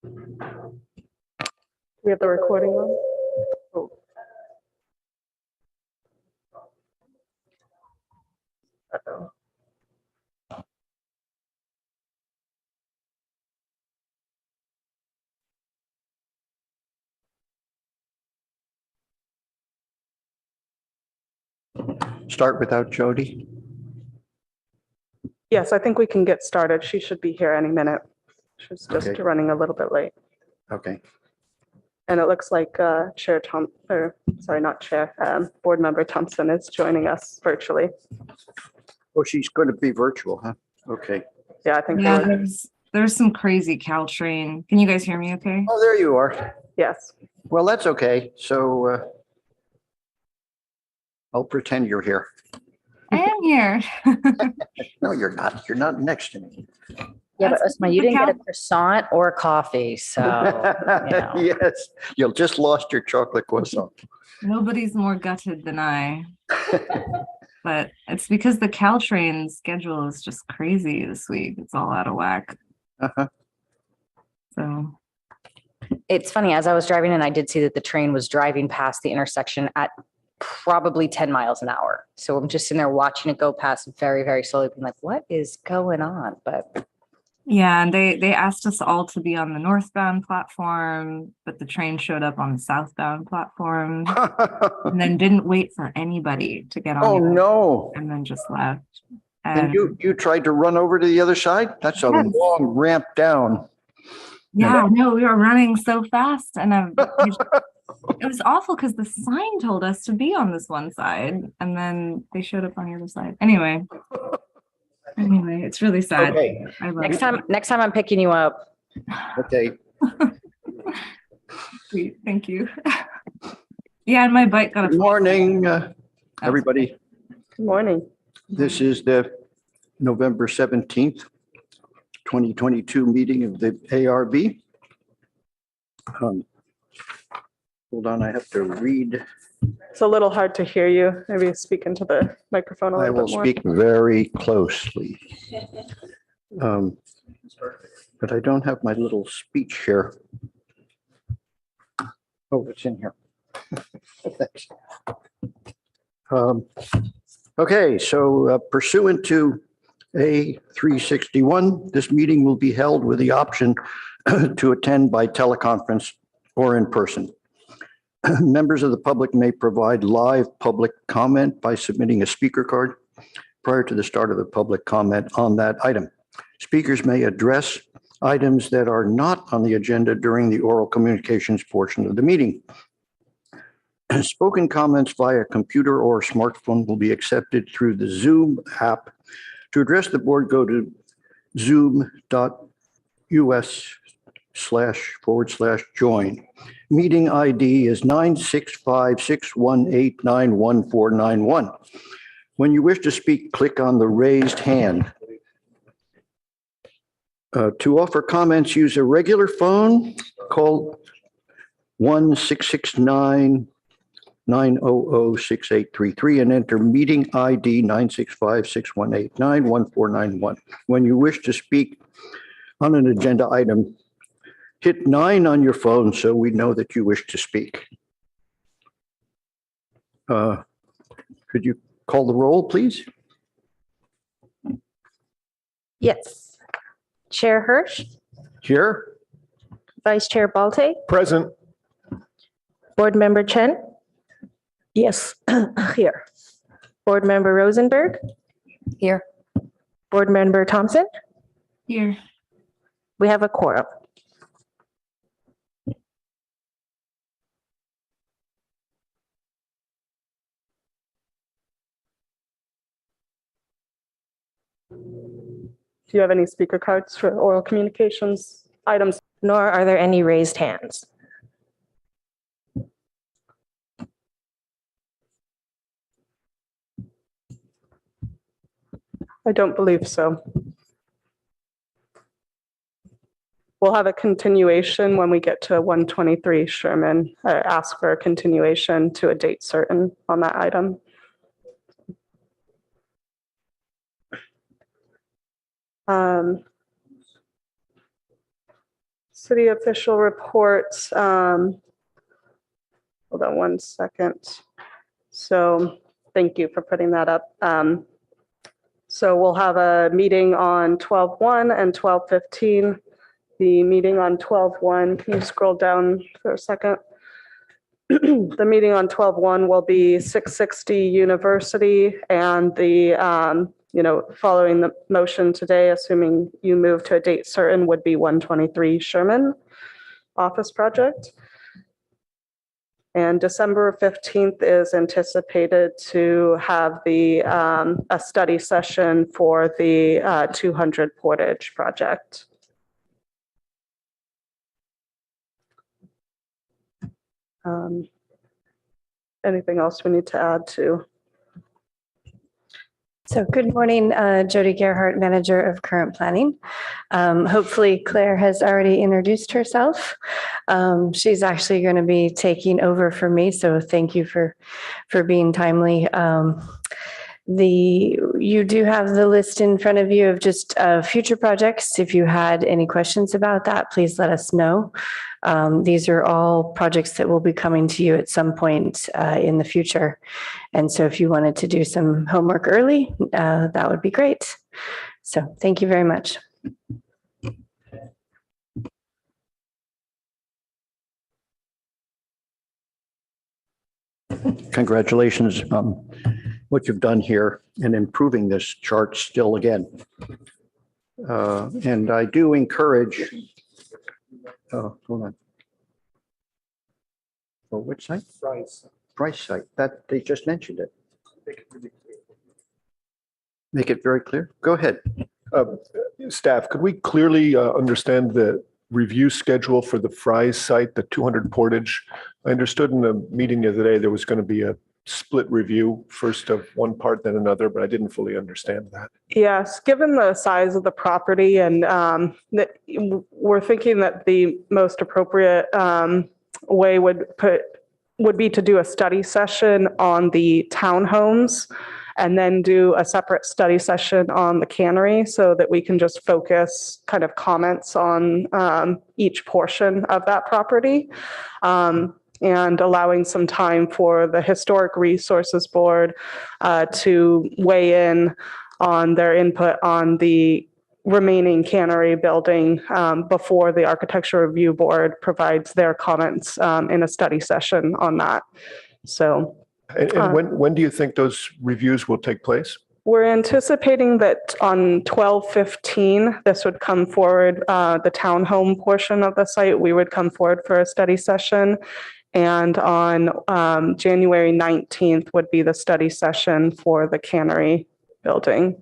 We have the recording on. Oh. Uh-oh. Start without Jody. Yes, I think we can get started. She should be here any minute. She's just Okay. running a little bit late. Okay. And it looks like Board Member Thompson is joining us virtually. Oh, she's going to be virtual, huh? Okay. Yeah, I think. Yeah, there's some crazy Caltrain. Can you guys hear me okay? Oh, there you are. Yes. Well, that's okay. So I'll pretend you're here. I am here. No, you're not. You're not next to me. Yeah, but That's Usma, you the didn't get a croissant or a coffee, so. know. Yes, you just lost your chocolate croissant. Nobody's more gutted than I. But it's because the Caltrain schedule is just crazy this week. It's all out of whack. Uh-huh. So It's funny, as I was driving in, I did see that the train was driving past the intersection at probably 10 miles an hour. So I'm just sitting there watching it go past very, very slowly, being like, what is going on? But yeah, and they asked us all to be on the northbound platform, but the train showed up on the southbound platform and then didn't wait for anybody to get on. Oh, the other no. and then just left. And you tried to run over to the other side? That's a Yes. long ramp down. Yeah, no, we were running so fast, and it was awful because the sign told us to be on this one side, and then they showed up on the other side. Anyway, it's really sad. Okay. I love next time I'm picking you up. Okay. Sweet, thank you. Yeah, and my bike got a Good morning, everybody. Good morning. This is the November 17th, 2022 meeting of the ARB. Hold on, I have to read. It's a little hard to hear you. Maybe speak into the microphone a I little will bit more. speak very closely. But I don't have my little speech here. Oh, it's in here. Thanks. Okay, so pursuant to A361, this meeting will be held with the option to attend by teleconference or in person. Members of the public may provide live public comment by submitting a speaker card prior to the start of the public comment on that item. Speakers may address items that are not on the agenda during the oral communications portion of the meeting. Spoken comments via computer or smartphone will be accepted through the Zoom app. To address the board, go to zoom.us//join. Meeting ID is 965-618-9141. When you wish to speak, click on the raised hand. To offer comments, use a regular phone, call 1-669-900-6833 and enter meeting ID 965-618-9141. When you wish to speak on an agenda item, hit 9 on your phone so we know that you wish to speak. Could you call the roll, please? Yes. Chair Hirsch, Here. Vice Chair Balte, Present. Board Member Chen. Yes, here. Board Member Rosenberg, Here. Board Member Thompson. Here. We have a quorum. Do you have any speaker cards for oral communications items? Nor are there any raised hands. I don't believe so. We'll have a continuation when we get to 123 Sherman, ask for a continuation to a date certain on that item. City official reports. Hold on one second. So thank you for putting that up. So we'll have a meeting on 12/1 and 12/15. The meeting on 12/1, can you scroll down for a second? The meeting on 12/1 will be 660 University, and the, following the motion today, assuming you move to a date certain, would be 123 Sherman office project. And December 15th is anticipated to have the, a study session for the 200 Portage project. Anything else we need to add to? So good morning, Jody Gerhart, Manager of Current Planning. Hopefully Claire has already introduced herself. She's actually going to be taking over for me, so thank you for being timely. You do have the list in front of you of just future projects. If you had any questions about that, please let us know. These are all projects that will be coming to you at some point in the future. And so if you wanted to do some homework early, that would be great. So thank you very much. Congratulations on what you've done here in improving this chart still again. And I do encourage, hold on. Oh, which site? Price site. That they just mentioned it. Make it very clear. Go ahead. Staff, could we clearly understand the review schedule for the Fry's site, the 200 Portage? I understood in the meeting the other day there was going to be a split review, first of one part, then another, but I didn't fully understand that. Yes, given the size of the property and we're thinking that the most appropriate way would be to do a study session on the townhomes and then do a separate study session on the cannery so that we can just focus kind of comments on each portion of that property. And allowing some time for the Historic Resources Board to weigh in on their input on the remaining cannery building before the Architecture Review Board provides their comments in a study session on that. So. And when do you think those reviews will take place? We're anticipating that on 12/15, this would come forward, the townhome portion of the site, we would come forward for a study session. And on January 19th would be the study session for the cannery building.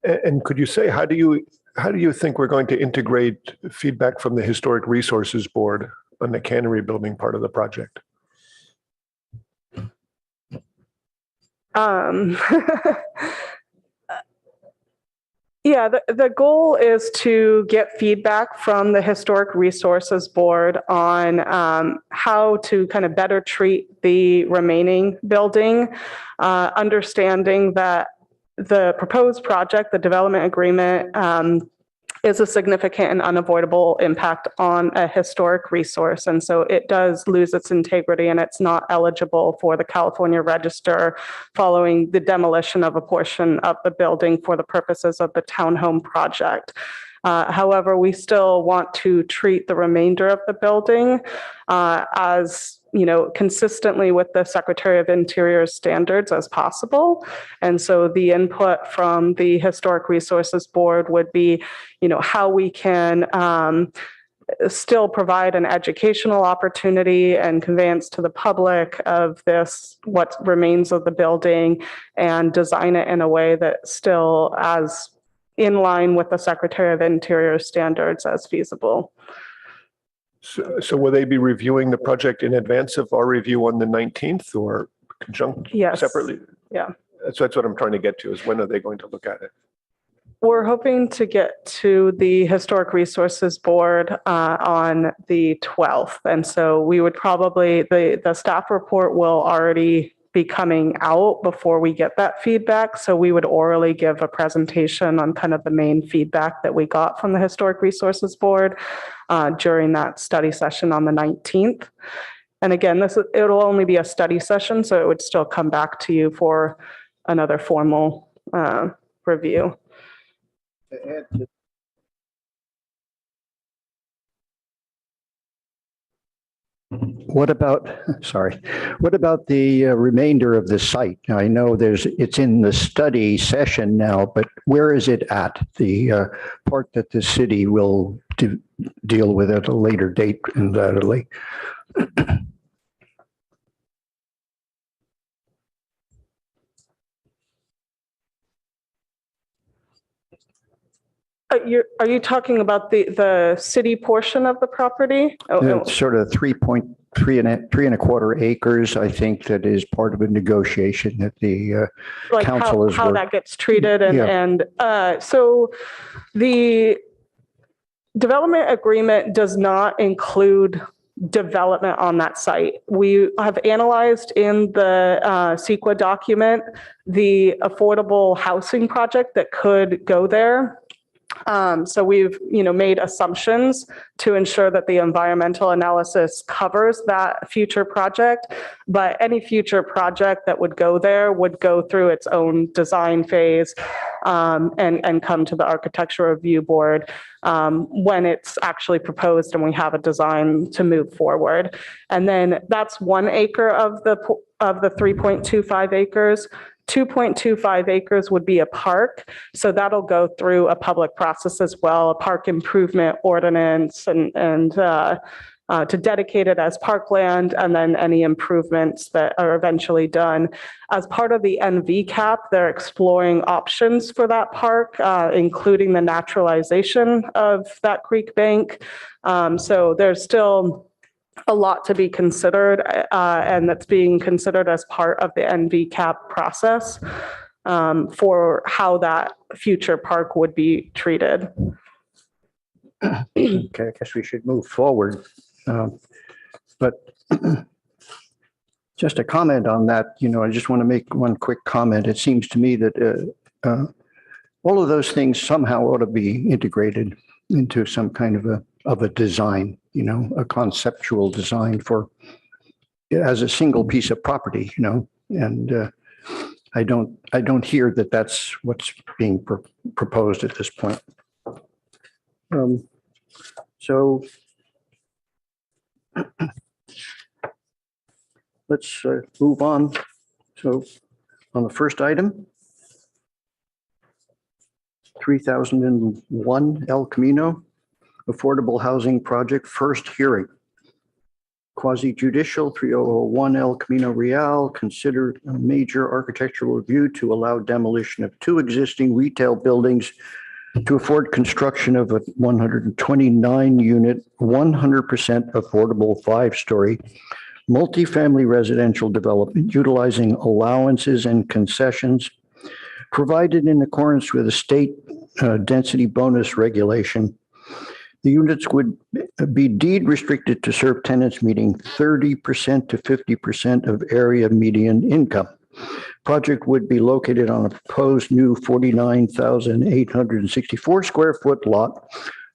And could you say, how do you think we're going to integrate feedback from the Historic Resources Board on the cannery building part of the project? Yeah, the goal is to get feedback from the Historic Resources Board on how to kind of better treat the remaining building, understanding that the proposed project, the development agreement, is a significant and unavoidable impact on a historic resource. And so it does lose its integrity and it's not eligible for the California Register following the demolition of a portion of the building for the purposes of the townhome project. However, we still want to treat the remainder of the building as consistently with the Secretary of Interior's standards as possible. And so the input from the Historic Resources Board would be, how we can still provide an educational opportunity and conveyance to the public of this, what remains of the building, and design it in a way that still as in line with the Secretary of Interior standards as feasible. So will they be reviewing the project in advance of our review on the 19th or conjunct separately? Yeah. That's what I'm trying to get to, is when are they going to look at it? We're hoping to get to the Historic Resources Board on the 12th. And so we would probably, the staff report will already be coming out before we get that feedback. So we would orally give a presentation on kind of the main feedback that we got from the Historic Resources Board during that study session on the 19th. And again, it'll only be a study session, so it would still come back to you for another formal review. What about, sorry, what about the remainder of the site? Now, I know it's in the study session now, but where is it at? The part that the city will deal with at a later date, undoubtedly. Are you talking about the city portion of the property? It's sort of 3.25 acres, I think, that is part of a negotiation that the like council is how that gets treated, and so the development agreement does not include development on that site. We have analyzed in the CEQA document the affordable housing project that could go there. So we've, made assumptions to ensure that the environmental analysis covers that future project, but any future project that would go there would go through its own design phase and come to the architectural review board when it's actually proposed and we have a design to move forward. And then that's 1 acre of the 3.25 acres. 2.25 acres would be a park. So that'll go through a public process as well, a park improvement ordinance and to dedicate it as parkland, and then any improvements that are eventually done. As part of the NVCAP, they're exploring options for that park, including the naturalization of that creek bank. So there's still a lot to be considered, and that's being considered as part of the NVCAP process for how that future park would be treated. Okay, I guess we should move forward. But just a comment on that, I just want to make one quick comment. It seems to me that all of those things somehow ought to be integrated into some kind of a design, a conceptual design as a single piece of property, and I don't hear that that's what's being proposed at this point. So let's move on. So on the first item, 3001 El Camino Affordable Housing Project, first hearing. Quasi-judicial 3001 El Camino Real considered a major architectural review to allow demolition of 2 existing retail buildings to afford construction of a 129-unit, 100% affordable 5-story multifamily residential development utilizing allowances and concessions provided in accordance with the state density bonus regulation. The units would be deed restricted to serve tenants meeting 30% to 50% of area median income. Project would be located on a proposed new 49,864 square foot lot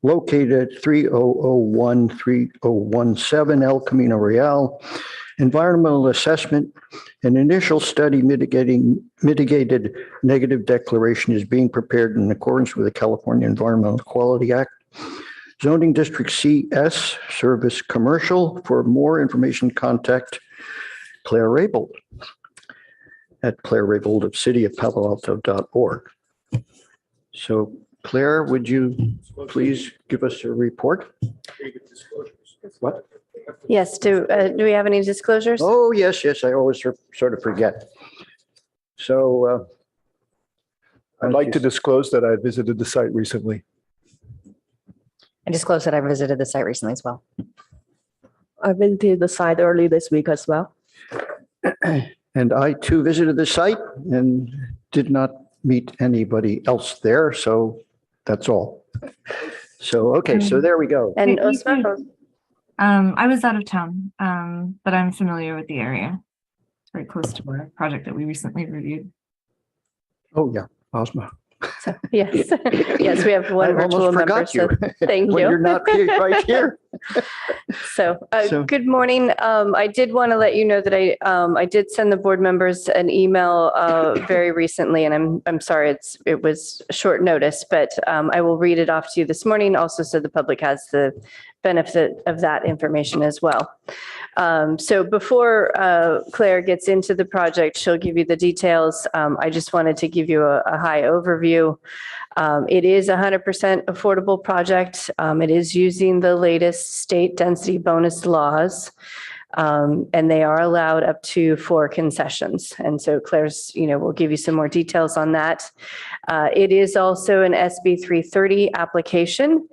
located at 3001-3017 El Camino Real. Environmental assessment and initial study mitigated negative declaration is being prepared in accordance with the California Environmental Quality Act. Zoning District CS, Service Commercial. For more information, contact Claire Raybould at Claire Raybould of cityofpaloalto.org. So Claire, would you please give us a report? What? Yes, do we have any disclosures? Oh, yes, I always sort of forget. So I'd like to disclose that I visited the site recently. I disclosed that I visited the site recently as well. I've been to the site early this week as well. And I too visited the site and did not meet anybody else there. So that's all. So, okay, so there we go. And Me Osman? too. I was out of town, but I'm familiar with the area. very close to a project that we recently reviewed. Oh, yeah, Ozma. So, yes, yes, we have I one virtual almost member. forgot you. So thank When you. you're not right here. So, So- good morning. I did want to let you know that I did send the board members an email very recently, and I'm sorry it was short notice, but I will read it off to you this morning also so the public has the benefit of that information as well. So before Claire gets into the project, she'll give you the details. I just wanted to give you a high overview. It is a 100% affordable project. It is using the latest state density bonus laws. And they are allowed up to 4 concessions. And so Claire's, will give you some more details on that. It is also an SB 330 application,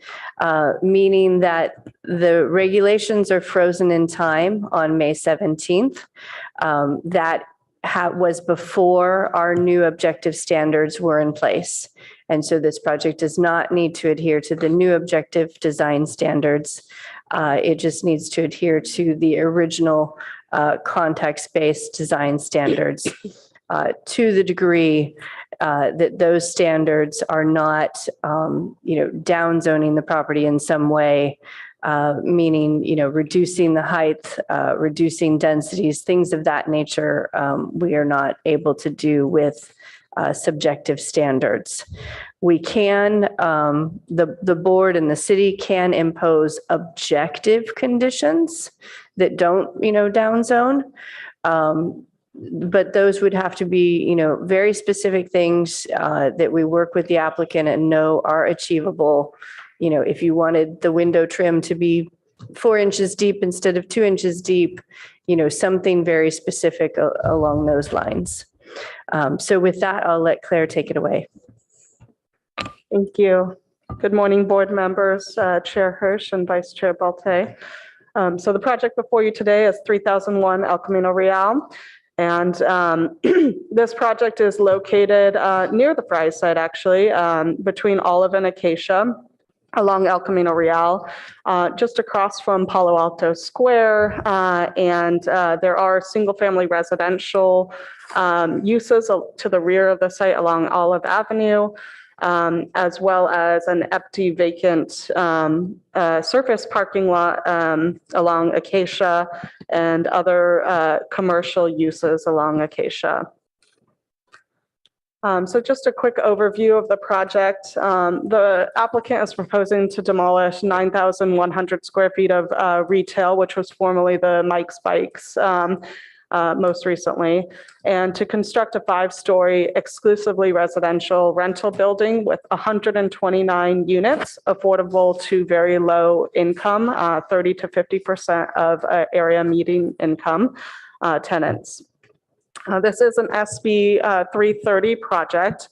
meaning that the regulations are frozen in time on May 17th. That was before our new objective standards were in place. And so this project does not need to adhere to the new objective design standards. It just needs to adhere to the original context-based design standards to the degree that those standards are not, downzoning the property in some way, meaning, reducing the height, reducing densities, things of that nature, we are not able to do with subjective standards. We can, the board and the city can impose objective conditions that don't, downzone. But those would have to be, very specific things that we work with the applicant and know are achievable. If you wanted the window trim to be 4 inches deep instead of 2 inches deep, something very specific along those lines. So with that, I'll let Claire take it away. Thank you. Good morning, board members, Chair Hirsch and Vice Chair Balte. So the project before you today is 3001 El Camino Real. And this project is located near the Fry's site, actually, between Olive and Acacia along El Camino Real, just across from Palo Alto Square. And there are single-family residential uses to the rear of the site along Olive Avenue, as well as an empty vacant surface parking lot along Acacia and other commercial uses along Acacia. So just a quick overview of the project. The applicant is proposing to demolish 9,100 square feet of retail, which was formerly the Mike's Bikes most recently, and to construct a 5-story exclusively residential rental building with 129 units affordable to very low income, 30 to 50% of area median income tenants. This is an SB 330 project,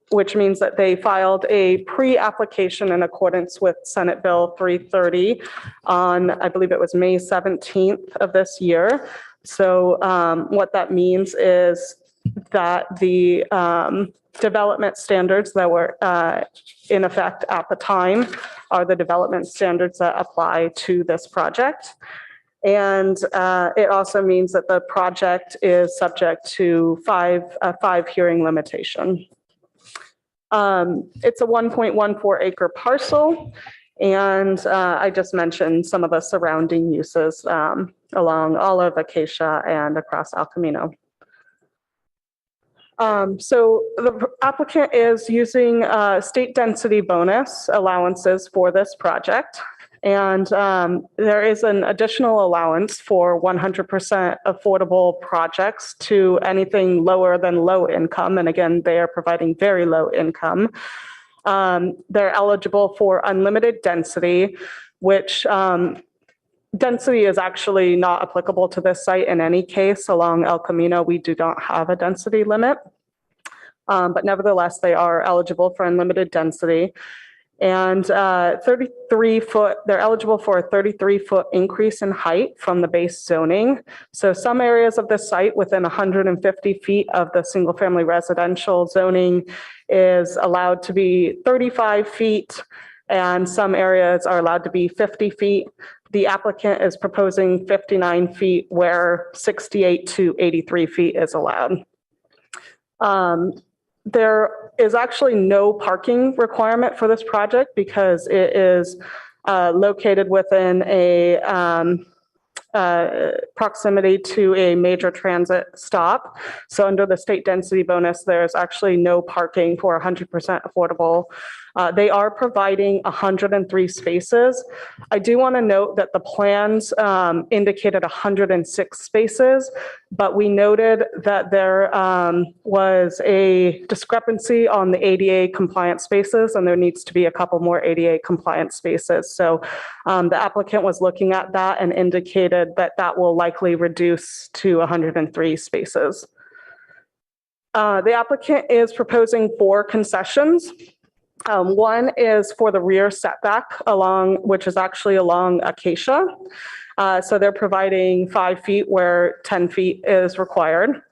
which means that they filed a pre-application in accordance with Senate Bill 330 on, I believe it was May 17th of this year. So what that means is that the development standards that were in effect at the time are the development standards that apply to this project. And it also means that the project is subject to a 5 hearing limitation. It's a 1.14 acre parcel. And I just mentioned some of the surrounding uses along Olive, Acacia, and across El Camino. So the applicant is using state density bonus allowances for this project. And there is an additional allowance for 100% affordable projects to anything lower than low income. And again, they are providing very low income. They're eligible for unlimited density, which density is actually not applicable to this site in any case. Along El Camino, we do not have a density limit. But nevertheless, they are eligible for unlimited density. And 33-foot, they're eligible for a 33-foot increase in height from the base zoning. So some areas of the site within 150 feet of the single-family residential zoning is allowed to be 35 feet, and some areas are allowed to be 50 feet. The applicant is proposing 59 feet where 68 to 83 feet is allowed. There is actually no parking requirement for this project because it is located within a proximity to a major transit stop. So under the state density bonus, there's actually no parking for 100% affordable. They are providing 103 spaces. I do want to note that the plans indicated 106 spaces, but we noted that there was a discrepancy on the ADA compliant spaces, and there needs to be a couple more ADA compliant spaces. So the applicant was looking at that and indicated that that will likely reduce to 103 spaces. The applicant is proposing 4 concessions. One is for the rear setback which is actually along Acacia. So they're providing 5 feet where 10 feet is required.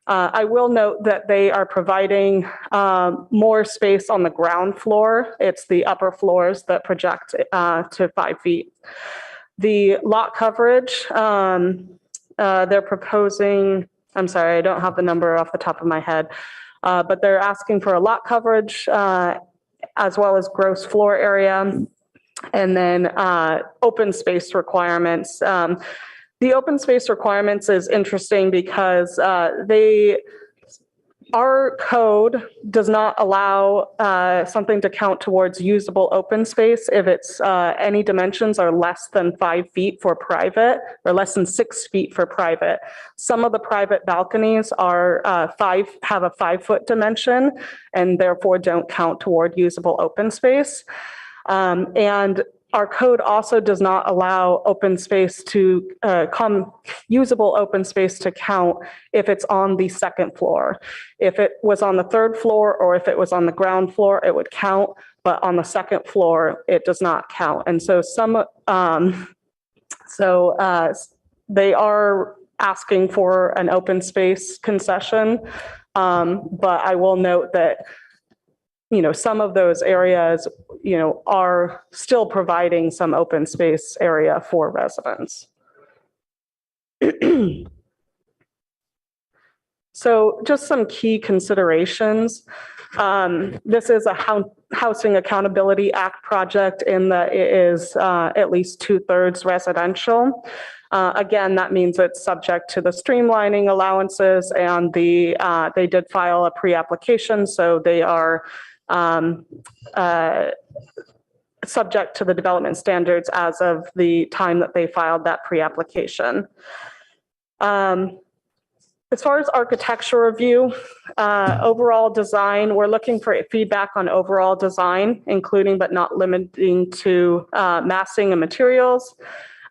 I will note that they are providing more space on the ground floor. It's the upper floors that project to 5 feet. The lot coverage, they're proposing, I'm sorry, I don't have the number off the top of my head, but they're asking for a lot coverage as well as gross floor area, and then open space requirements. The open space requirements is interesting because our code does not allow something to count towards usable open space if it's any dimensions are less than 5 feet for private or less than 6 feet for private. Some of the private balconies are have a 5-foot dimension and therefore don't count toward usable open space. And our code also does not allow open space to usable open space to count if it's on the second floor. If it was on the third floor or if it was on the ground floor, it would count, but on the second floor, it does not count. And so they are asking for an open space concession, but I will note that some of those areas, are still providing some open space area for residents. So just some key considerations. This is a Housing Accountability Act project in that it is at least 2/3 residential. Again, that means it's subject to the streamlining allowances, and they did file a pre-application, so they are subject to the development standards as of the time that they filed that pre-application. As far as architecture review, overall design, we're looking for feedback on overall design, including but not limiting to massing and materials,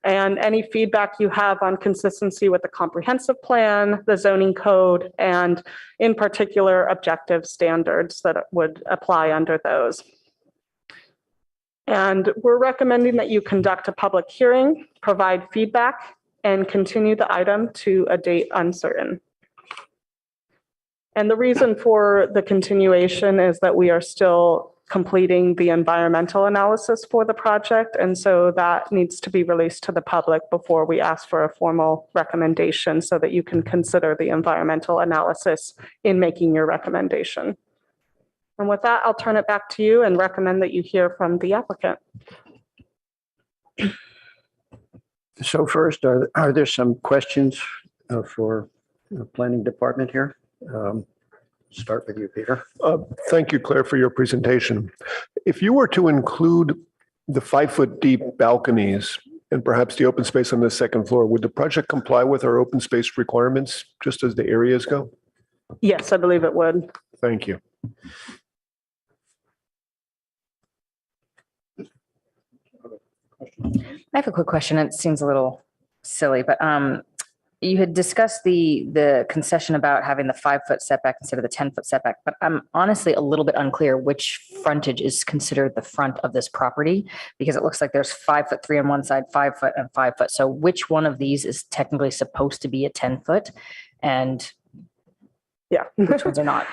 and any feedback you have on consistency with the comprehensive plan, the zoning code, and in particular, objective standards that would apply under those. And we're recommending that you conduct a public hearing, provide feedback, and continue the item to a date uncertain. And the reason for the continuation is that we are still completing the environmental analysis for the project. And so that needs to be released to the public before we ask for a formal recommendation so that you can consider the environmental analysis in making your recommendation. And with that, I'll turn it back to you and recommend that you hear from the applicant. So first, are there some questions for the planning department here? Start with you, Peter. Thank you, Claire, for your presentation. If you were to include the 5-foot deep balconies and perhaps the open space on the second floor, would the project comply with our open space requirements just as the areas go? Yes, I believe it would. Thank you. I have a quick question. It seems a little silly, but you had discussed the concession about having the 5-foot setback instead of the 10-foot setback, but I'm honestly a little bit unclear which frontage is considered the front of this property, because it looks like there's 5'3" on one side, 5 foot and 5 foot. So which one of these is technically supposed to be a 10-foot? And Yeah. Which ones are not?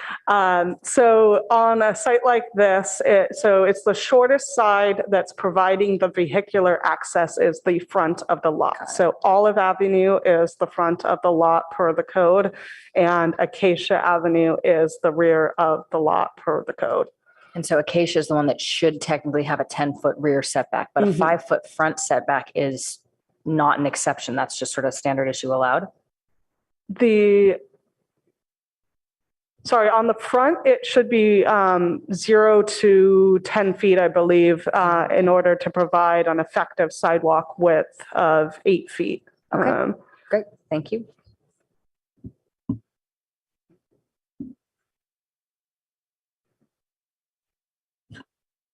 So on a site like this, it's the shortest side that's providing the vehicular access is the front of the lot. So Olive Avenue is the front of the lot per the code, and Acacia Avenue is the rear of the lot per the code. And so Acacia is the one that should technically have a 10-foot rear setback, but a 5-foot front setback is not an exception. That's just sort of standard issue allowed. Sorry, on the front, it should be 0 to 10 feet, I believe, in order to provide an effective sidewalk width of 8 feet. Okay, great. Thank you.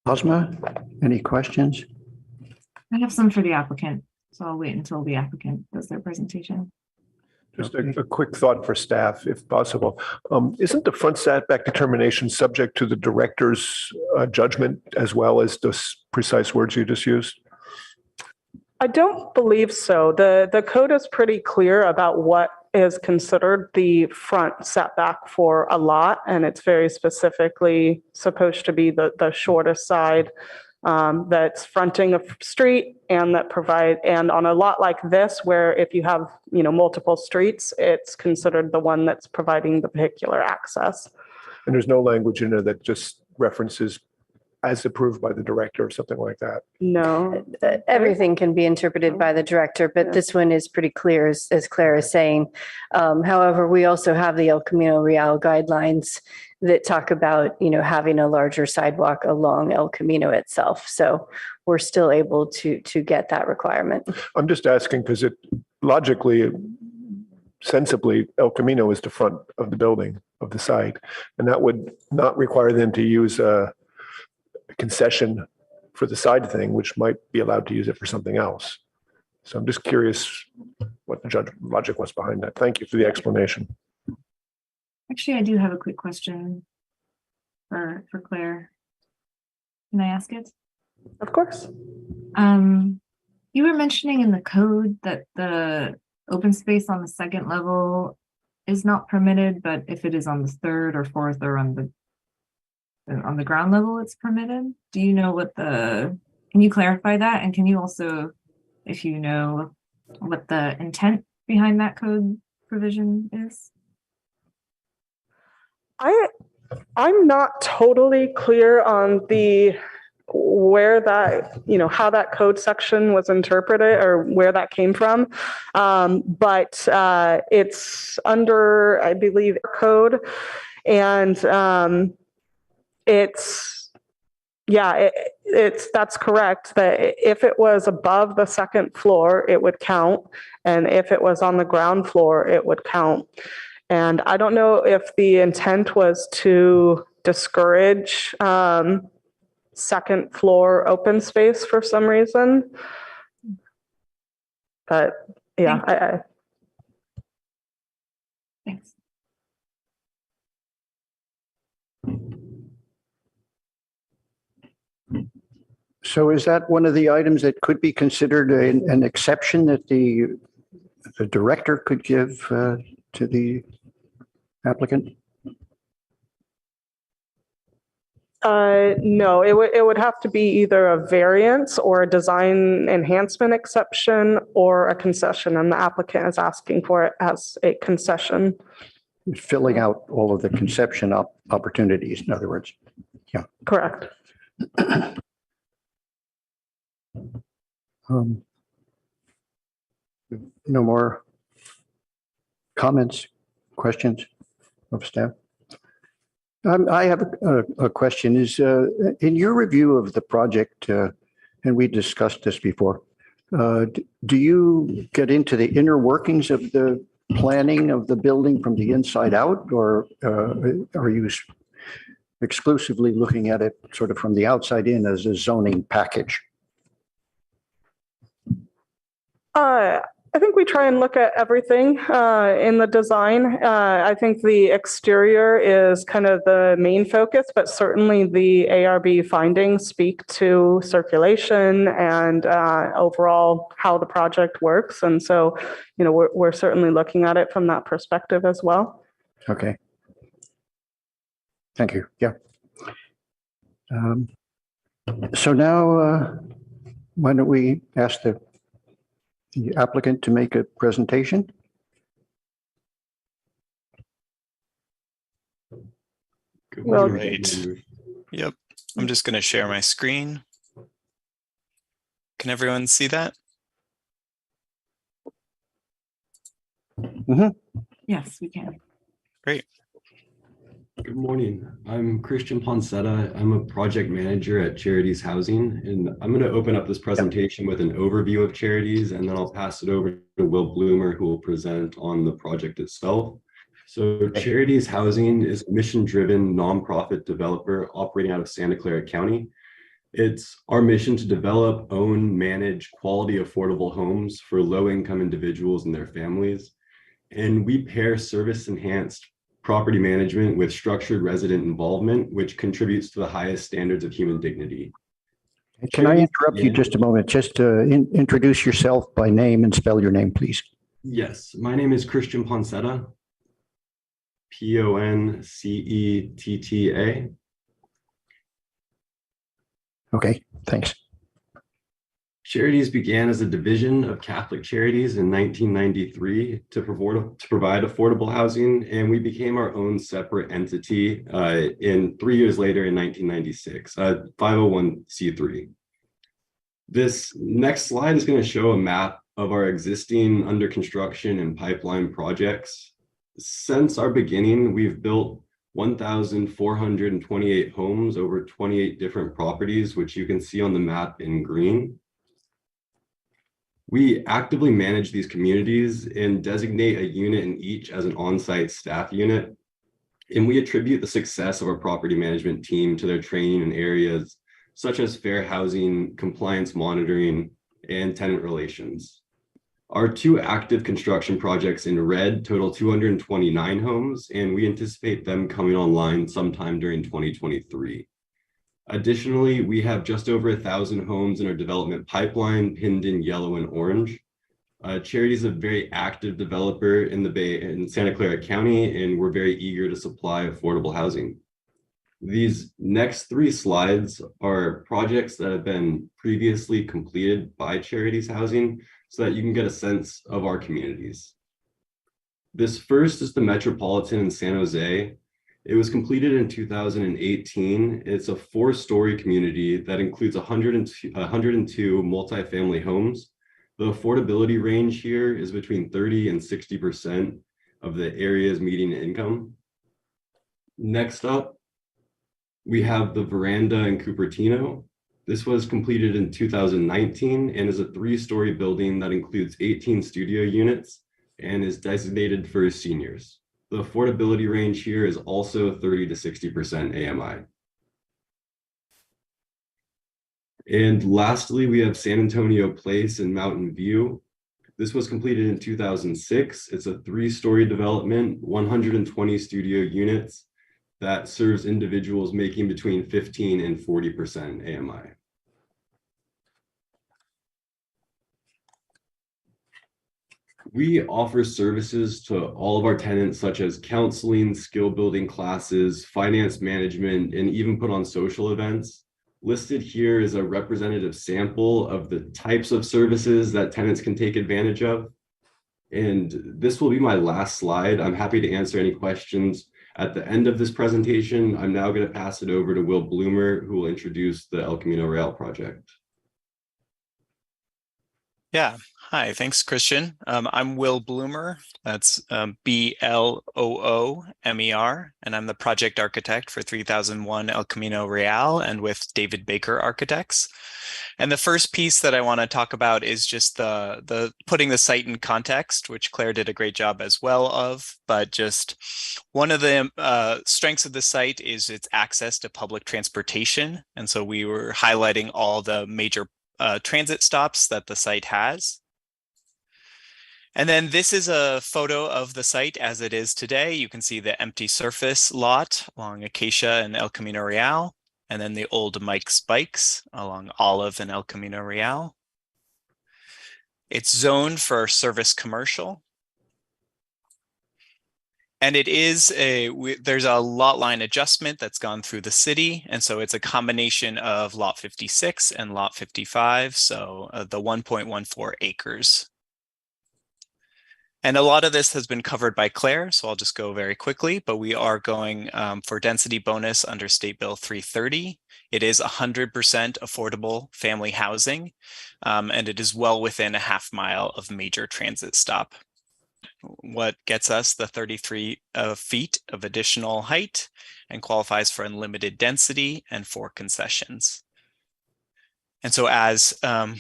Ozma, any questions? I have some for the applicant, so I'll wait until the applicant does their presentation. Just a quick thought for staff, if possible. Isn't the front setback determination subject to the director's judgment as well as the precise words you just used? I don't believe so. The code is pretty clear about what is considered the front setback for a lot, and it's very specifically supposed to be the shortest side that's fronting a street and and on a lot like this, where if you have, multiple streets, it's considered the one that's providing the vehicular access. And there's no language in there that just references as approved by the director or something like that? No. Everything can be interpreted by the director, but this one is pretty clear, as Claire is saying. However, we also have the El Camino Real guidelines that talk about, having a larger sidewalk along El Camino itself. So we're still able to get that requirement. I'm just asking because logically, sensibly, El Camino is the front of the building, of the site, and that would not require them to use a concession for the side thing, which might be allowed to use it for something else. So I'm just curious what the logic was behind that. Thank you for the explanation. Actually, I do have a quick question for Claire. Can I ask it? Of course. You were mentioning in the code that the open space on the second level is not permitted, but if it is on the third or fourth or on the ground level, it's permitted. Do you know can you clarify that? And can you also, if you know, what the intent behind that code provision is? I'm not totally clear on where that, how that code section was interpreted or where that came from. But it's under, I believe, code, and that's correct, that if it was above the second floor, it would count. And if it was on the ground floor, it would count. And I don't know if the intent was to discourage second floor open space for some reason. But yeah, Thanks. So is that one of the items that could be considered an exception that the director could give to the applicant? No, it would have to be either a variance or a design enhancement exception or a concession, and the applicant is asking for it as a concession. Filling out all of the conception opportunities, in other words. Yeah. Correct. No more comments, questions of staff? I have a question. Is in your review of the project, and we discussed this before, do you get into the inner workings of the planning of the building from the inside out, or are you exclusively looking at it sort of from the outside in as a zoning package? I think we try and look at everything in the design. I think the exterior is kind of the main focus, but certainly the ARB findings speak to circulation and overall how the project works. And so, we're certainly looking at it from that perspective as well. Okay. Thank you. Yeah. So now, why don't we ask the applicant to make a presentation? Good Well, morning. Right. Yep. I'm just going to share my screen. Can everyone see that? Yes, we can. Great. Good morning. I'm Christian Poncetta. I'm a project manager at Charities Housing, and I'm going to open up this presentation with an overview of Charities, and then I'll pass it over to Will Bloomer, who will present on the project itself. So Charities Housing is a mission-driven nonprofit developer operating out of Santa Clara County. It's our mission to develop, own, manage quality, affordable homes for low-income individuals and their families. And we pair service-enhanced property management with structured resident involvement, which contributes to the highest standards of human dignity. Can I interrupt you just a moment? Just introduce yourself by name and spell your name, please. Yes, my name is Christian Poncetta, Poncetta. Okay, thanks. Charities began as a division of Catholic Charities in 1993 to provide affordable housing, and we became our own separate entity 3 years later in 1996, 501c3. This next slide is going to show a map of our existing under construction and pipeline projects. Since our beginning, we've built 1,428 homes over 28 different properties, which you can see on the map in green. We actively manage these communities and designate a unit in each as an on-site staff unit. And we attribute the success of our property management team to their training in areas such as fair housing, compliance monitoring, and tenant relations. Our 2 active construction projects in red total 229 homes, and we anticipate them coming online sometime during 2023. Additionally, we have just over 1,000 homes in our development pipeline pinned in yellow and orange. Charity is a very active developer in the Bay in Santa Clara County, and we're very eager to supply affordable housing. These next 3 slides are projects that have been previously completed by Charities Housing so that you can get a sense of our communities. This first is the Metropolitan in San Jose. It was completed in 2018. It's a 4-story community that includes 102 multifamily homes. The affordability range here is between 30 and 60% of the area's median income. Next up, we have the Veranda in Cupertino. This was completed in 2019 and is a 3-story building that includes 18 studio units and is designated for seniors. The affordability range here is also 30 to 60% AMI. And lastly, we have San Antonio Place in Mountain View. This was completed in 2006. It's a 3-story development, 120 studio units that serves individuals making between 15 and 40% AMI. We offer services to all of our tenants, such as counseling, skill building classes, finance management, and even put on social events. Listed here is a representative sample of the types of services that tenants can take advantage of. And this will be my last slide. I'm happy to answer any questions at the end of this presentation. I'm now going to pass it over to Will Bloomer, who will introduce the El Camino Real project. Yeah. Hi, thanks, Christian. I'm Will Bloomer. That's Bloomer, and I'm the project architect for 3001 El Camino Real and with David Baker Architects. And the first piece that I want to talk about is just the putting the site in context, which Claire did a great job as well of. But just one of the strengths of the site is its access to public transportation. And so we were highlighting all the major transit stops that the site has. And then this is a photo of the site as it is today. You can see the empty surface lot along Acacia and El Camino Real, and then the old Mike's Bikes along Olive and El Camino Real. It's zoned for service commercial. And it is there's a lot line adjustment that's gone through the city. And so it's a combination of lot 56 and lot 55. So the 1.14 acres. And a lot of this has been covered by Claire, so I'll just go very quickly, but we are going for density bonus under State Bill 330. It is 100% affordable family housing, and it is well within a half mile of major transit stop. What gets us the 33 feet of additional height and qualifies for unlimited density and 4 concessions. And so as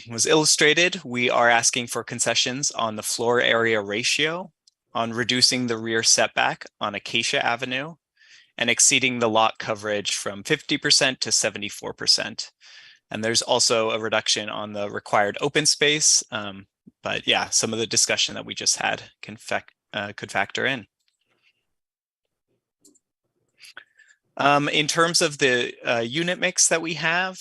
was illustrated, we are asking for concessions on the floor area ratio, on reducing the rear setback on Acacia Avenue, and exceeding the lot coverage from 50% to 74%. And there's also a reduction on the required open space. But yeah, some of the discussion that we just had could factor in. In terms of the unit mix that we have,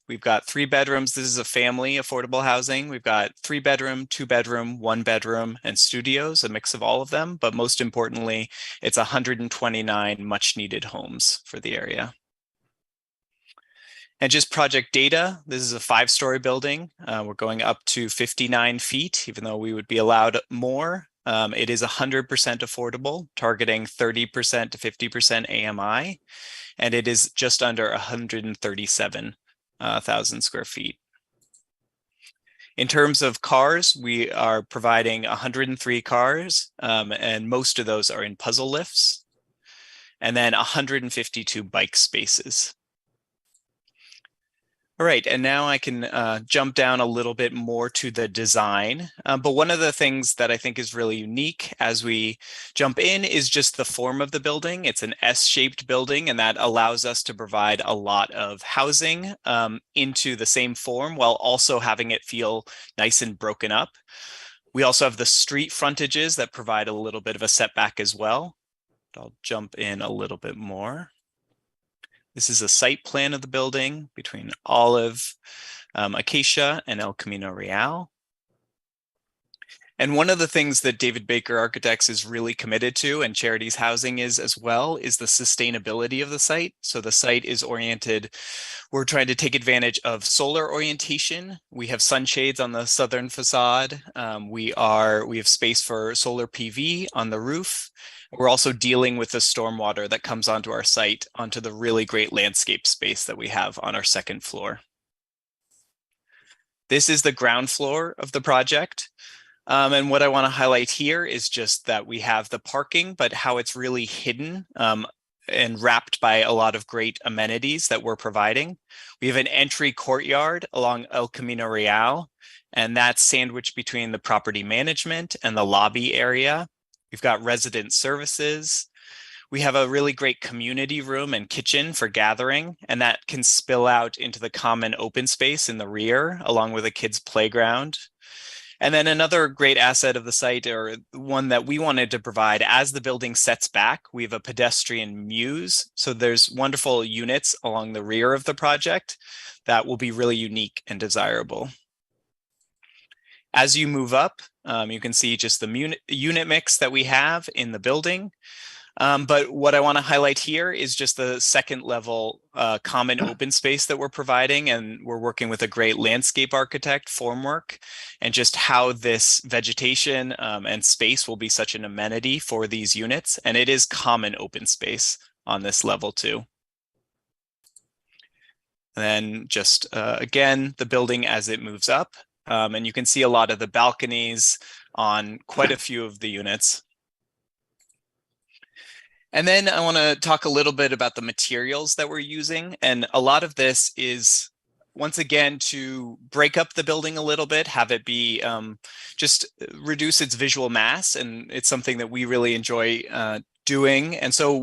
we've got 3 bedrooms. This is a family affordable housing. We've got 3 bedroom, 2 bedroom, 1 bedroom, and studios, a mix of all of them. But most importantly, it's 129 much needed homes for the area. And just project data, this is a 5-story building. We're going up to 59 feet, even though we would be allowed more. It is 100% affordable, targeting 30% to 50% AMI, and it is just under 137,000 square feet. In terms of cars, we are providing 103 cars, and most of those are in puzzle lifts, and then 152 bike spaces. All right, and now I can jump down a little bit more to the design. But one of the things that I think is really unique as we jump in is just the form of the building. It's an S-shaped building, and that allows us to provide a lot of housing into the same form while also having it feel nice and broken up. We also have the street frontages that provide a little bit of a setback as well. I'll jump in a little bit more. This is a site plan of the building between Olive, Acacia, and El Camino Real. And one of the things that David Baker Architects is really committed to, and Charities Housing is as well, is the sustainability of the site. So the site is oriented, we're trying to take advantage of solar orientation. We have sunshades on the southern facade. We have space for solar PV on the roof. We're also dealing with the stormwater that comes onto our site, onto the really great landscape space that we have on our 2nd floor. This is the ground floor of the project. And what I want to highlight here is just that we have the parking, but how it's really hidden and wrapped by a lot of great amenities that we're providing. We have an entry courtyard along El Camino Real, and that's sandwiched between the property management and the lobby area. We've got resident services. We have a really great community room and kitchen for gathering, and that can spill out into the common open space in the rear, along with a kids' playground. And then another great asset of the site, or one that we wanted to provide as the building sets back, we have a pedestrian muse. So there's wonderful units along the rear of the project that will be really unique and desirable. As you move up, you can see just the unit mix that we have in the building. But what I want to highlight here is just the 2nd level common open space that we're providing. And we're working with a great landscape architect, Formwork, and just how this vegetation and space will be such an amenity for these units. And it is common open space on this level too. And then just again, the building as it moves up. And you can see a lot of the balconies on quite a few of the units. And then I want to talk a little bit about the materials that we're using. And a lot of this is, once again, to break up the building a little bit, have it be just reduce its visual mass. And it's something that we really enjoy doing. And so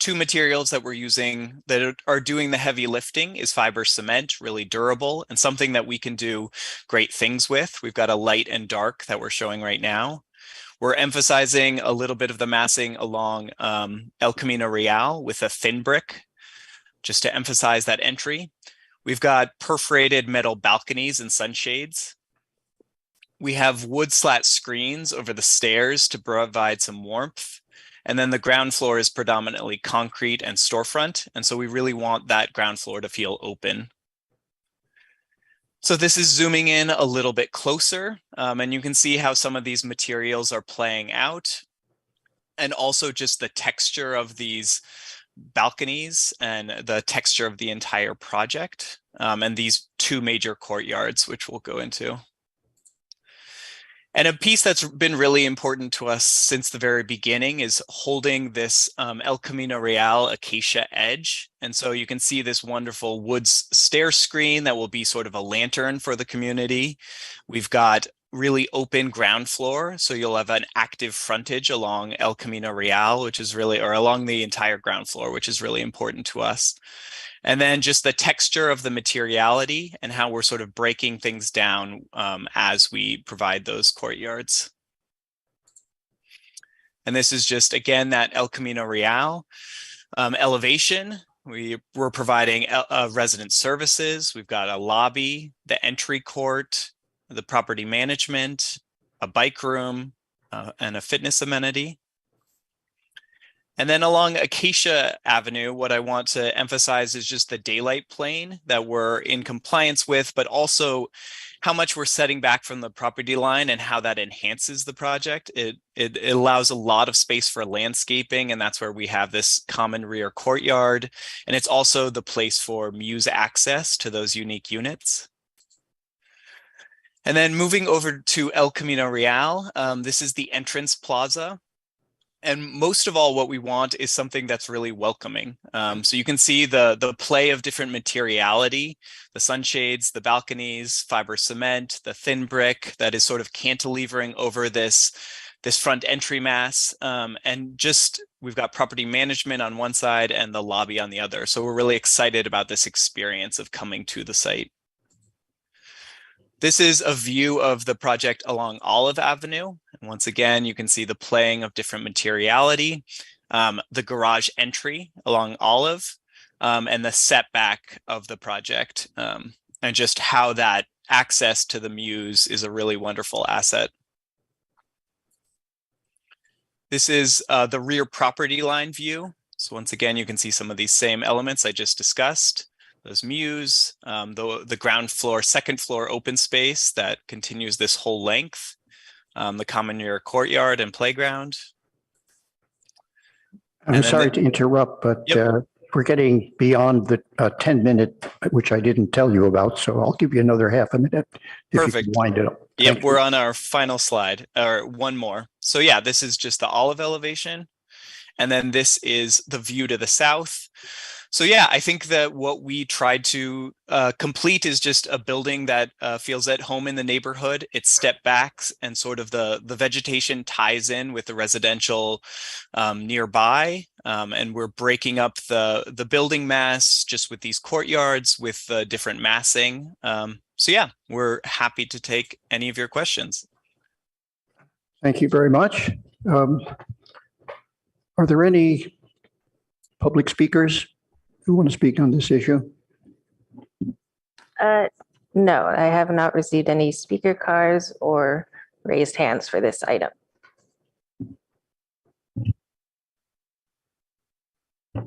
2 materials that we're using that are doing the heavy lifting is fiber cement, really durable, and something that we can do great things with. We've got a light and dark that we're showing right now. We're emphasizing a little bit of the massing along El Camino Real with a thin brick, just to emphasize that entry. We've got perforated metal balconies and sunshades. We have wood slat screens over the stairs to provide some warmth. And then the ground floor is predominantly concrete and storefront. And so we really want that ground floor to feel open. So this is zooming in a little bit closer, and you can see how some of these materials are playing out, and also just the texture of these balconies and the texture of the entire project, and these two major courtyards, which we'll go into. And a piece that's been really important to us since the very beginning is holding this El Camino Real acacia edge. And so you can see this wonderful woods stair screen that will be sort of a lantern for the community. We've got really open ground floor, so you'll have an active frontage along El Camino Real, which is really, or along the entire ground floor, which is really important to us. And then just the texture of the materiality and how we're sort of breaking things down as we provide those courtyards. And this is just, again, that El Camino Real elevation. We're providing resident services. We've got a lobby, the entry court, the property management, a bike room, and a fitness amenity. And then along Acacia Avenue, what I want to emphasize is just the daylight plane that we're in compliance with, but also how much we're setting back from the property line and how that enhances the project. It allows a lot of space for landscaping, and that's where we have this common rear courtyard. And it's also the place for muse access to those unique units. And then moving over to El Camino Real, this is the entrance plaza. And most of all, what we want is something that's really welcoming. So you can see the play of different materiality, the sunshades, the balconies, fiber cement, the thin brick that is sort of cantilevering over this front entry mass. And just, we've got property management on one side and the lobby on the other. So we're really excited about this experience of coming to the site. This is a view of the project along Olive Avenue. And once again, you can see the playing of different materiality, the garage entry along Olive, and the setback of the project, and just how that access to the muse is a really wonderful asset. This is the rear property line view. So once again, you can see some of these same elements I just discussed. Those muse, the ground floor, second floor open space that continues this whole length, the common area courtyard and playground. I'm sorry to interrupt, but we're getting beyond the 10-minute, which I didn't tell you about. So I'll give you another half a minute if Perfect. you can wind it up. Yep, we're on our final slide, or one more. So yeah, this is just the Olive elevation. And then this is the view to the south. So yeah, I think that what we tried to complete is just a building that feels at home in the neighborhood. It step backs and sort of the vegetation ties in with the residential nearby. And we're breaking up the building mass just with these courtyards with different massing. So yeah, we're happy to take any of your questions. Thank you very much. Are there any public speakers who want to speak on this issue? No, I have not received any speaker cards or raised hands for this item. In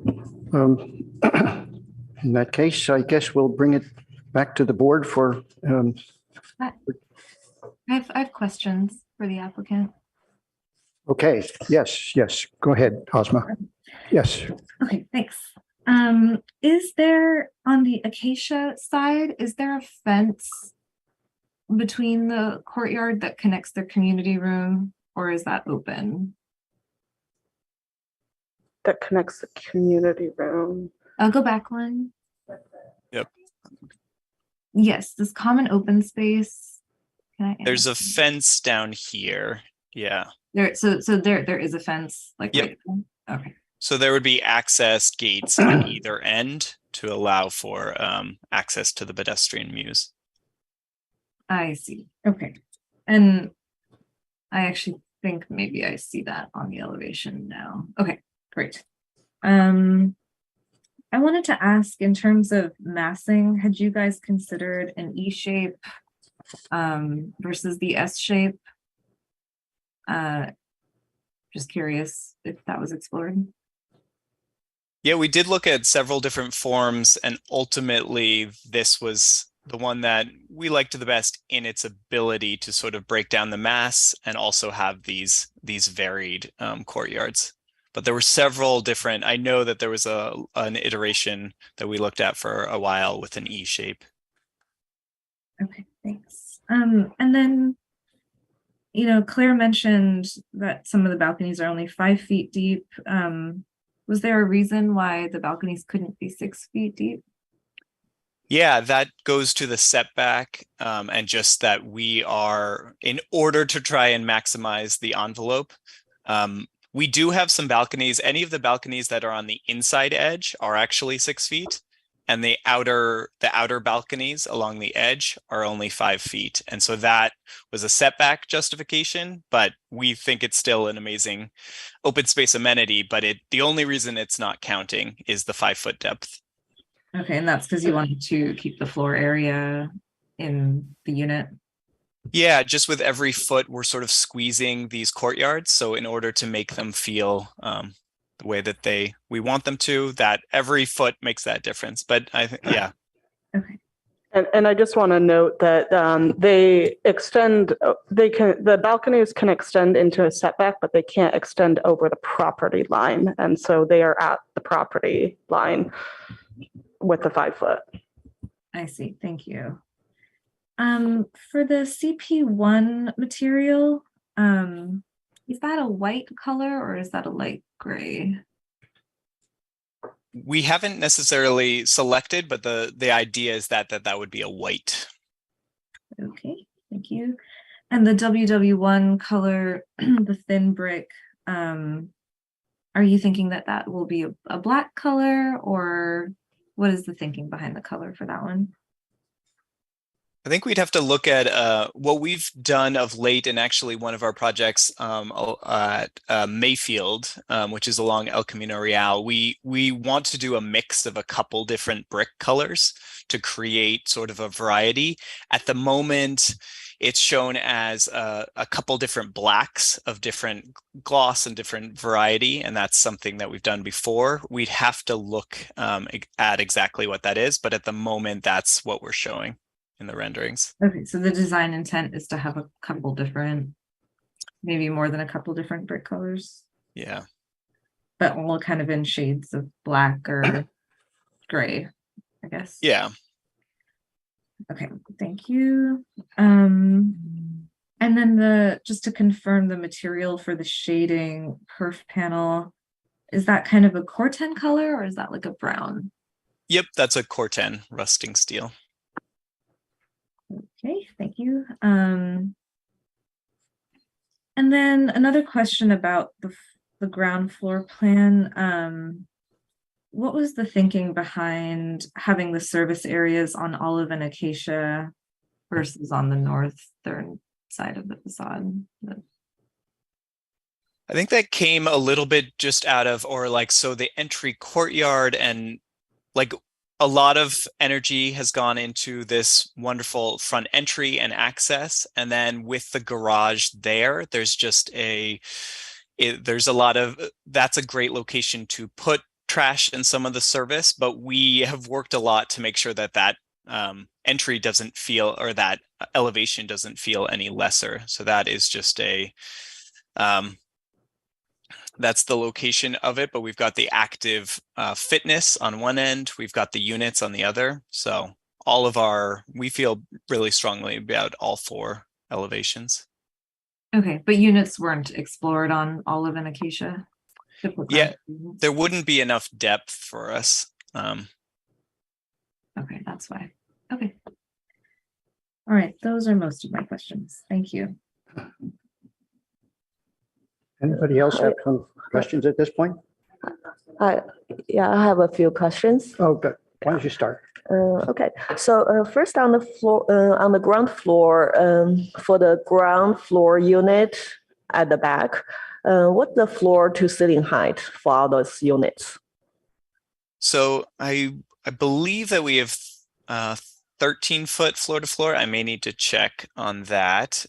that case, I guess we'll bring it back to the board for. I have questions for the applicant. Okay. Yes. Go ahead, Ozma. Yes. Okay, thanks. Is there, on the Acacia side, is there a fence between the courtyard that connects their community room, or is that open? That connects the community room. I'll go back one. Yep. Yes, this common open space. There's a fence down here. Yeah. There is a fence, like yep. Right there? Okay. So there would be access gates on either end to allow for access to the pedestrian muse. I see. Okay. And I actually think maybe I see that on the elevation now. Okay, great. I wanted to ask, in terms of massing, had you guys considered an E shape versus the S shape? Just curious if that was explored. Yeah, we did look at several different forms, and ultimately this was the one that we liked the best in its ability to sort of break down the mass and also have these varied courtyards. But there were several different, I know that there was an iteration that we looked at for a while with an E shape. Okay, thanks. And then, Claire mentioned that some of the balconies are only 5 feet deep. Was there a reason why the balconies couldn't be 6 feet deep? Yeah, that goes to the setback, and just that we are, in order to try and maximize the envelope, we do have some balconies. Any of the balconies that are on the inside edge are actually 6 feet, and the outer balconies along the edge are only 5 feet. And so that was a setback justification, but we think it's still an amazing open space amenity. But the only reason it's not counting is the 5-foot depth. Okay, and that's because you wanted to keep the floor area in the unit. Yeah, just with every foot, we're sort of squeezing these courtyards. So in order to make them feel the way that we want them to, that every foot makes that difference. But I think, yeah. Okay. And I just want to note that the balconies can extend into a setback, but they can't extend over the property line. And so they are at the property line with the 5 foot. I see. Thank you. For the CP1 material, is that a white color or is that a light gray? We haven't necessarily selected, but the idea is that would be a white. Okay, thank you. And the WW1 color, the thin brick, are you thinking that will be a black color, or what is the thinking behind the color for that one? I think we'd have to look at what we've done of late, and actually one of our projects at Mayfield, which is along El Camino Real. We want to do a mix of a couple different brick colors to create sort of a variety. At the moment, it's shown as a couple different blacks of different gloss and different variety, and that's something that we've done before. We'd have to look at exactly what that is, but at the moment, that's what we're showing in the renderings. Okay, so the design intent is to have a couple different, maybe more than a couple different brick colors. Yeah. But all kind of in shades of black or gray, I guess. Yeah. Okay, thank you. And then just to confirm the material for the shading perf panel, is that kind of a Corten color or is that like a brown? Yep, that's a Corten rusting steel. Okay, thank you. And then another question about the ground floor plan. What was the thinking behind having the service areas on Olive and Acacia versus on the northern side of the facade? I think that came a little bit just out of, so the entry courtyard, and like a lot of energy has gone into this wonderful front entry and access. And then with the garage there's just that's a great location to put trash and some of the service, but we have worked a lot to make sure that entry doesn't feel, or that elevation doesn't feel any lesser. So that is just that's the location of it, but we've got the active fitness on one end, we've got the units on the other. So we feel really strongly about all 4 elevations. Okay, but units weren't explored on Olive and Acacia? Yeah, there wouldn't be enough depth for us. Okay, that's why. Okay. All right, those are most of my questions. Thank you. Anybody else have some questions at this point? Yeah, I have a few questions. Oh, good. Why don't you start? Okay, so first on the floor, on the ground floor, for the ground floor unit at the back, what's the floor to ceiling height for all those units? So I believe that we have 13-foot floor to floor. I may need to check on that.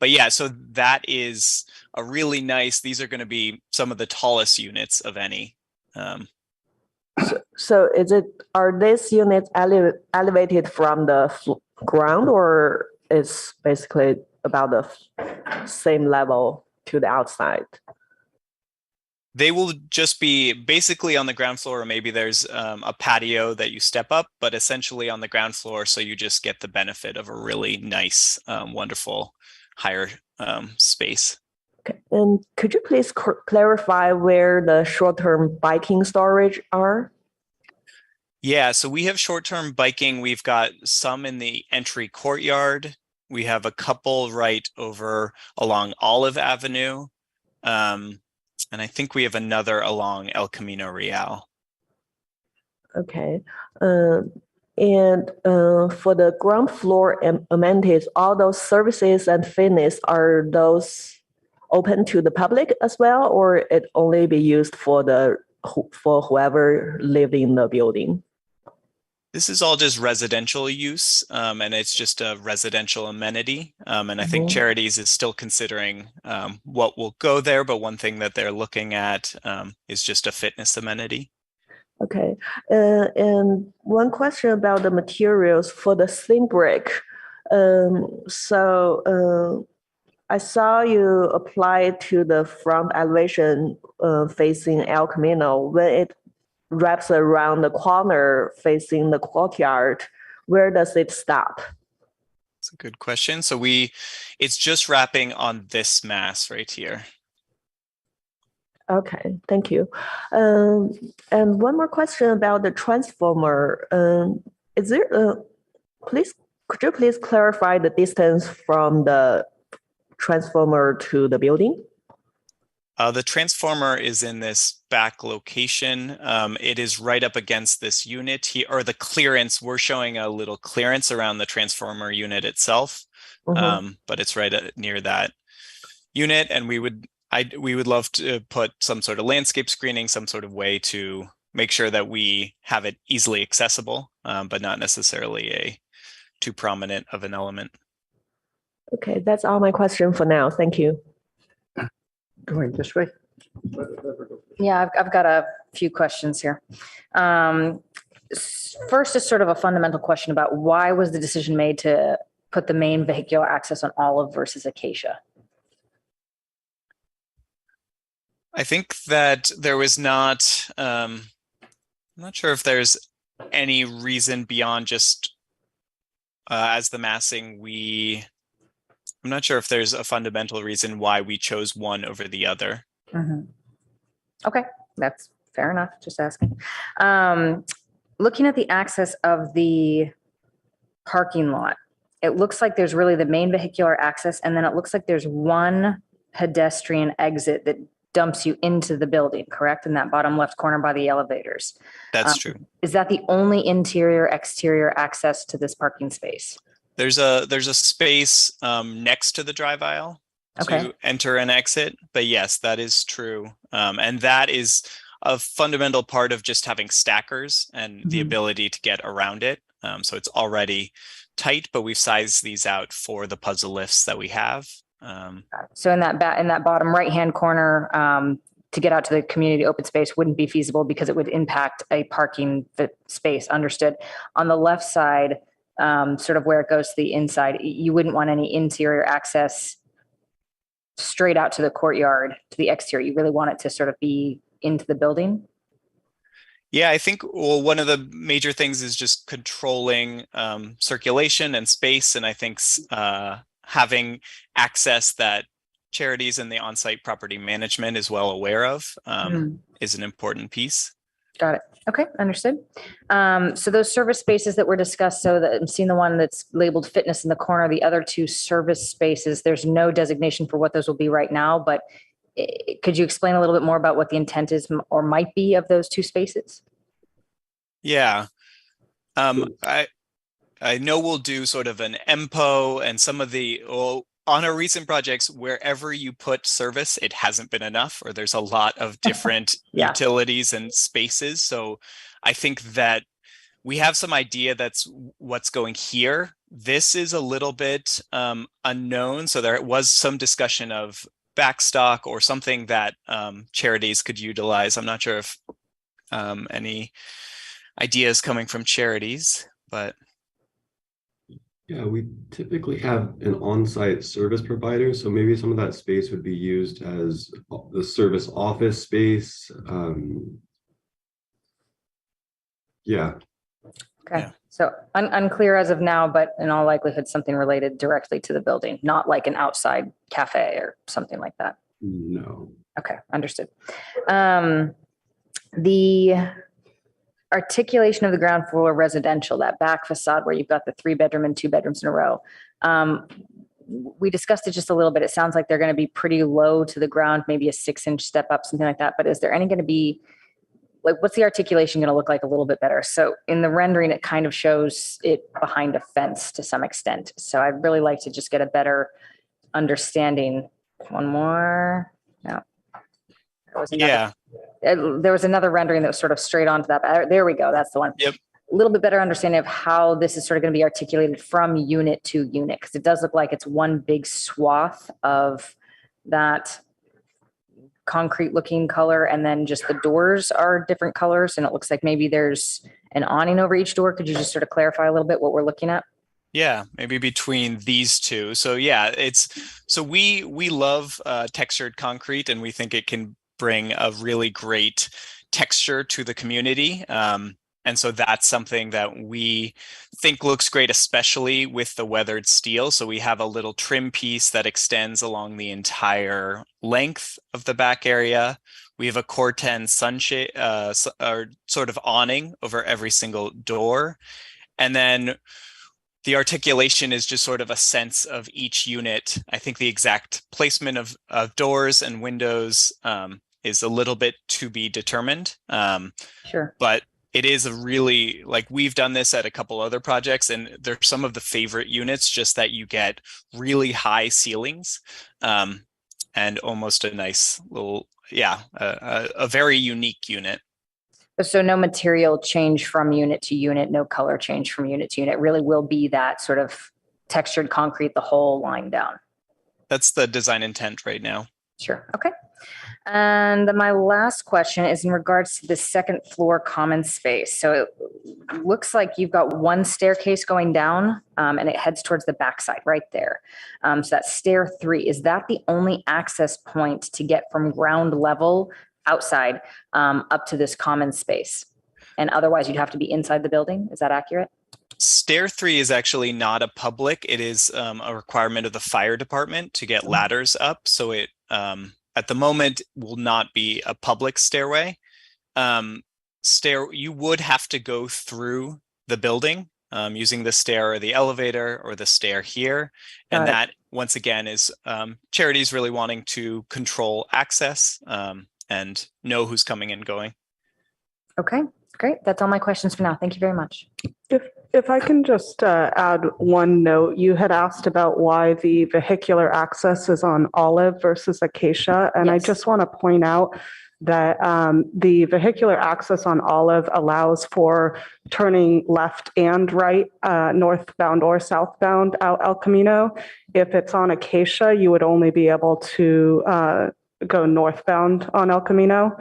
But yeah, so that is a really nice, these are going to be some of the tallest units of any. So are these units elevated from the ground, or is basically about the same level to the outside? They will just be basically on the ground floor, or maybe there's a patio that you step up, but essentially on the ground floor. So you just get the benefit of a really nice, wonderful higher space. Okay. And could you please clarify where the short-term biking storage are? Yeah, so we have short-term biking. We've got some in the entry courtyard. We have a couple right over along Olive Avenue. And I think we have another along El Camino Real. Okay. And for the ground floor amenities, all those services and fitness, are those open to the public as well, or it only be used for whoever lived in the building? This is all just residential use, and it's just a residential amenity. And I think Charities is still considering what will go there, but one thing that they're looking at is just a fitness amenity. Okay. And one question about the materials for the thin brick. I saw you apply to the front elevation facing El Camino. When it wraps around the corner facing the courtyard, where does it stop? It's a good question. So it's just wrapping on this mass right here. Okay, thank you. And one more question about the transformer. Could you please clarify the distance from the transformer to the building? The transformer is in this back location. It is right up against this unit here, or the clearance. We're showing a little clearance around the transformer unit itself, but it's right near that unit. And we would love to put some sort of landscape screening, some sort of way to make sure that we have it easily accessible, but not necessarily too prominent of an element. Okay, that's all my question for now. Thank you. Going this way. Yeah, I've got a few questions here. First is sort of a fundamental question about why was the decision made to put the main vehicular access on Olive versus Acacia? I think that there was not, I'm not sure if there's any reason beyond just as the massing, I'm not sure if there's a fundamental reason why we chose one over the other. Okay, that's fair enough. Just asking. Looking at the access of the parking lot, it looks like there's really the main vehicular access, and then it looks like there's one pedestrian exit that dumps you into the building, correct? In that bottom left corner by the elevators. That's true. Is that the only interior exterior access to this parking space? There's a space next to the drive aisle to enter and exit, but yes, that is true. And that is a fundamental part of just having stackers and the ability to get around it. So it's already tight, but we've sized these out for the puzzle lifts that we have. So in that bottom right-hand corner, to get out to the community open space wouldn't be feasible because it would impact a parking space. Understood. On the left side, sort of where it goes to the inside, you wouldn't want any interior access straight out to the courtyard, to the exterior. You really want it to sort of be into the building. Yeah, I think one of the major things is just controlling circulation and space. And I think having access that Charities and the on-site property management is well aware of is an important piece. Got it. Okay, understood. So those service spaces that were discussed, so that I'm seeing the one that's labeled fitness in the corner, the other two service spaces, there's no designation for what those will be right now, but could you explain a little bit more about what the intent is or might be of those two spaces? Yeah. I know we'll do sort of an MPO and some of on our recent projects, wherever you put service, it hasn't been enough, or there's a lot of different utilities and spaces. So I think that we have some idea that's what's going here, This is a little bit unknown. So there was some discussion of backstock or something that charities could utilize. I'm not sure if any ideas coming from charities, but Yeah, we typically have an on-site service provider, so maybe some of that space would be used as the service office space. Yeah. Okay, Yeah. so unclear as of now, but in all likelihood, something related directly to the building, not like an outside cafe or something like that. No. Okay, understood. The articulation of the ground floor residential, that back facade where you've got the 3-bedroom and 2 bedrooms in a row. We discussed it just a little bit. It sounds like they're going to be pretty low to the ground, maybe a 6-inch step up, something like that. But is there any going to be, like, what's the articulation going to look like a little bit better? So in the rendering, it kind of shows it behind a fence to some extent. So I'd really like to just get a better understanding. One more. No. yeah. There was another rendering that was sort of straight onto that. There we go. That's the one. Yep. A little bit better understanding of how this is sort of going to be articulated from unit to unit, because it does look like it's one big swath of that concrete looking color, and then just the doors are different colors, and it looks like maybe there's an awning over each door. Could you just sort of clarify a little bit what we're looking at? Yeah, maybe between these two. So yeah, we love textured concrete, and we think it can bring a really great texture to the community. And so that's something that we think looks great, especially with the weathered steel. So we have a little trim piece that extends along the entire length of the back area. We have a Corten sunshade, or sort of awning over every single door. And then the articulation is just sort of a sense of each unit. I think the exact placement of doors and windows is a little bit to be determined. Sure. But it is a really, like, we've done this at a couple other projects, and they're some of the favorite units, just that you get really high ceilings and almost a nice little, a very unique unit. So no material change from unit to unit, no color change from unit to unit. It really will be that sort of textured concrete the whole line down. That's the design intent right now. Sure. Okay. And then my last question is in regards to the second floor common space. So it looks like you've got one staircase going down and it heads towards the backside right there. So that's stair 3. Is that the only access point to get from ground level outside up to this common space? And otherwise you'd have to be inside the building. Is that accurate? Stair 3 is actually not a public. It is a requirement of the fire department to get ladders up. So it, at the moment, will not be a public stairway. You would have to go through the building using the stair or the elevator or the stair here. And that, once again, is charities really wanting to control access and know who's coming and going. Okay, great. That's all my questions for now. Thank you very much. If I can just add one note, you had asked about why the vehicular access is on Olive versus Acacia. And Yes. I just want to point out that the vehicular access on Olive allows for turning left and right, northbound or southbound out El Camino. If it's on Acacia, you would only be able to go northbound on El Camino.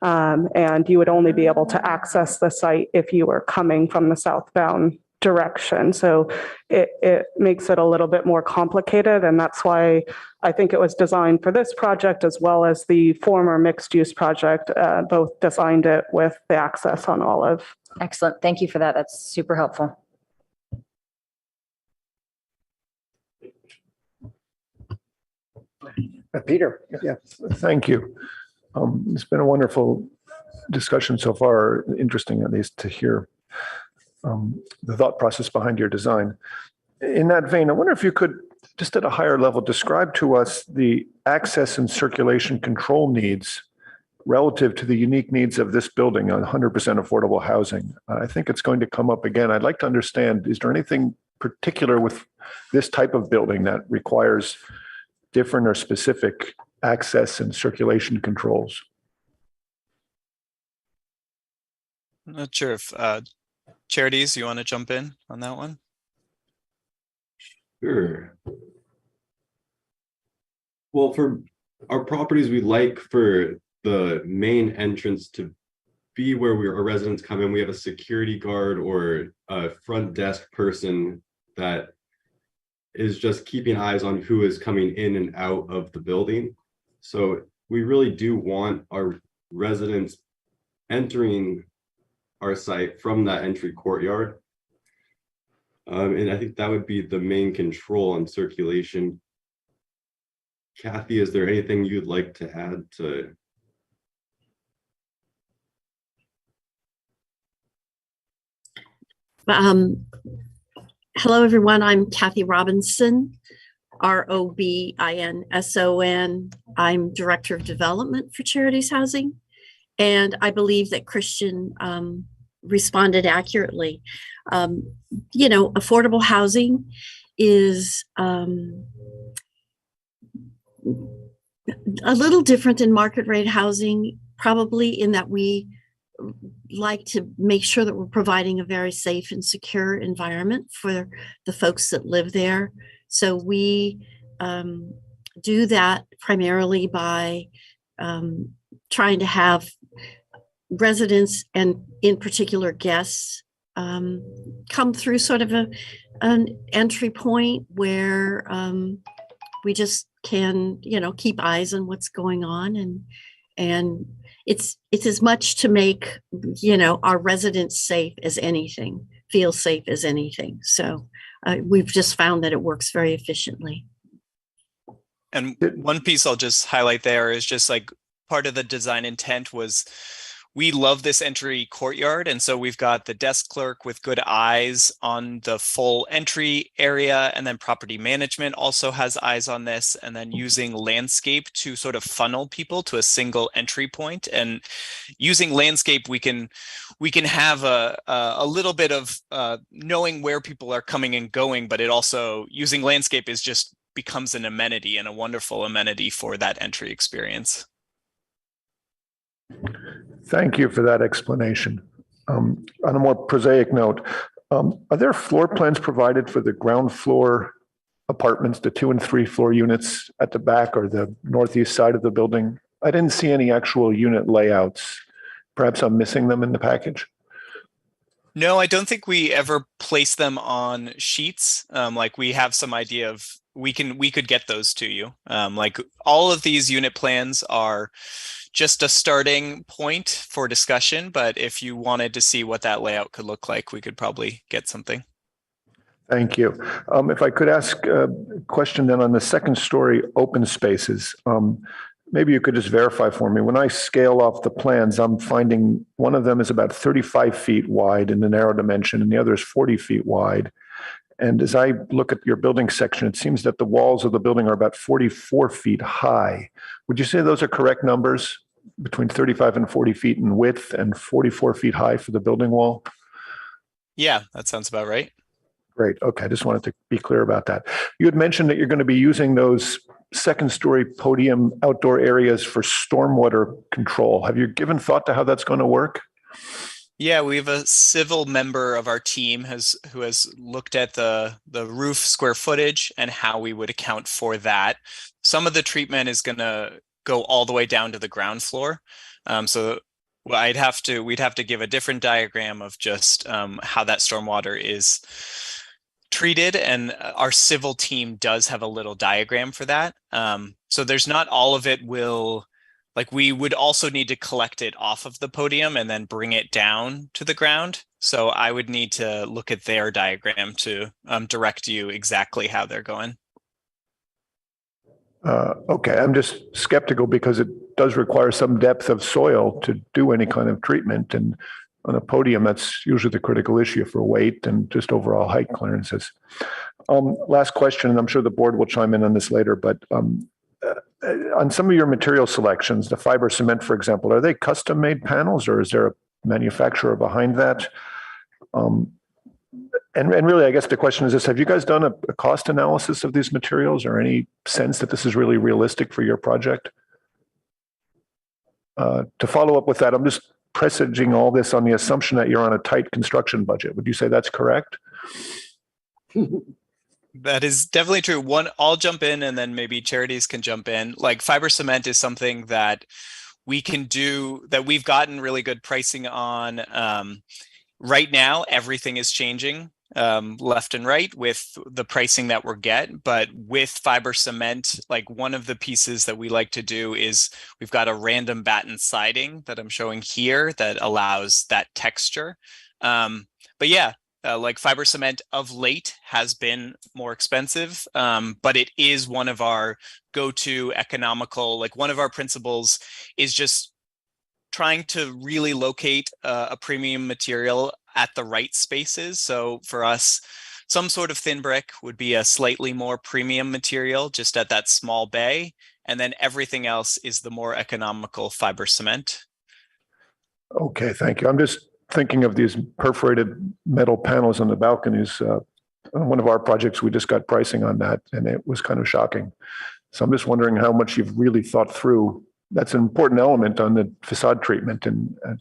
And you would only be able to access the site if you were coming from the southbound direction. So it makes it a little bit more complicated. And that's why I think it was designed for this project as well as the former mixed use project, both designed it with the access on Olive. Excellent. Thank you for that. That's super helpful. Peter. Yeah, thank you. It's been a wonderful discussion so far. Interesting, at least, to hear the thought process behind your design. In that vein, I wonder if you could, just at a higher level, describe to us the access and circulation control needs relative to the unique needs of this building on 100% affordable housing. I think it's going to come up again. I'd like to understand, is there anything particular with this type of building that requires different or specific access and circulation controls? I'm not sure if charities, you want to jump in on that one? Sure. Well, for our properties, we like for the main entrance to be where our residents come in. We have a security guard or a front desk person that is just keeping eyes on who is coming in and out of the building. So we really do want our residents entering our site from that entry courtyard. And I think that would be the main control on circulation. Kathy, is there anything you'd like to add to? Hello, everyone. I'm Kathy Robinson, Robinson. I'm Director of Development for Charities Housing. And I believe that Christian responded accurately. Affordable housing is a little different than market rate housing, probably in that we like to make sure that we're providing a very safe and secure environment for the folks that live there. So we do that primarily by trying to have residents and in particular guests come through sort of an entry point where we just can, keep eyes on what's going on, and it's as much to make, our residents safe as anything, feel safe as anything. So we've just found that it works very efficiently. And one piece I'll just highlight there is just like part of the design intent was we love this entry courtyard. And so we've got the desk clerk with good eyes on the full entry area. And then property management also has eyes on this. And then using landscape to sort of funnel people to a single entry point. And using landscape, we can have a little bit of knowing where people are coming and going, but it also, using landscape is just becomes an amenity and a wonderful amenity for that entry experience. Thank you for that explanation. On a more prosaic note, are there floor plans provided for the ground floor apartments, the 2 and 3 floor units at the back or the northeast side of the building? I didn't see any actual unit layouts. Perhaps I'm missing them in the package. No, I don't think we ever place them on sheets. Like we have some idea of, we could get those to you. Like all of these unit plans are just a starting point for discussion, but if you wanted to see what that layout could look like, we could probably get something. Thank you. If I could ask a question then on the second story open spaces, maybe you could just verify for me. When I scale off the plans, I'm finding one of them is about 35 feet wide in the narrow dimension and the other is 40 feet wide. And as I look at your building section, it seems that the walls of the building are about 44 feet high. Would you say those are correct numbers, between 35 and 40 feet in width and 44 feet high for the building wall? Yeah, that sounds about right. Great. Okay. I just wanted to be clear about that. You had mentioned that you're going to be using those second story podium outdoor areas for stormwater control. Have you given thought to how that's going to work? Yeah, we have a civil member of our team who has looked at the roof square footage and how we would account for that. Some of the treatment is going to go all the way down to the ground floor. So we'd have to give a different diagram of just how that stormwater is treated. And our civil team does have a little diagram for that. So there's not all of it will, like we would also need to collect it off of the podium and then bring it down to the ground. So I would need to look at their diagram to direct you exactly how they're going. Okay, I'm just skeptical because it does require some depth of soil to do any kind of treatment. And on a podium, that's usually the critical issue for weight and just overall height clearances. Last question, and I'm sure the board will chime in on this later, but on some of your material selections, the fiber cement, for example, are they custom made panels or is there a manufacturer behind that? And really, I guess the question is this, have you guys done a cost analysis of these materials or any sense that this is really realistic for your project? To follow up with that, I'm just presaging all this on the assumption that you're on a tight construction budget. Would you say that's correct? That is definitely true. One, I'll jump in and then maybe charities can jump in. Like fiber cement is something that we can do that we've gotten really good pricing on. Right now, everything is changing left and right with the pricing that we're get. But with fiber cement, like one of the pieces that we like to do is we've got a random batten siding that I'm showing here that allows that texture. But yeah, like fiber cement of late has been more expensive, but it is one of our go-to economical, like one of our principles is just trying to really locate a premium material at the right spaces. So for us, some sort of thin brick would be a slightly more premium material just at that small bay. And then everything else is the more economical fiber cement. Okay, thank you. I'm just thinking of these perforated metal panels on the balconies. On one of our projects, we just got pricing on that, and it was kind of shocking. So I'm just wondering how much you've really thought through. That's an important element on the facade treatment, and I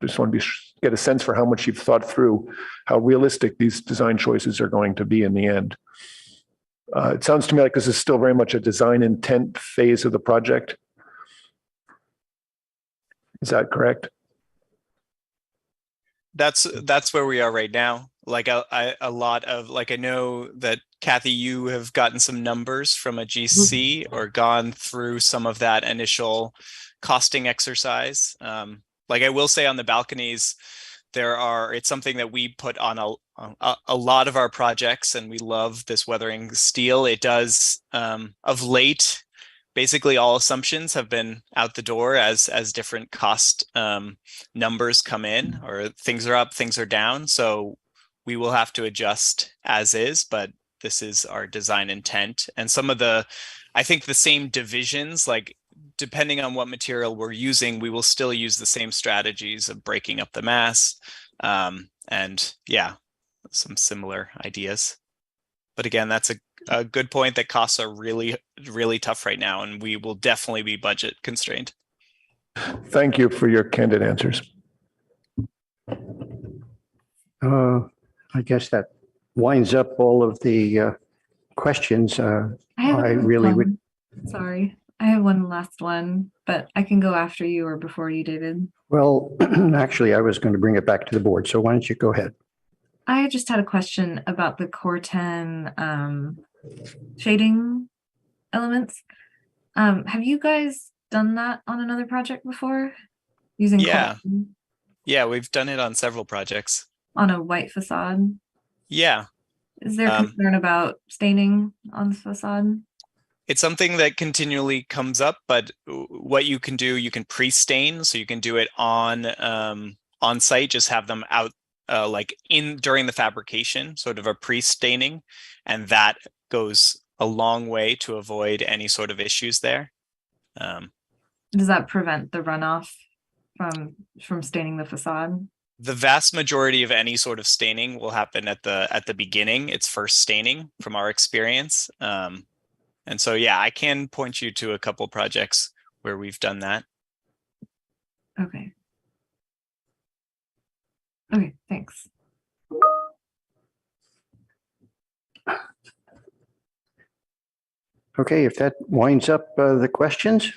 just want to get a sense for how much you've thought through how realistic these design choices are going to be in the end. It sounds to me like this is still very much a design intent phase of the project. Is that correct? That's where we are right now. Like a lot of, like, I know that Kathy, you have gotten some numbers from a GC or gone through some of that initial costing exercise. Like I will say on the balconies, it's something that we put on a lot of our projects, and we love this weathering steel. It does, of late, basically all assumptions have been out the door as different cost numbers come in, or things are up, things are down. So we will have to adjust as is, but this is our design intent. And some of I think the same divisions, like depending on what material we're using, we will still use the same strategies of breaking up the mass. And yeah, some similar ideas. But again, that's a good point that costs are really, really tough right now, and we will definitely be budget constrained. Thank you for your candid answers. I guess that winds up all of the questions. I really would. Sorry, I have one last one, but I can go after you or before you, David. Well, actually, I was going to bring it back to the board. So why don't you go ahead? I just had a question about the Core 10 shading elements. Have you guys done that on another project before? Using Yeah. Core 10 Yeah, we've done it on several projects. on a white facade? Yeah. Is there concern about staining on the facade? It's something that continually comes up, but what you can do, you can pre-stain, so you can do it on site, just have them out like during the fabrication, sort of a pre-staining, and that goes a long way to avoid any sort of issues there. Does that prevent the runoff from staining the facade? The vast majority of any sort of staining will happen at the beginning. It's first staining from our experience. And so, yeah, I can point you to a couple projects where we've done that. Okay. Okay, thanks. Okay, if that winds up the questions,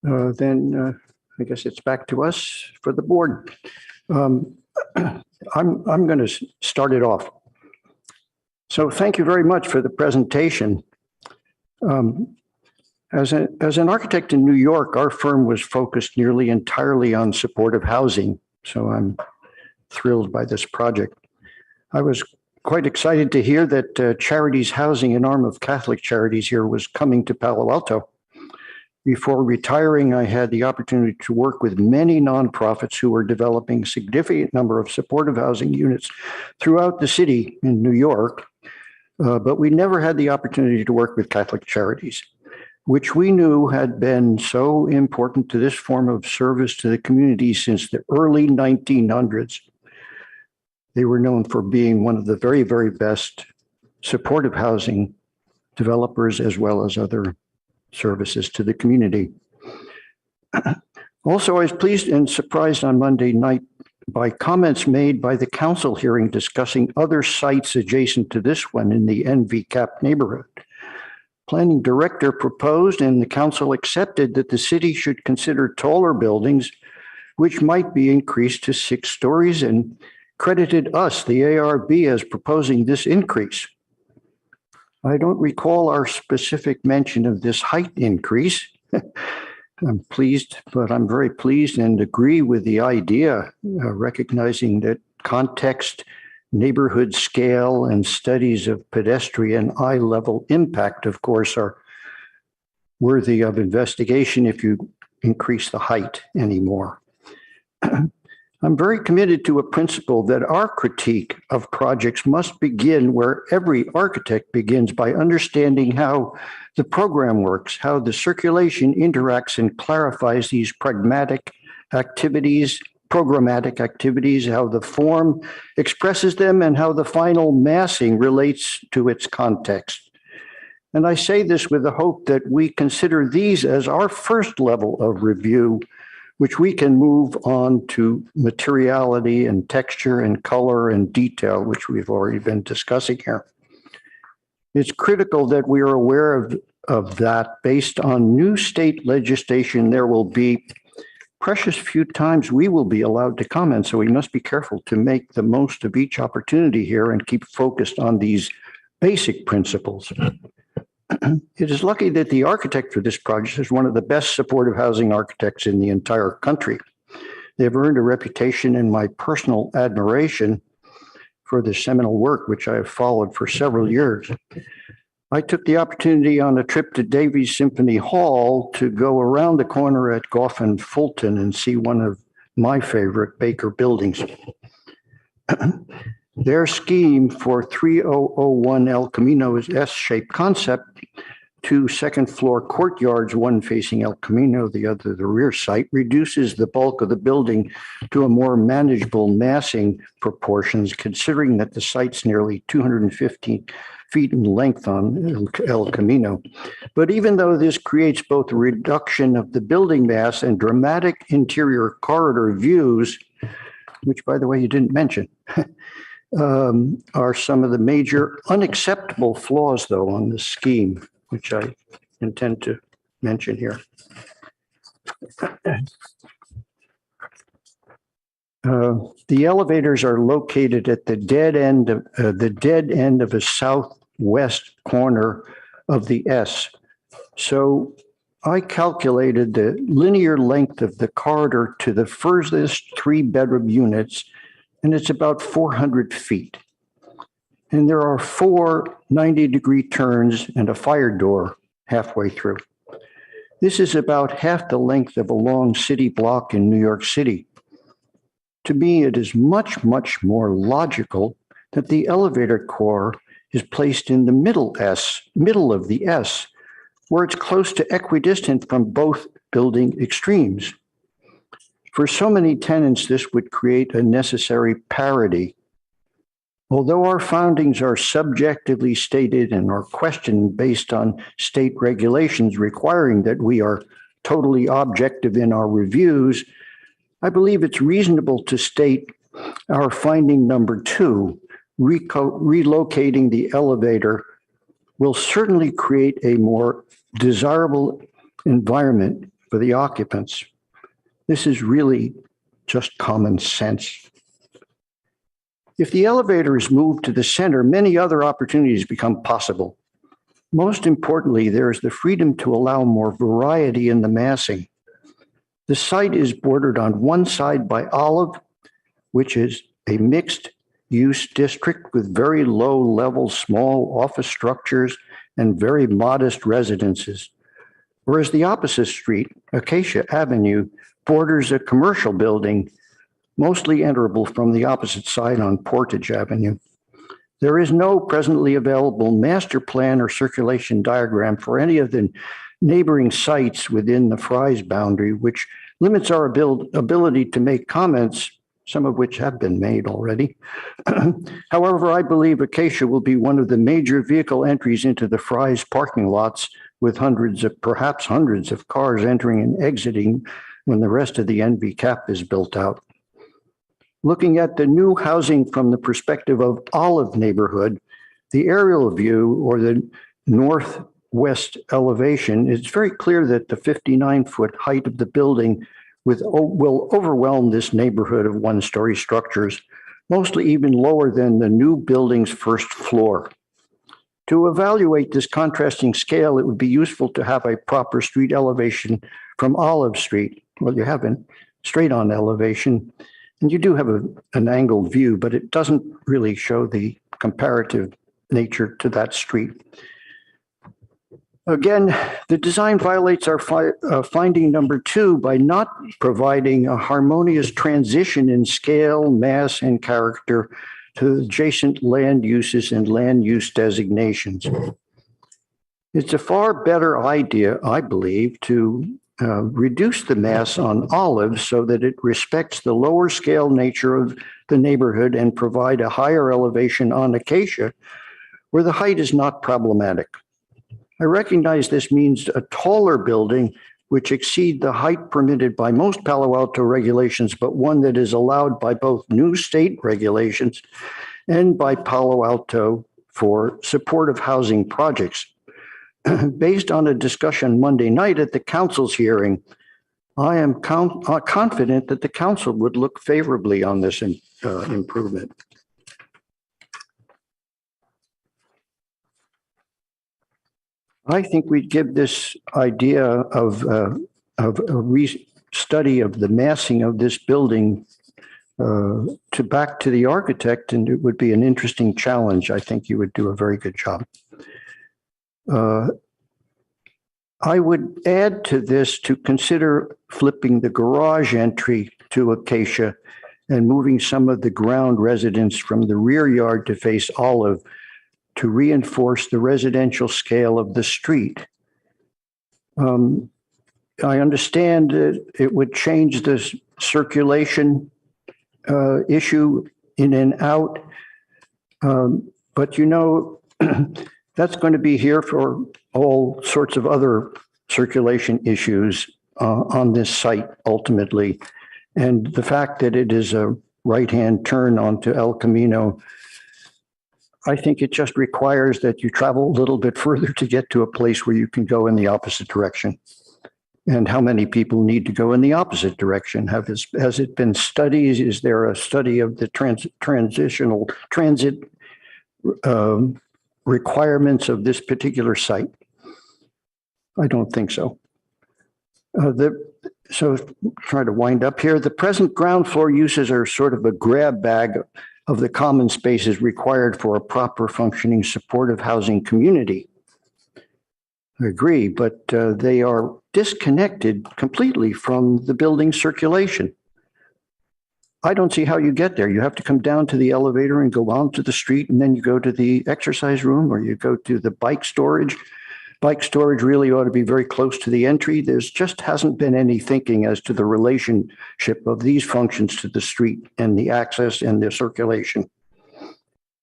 then I guess it's back to us for the board. I'm going to start it off. So thank you very much for the presentation. As an architect in New York, our firm was focused nearly entirely on supportive housing. So I'm thrilled by this project. I was quite excited to hear that Charities Housing, an arm of Catholic Charities here, was coming to Palo Alto. Before retiring, I had the opportunity to work with many nonprofits who were developing a significant number of supportive housing units throughout the city in New York, but we never had the opportunity to work with Catholic Charities, which we knew had been so important to this form of service to the community since the early 1900s. They were known for being one of the very, very best supportive housing developers, as well as other services to the community. Also, I was pleased and surprised on Monday night by comments made by the council hearing discussing other sites adjacent to this one in the NVCAP neighborhood. Planning director proposed and the council accepted that the city should consider taller buildings, which might be increased to 6 stories, and credited us, the ARB, as proposing this increase. I don't recall our specific mention of this height increase. I'm pleased, but I'm very pleased and agree with the idea, recognizing that context, neighborhood scale, and studies of pedestrian eye level impact, of course, are worthy of investigation if you increase the height anymore. I'm very committed to a principle that our critique of projects must begin where every architect begins, by understanding how the program works, how the circulation interacts and clarifies these programmatic activities, how the form expresses them, and how the final massing relates to its context. And I say this with the hope that we consider these as our first level of review, which we can move on to materiality and texture and color and detail, which we've already been discussing here. It's critical that we are aware of that. Based on new state legislation, there will be precious few times we will be allowed to comment, so we must be careful to make the most of each opportunity here and keep focused on these basic principles. It is lucky that the architect for this project is one of the best supportive housing architects in the entire country. They've earned a reputation and my personal admiration for their seminal work, which I have followed for several years. I took the opportunity on a trip to Davies Symphony Hall to go around the corner at Gough and Fulton and see one of my favorite Baker buildings. Their scheme for 3001 El Camino is S-shaped concept, 2 second-floor courtyards, one facing El Camino, the other the rear site, reduces the bulk of the building to a more manageable massing proportions, considering that the site's nearly 215 feet in length on El Camino. But even though this creates both a reduction of the building mass and dramatic interior corridor views, which, by the way, you didn't mention, are some of the major unacceptable flaws, though, on the scheme, which I intend to mention here. The elevators are located at the dead end of a southwest corner of the S. So I calculated the linear length of the corridor to the furthest 3-bedroom units, and it's about 400 feet. And there are 4 90-degree turns and a fire door halfway through. This is about half the length of a long city block in New York City. To me, it is much, much more logical that the elevator core is placed in the middle of the S, where it's close to equidistant from both building extremes. For so many tenants, this would create a necessary parity. Although our findings are subjectively stated and are questioned based on state regulations requiring that we are totally objective in our reviews, I believe it's reasonable to state our finding number 2, relocating the elevator will certainly create a more desirable environment for the occupants. This is really just common sense. If the elevator is moved to the center, many other opportunities become possible. Most importantly, there is the freedom to allow more variety in the massing. The site is bordered on one side by Olive, which is a mixed-use district with very low-level small office structures and very modest residences, whereas the opposite street, Acacia Avenue, borders a commercial building, mostly enterable from the opposite side on Portage Avenue. There is no presently available master plan or circulation diagram for any of the neighboring sites within the Fry's boundary, which limits our ability to make comments, some of which have been made already. However, I believe Acacia will be one of the major vehicle entries into the Fry's parking lots, with perhaps hundreds of cars entering and exiting when the rest of the NV cap is built out. Looking at the new housing from the perspective of Olive neighborhood, the aerial view or the northwest elevation, it's very clear that the 59-foot height of the building will overwhelm this neighborhood of one-story structures, mostly even lower than the new building's first floor. To evaluate this contrasting scale, it would be useful to have a proper street elevation from Olive Street. Well, you have a straight-on elevation, and you do have an angled view, but it doesn't really show the comparative nature to that street. Again, the design violates our finding number 2 by not providing a harmonious transition in scale, mass, and character to adjacent land uses and land use designations. It's a far better idea, I believe, to reduce the mass on Olive so that it respects the lower scale nature of the neighborhood and provide a higher elevation on Acacia where the height is not problematic. I recognize this means a taller building which exceed the height permitted by most Palo Alto regulations, but one that is allowed by both new state regulations and by Palo Alto for supportive housing projects. Based on a discussion Monday night at the council's hearing, I am confident that the council would look favorably on this improvement. I think we'd give this idea of a study of the massing of this building back to the architect, and it would be an interesting challenge. I think you would do a very good job. I would add to this to consider flipping the garage entry to Acacia and moving some of the ground residence from the rear yard to face Olive to reinforce the residential scale of the street. I understand that it would change the circulation issue in and out, but you know, that's going to be here for all sorts of other circulation issues on this site ultimately. And the fact that it is a right-hand turn onto El Camino, I think it just requires that you travel a little bit further to get to a place where you can go in the opposite direction. And how many people need to go in the opposite direction? Has it been studied? Is there a study of the transit requirements of this particular site? I don't think so. So try to wind up here. The present ground floor uses are sort of a grab bag of the common spaces required for a proper functioning supportive housing community. I agree, but they are disconnected completely from the building circulation. I don't see how you get there. You have to come down to the elevator and go onto the street, and then you go to the exercise room or you go to the bike storage. Bike storage really ought to be very close to the entry. There's just hasn't been any thinking as to the relationship of these functions to the street and the access and the circulation.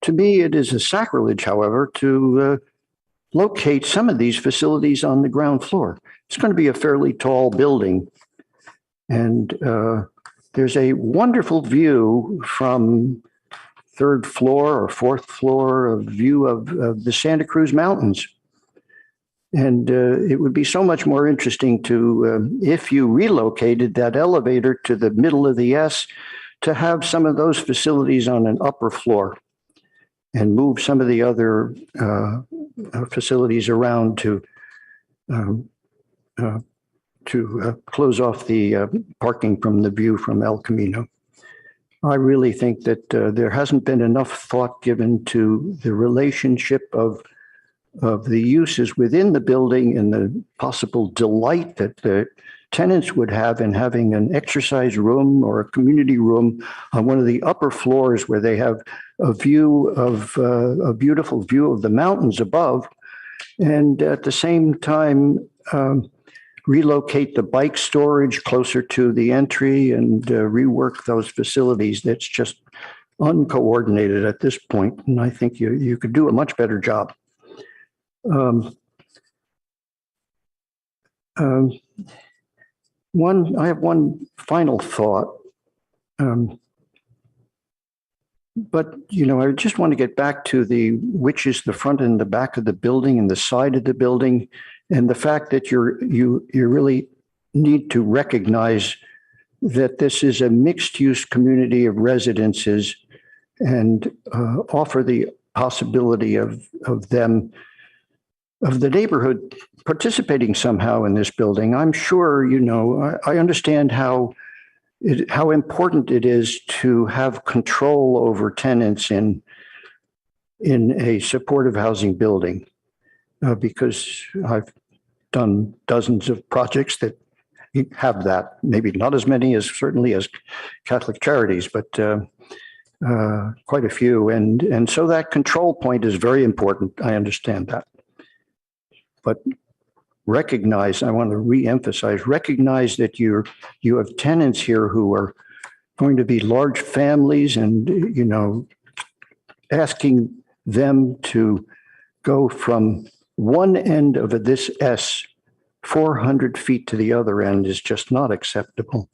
To me, it is a sacrilege, however, to locate some of these facilities on the ground floor. It's going to be a fairly tall building. And there's a wonderful view from 3rd floor or 4th floor, a view of the Santa Cruz Mountains. And it would be so much more interesting to, if you relocated that elevator to the middle of the S, to have some of those facilities on an upper floor and move some of the other facilities around to close off the parking from the view from El Camino. I really think that there hasn't been enough thought given to the relationship of the uses within the building and the possible delight that the tenants would have in having an exercise room or a community room on one of the upper floors where they have a view of a beautiful view of the mountains above, and at the same time relocate the bike storage closer to the entry and rework those facilities. That's just uncoordinated at this point, and I think you could do a much better job. I have one final thought. But, I just want to get back to which is the front and the back of the building and the side of the building, and the fact that you really need to recognize that this is a mixed-use community of residences and offer the possibility of the neighborhood participating somehow in this building. I'm sure, I understand how important it is to have control over tenants in a supportive housing building, because I've done dozens of projects that have that, maybe not as many as certainly as Catholic Charities, but quite a few. And so that control point is very important. I understand that. But I want to recognize that you have tenants here who are going to be large families, and, asking them to go from one end of this S 400 feet to the other end is just not acceptable.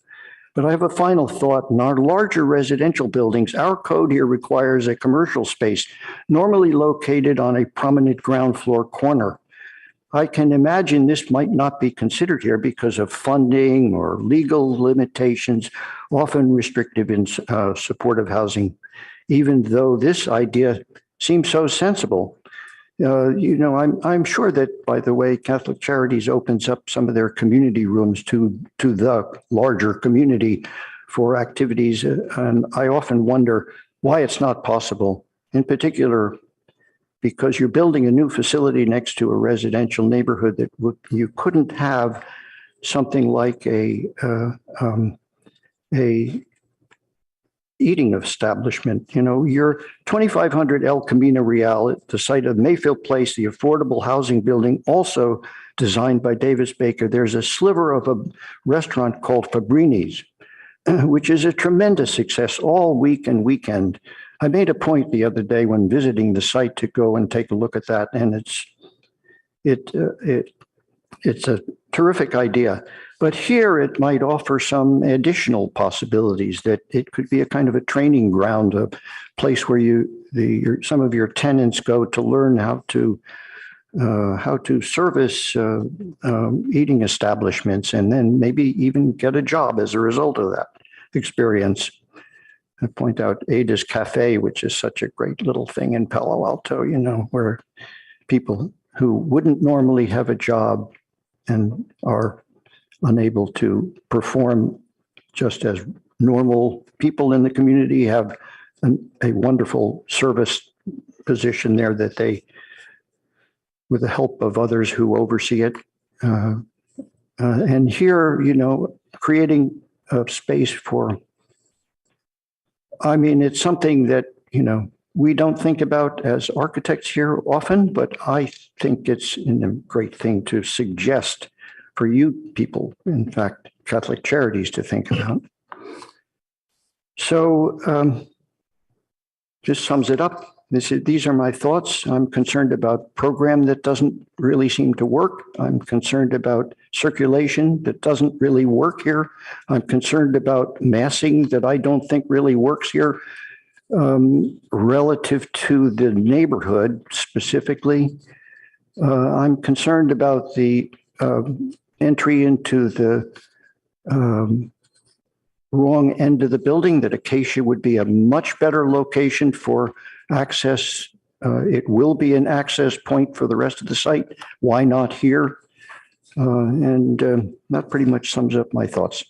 But I have a final thought. In our larger residential buildings, our code here requires a commercial space normally located on a prominent ground floor corner. I can imagine this might not be considered here because of funding or legal limitations, often restrictive in supportive housing, even though this idea seems so sensible. I'm sure that, by the way, Catholic Charities opens up some of their community rooms to the larger community for activities. And I often wonder why it's not possible, in particular, because you're building a new facility next to a residential neighborhood that you couldn't have something like a eating establishment. Your 2500 El Camino Real at the site of Mayfield Place, the affordable housing building, also designed by Davis Baker. There's a sliver of a restaurant called Fabrini's, which is a tremendous success all week and weekend. I made a point the other day when visiting the site to go and take a look at that, and it's a terrific idea. But here it might offer some additional possibilities, that it could be a kind of a training ground, a place where some of your tenants go to learn how to service eating establishments, and then maybe even get a job as a result of that experience. I point out Ada's Cafe, which is such a great little thing in Palo Alto, where people who wouldn't normally have a job and are unable to perform just as normal people in the community have a wonderful service position there that they, with the help of others who oversee it. And here, creating a space for, it's something that, we don't think about as architects here often, but I think it's a great thing to suggest for you people, in fact, Catholic Charities, to think about. So just sums it up. These are my thoughts. I'm concerned about program that doesn't really seem to work. I'm concerned about circulation that doesn't really work here. I'm concerned about massing that I don't think really works here. Relative to the neighborhood specifically, I'm concerned about the entry into the wrong end of the building, that Acacia would be a much better location for access. It will be an access point for the rest of the site. Why not here? And that pretty much sums up my thoughts.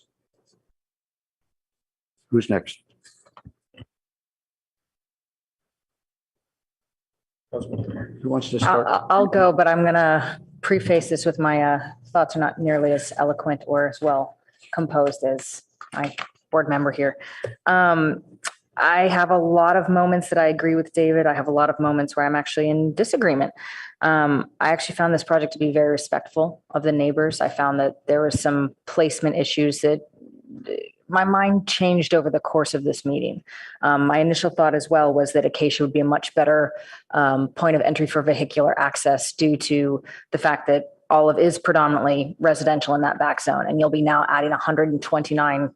Who's next? Who wants to start? I'll go, but I'm going to preface this with my thoughts are not nearly as eloquent or as well composed as my board member here. I have a lot of moments that I agree with David. I have a lot of moments where I'm actually in disagreement. I actually found this project to be very respectful of the neighbors. I found that there were some placement issues that my mind changed over the course of this meeting. My initial thought as well was that Acacia would be a much better point of entry for vehicular access due to the fact that Olive is predominantly residential in that back zone, and you'll be now adding 129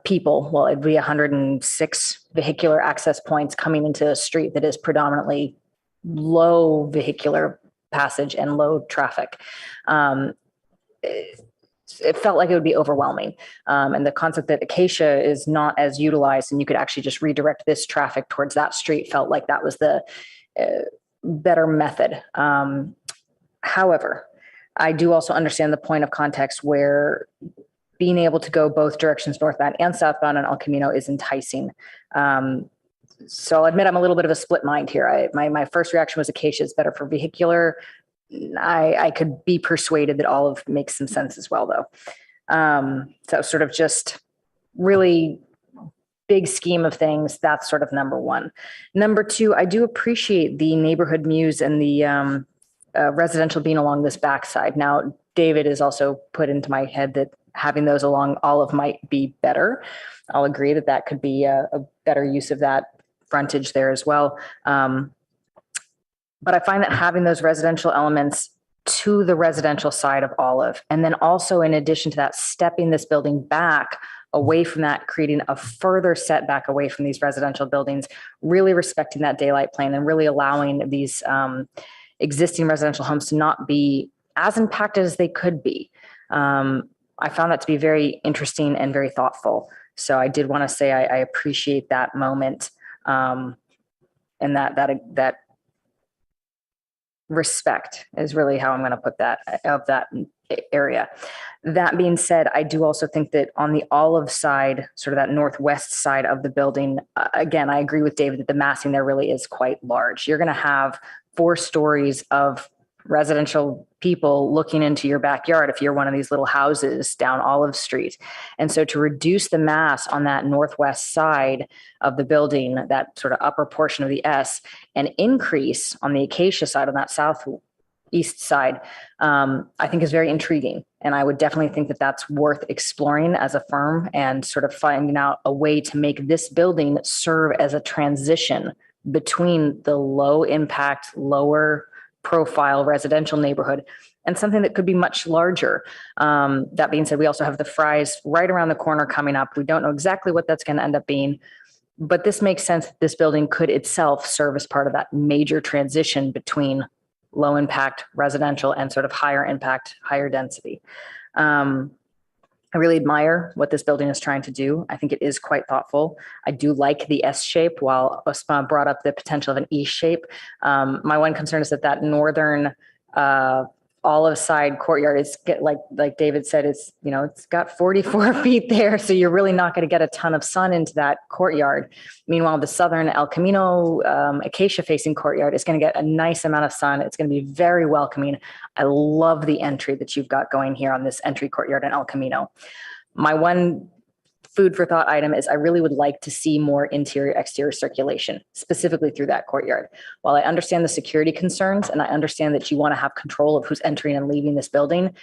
people. Well, it'd be 106 vehicular access points coming into a street that is predominantly low vehicular passage and low traffic. It felt like it would be overwhelming. And the concept that Acacia is not as utilized and you could actually just redirect this traffic towards that street felt like that was the better method. However, I do also understand the point of context where being able to go both directions, northbound and southbound on El Camino, is enticing. So I'll admit I'm a little bit of a split mind here. My first reaction was Acacia is better for vehicular. I could be persuaded that Olive makes some sense as well, though. So sort of just really big scheme of things, that's sort of number one. Number two, I do appreciate the neighborhood muse and the residential being along this backside. Now, David has also put into my head that having those along Olive might be better. I'll agree that that could be a better use of that frontage there as well. But I find that having those residential elements to the residential side of Olive, and then also in addition to that, stepping this building back away from that, creating a further setback away from these residential buildings, really respecting that daylight plane and really allowing these existing residential homes to not be as impacted as they could be. I found that to be very interesting and very thoughtful. So I did want to say I appreciate that moment and that respect is really how I'm going to put that of that area. That being said, I do also think that on the Olive side, sort of that northwest side of the building, again, I agree with David that the massing there really is quite large. You're going to have 4 stories of residential people looking into your backyard if you're one of these little houses down Olive Street. And so to reduce the mass on that northwest side of the building, that sort of upper portion of the S, and increase on the Acacia side, on that southeast side, I think is very intriguing. And I would definitely think that that's worth exploring as a firm and sort of finding out a way to make this building serve as a transition between the low impact, lower profile residential neighborhood and something that could be much larger. That being said, we also have the Fry's right around the corner coming up. We don't know exactly what that's going to end up being, but this makes sense that this building could itself serve as part of that major transition between low impact residential and sort of higher impact, higher density. I really admire what this building is trying to do. I think it is quite thoughtful. I do like the S shape, while Osma brought up the potential of an E shape. My one concern is that northern Olive side courtyard is like David said, it's got 44 feet there. So you're really not going to get a ton of sun into that courtyard. Meanwhile, the southern El Camino Acacia facing courtyard is going to get a nice amount of sun. It's going to be very welcoming. I love the entry that you've got going here on this entry courtyard in El Camino. My one food for thought item is I really would like to see more interior exterior circulation, specifically through that courtyard. While I understand the security concerns and I understand that you want to have control of who's entering and leaving this building,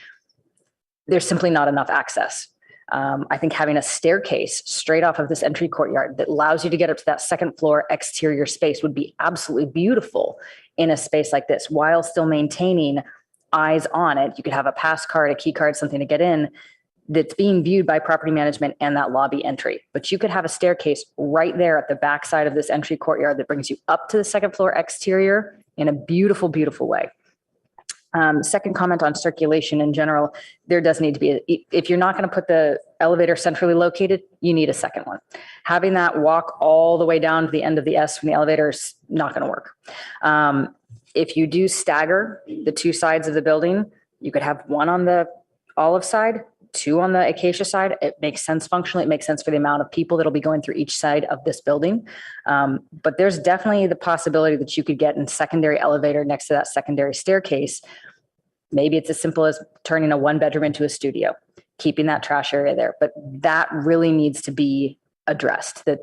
there's simply not enough access. I think having a staircase straight off of this entry courtyard that allows you to get up to that second floor exterior space would be absolutely beautiful in a space like this, while still maintaining eyes on it. You could have a pass card, a key card, something to get in that's being viewed by property management and that lobby entry. But you could have a staircase right there at the backside of this entry courtyard that brings you up to the second floor exterior in a beautiful, beautiful way. Second comment on circulation in general, there does need to be, if you're not going to put the elevator centrally located, you need a second one. Having that walk all the way down to the end of the S from the elevator is not going to work. If you do stagger the 2 sides of the building, you could have one on the Olive side, 2 on the Acacia side. It makes sense functionally. It makes sense for the amount of people that'll be going through each side of this building. But there's definitely the possibility that you could get a secondary elevator next to that secondary staircase. Maybe it's as simple as turning a 1-bedroom into a studio, keeping that trash area there. But that really needs to be addressed, that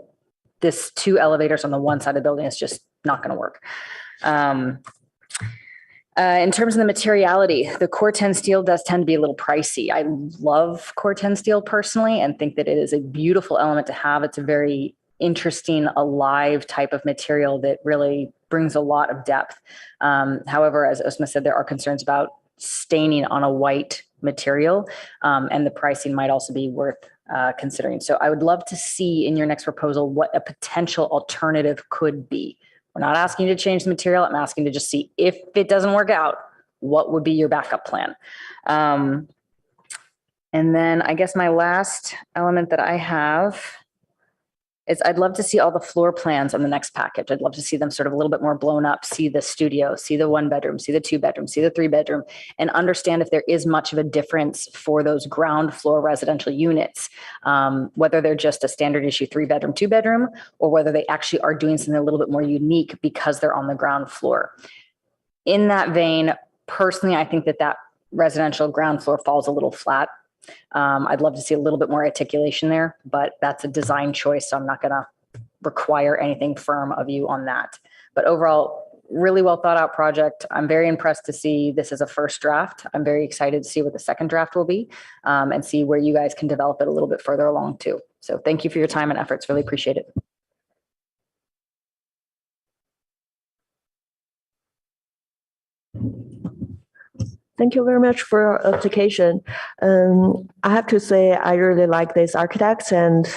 this 2 elevators on the one side of the building is just not going to work. In terms of the materiality, the Core-10 steel does tend to be a little pricey. I love Core-10 steel personally and think that it is a beautiful element to have. It's a very interesting, alive type of material that really brings a lot of depth. However, as Osma said, there are concerns about staining on a white material, and the pricing might also be worth considering. So I would love to see in your next proposal what a potential alternative could be. We're not asking you to change the material. I'm asking to just see if it doesn't work out, what would be your backup plan? And then I guess my last element that I have is I'd love to see all the floor plans on the next package. I'd love to see them sort of a little bit more blown up, see the studio, see the 1 bedroom, see the 2 bedroom, see the 3 bedroom, and understand if there is much of a difference for those ground floor residential units, whether they're just a standard issue 3 bedroom, 2 bedroom, or whether they actually are doing something a little bit more unique because they're on the ground floor. In that vein, personally, I think that residential ground floor falls a little flat. I'd love to see a little bit more articulation there, but that's a design choice, so I'm not going to require anything firm of you on that. But overall, really well thought out project. I'm very impressed to see this as a first draft. I'm very excited to see what the second draft will be, and see where you guys can develop it a little bit further along too. So thank you for your time and efforts. Really appreciate it. Thank you very much for your application. I have to say, I really like this architect, and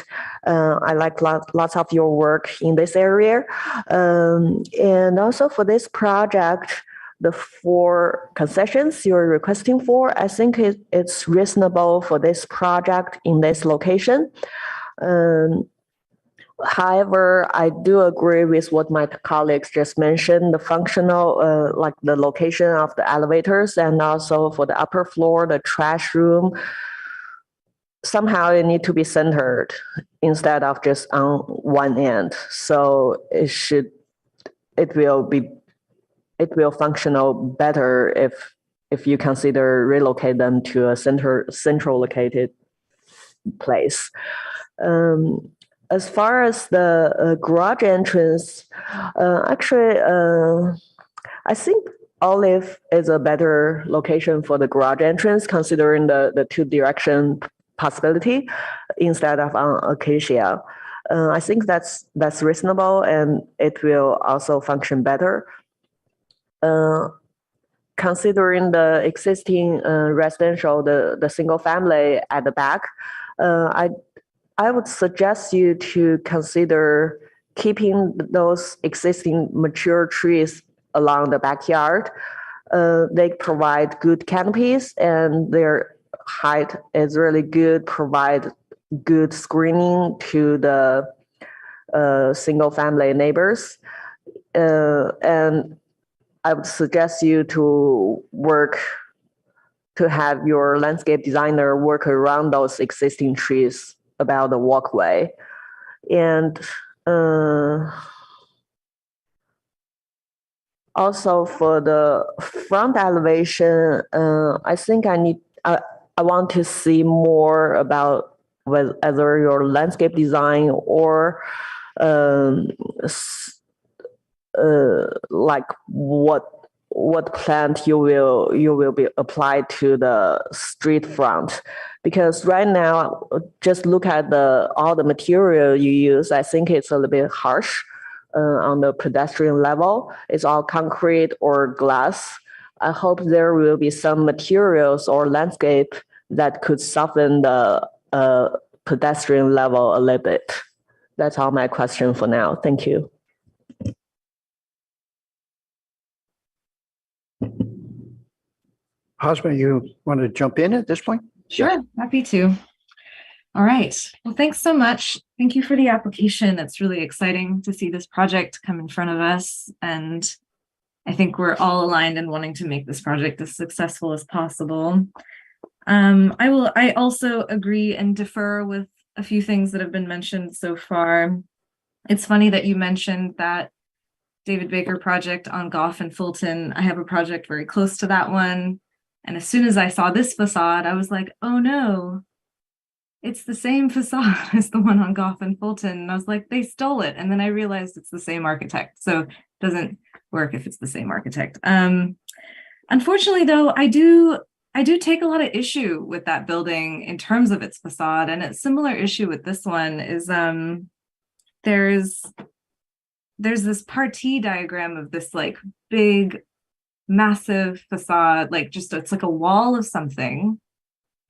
I like lots of your work in this area. And also for this project, the 4 concessions you're requesting for, I think it's reasonable for this project in this location. However, I do agree with what my colleagues just mentioned, the functional, like the location of the elevators, and also for the upper floor, the trash room. Somehow it need to be centered instead of just on one end. So it will functional better if you consider relocate them to a central located place. As far as the garage entrance, actually, I think Olive is a better location for the garage entrance, considering the 2-direction possibility instead of on Acacia. I think that's reasonable, and it will also function better. Considering the existing residential, the single family at the back, I would suggest you to consider keeping those existing mature trees along the backyard. They provide good canopies, and their height is really good, provide good screening to the single family neighbors. And I would suggest you to have your landscape designer work around those existing trees about the walkway. And also for the front elevation, I think I want to see more about whether your landscape design or like what plant you will be applied to the street front, because right now just look at all the material you use. I think it's a little bit harsh on the pedestrian level. It's all concrete or glass. I hope there will be some materials or landscape that could soften the pedestrian level a little bit. That's all my question for now. Thank you. Hosmer, you want to jump in at this point? Sure, happy to. All right. Well, thanks so much. Thank you for the application. It's really exciting to see this project come in front of us. And I think we're all aligned in wanting to make this project as successful as possible. I also agree and defer with a few things that have been mentioned so far. It's funny that you mentioned that David Baker project on Goff and Fulton. I have a project very close to that one. And as soon as I saw this facade, I was like, oh no, it's the same facade as the one on Goff and Fulton. And I was like, they stole it. And then I realized it's the same architect. So it doesn't work if it's the same architect. Unfortunately, though, I do take a lot of issue with that building in terms of its facade. And a similar issue with this one is there's this partie diagram of this like big, massive facade, like it's like a wall of something.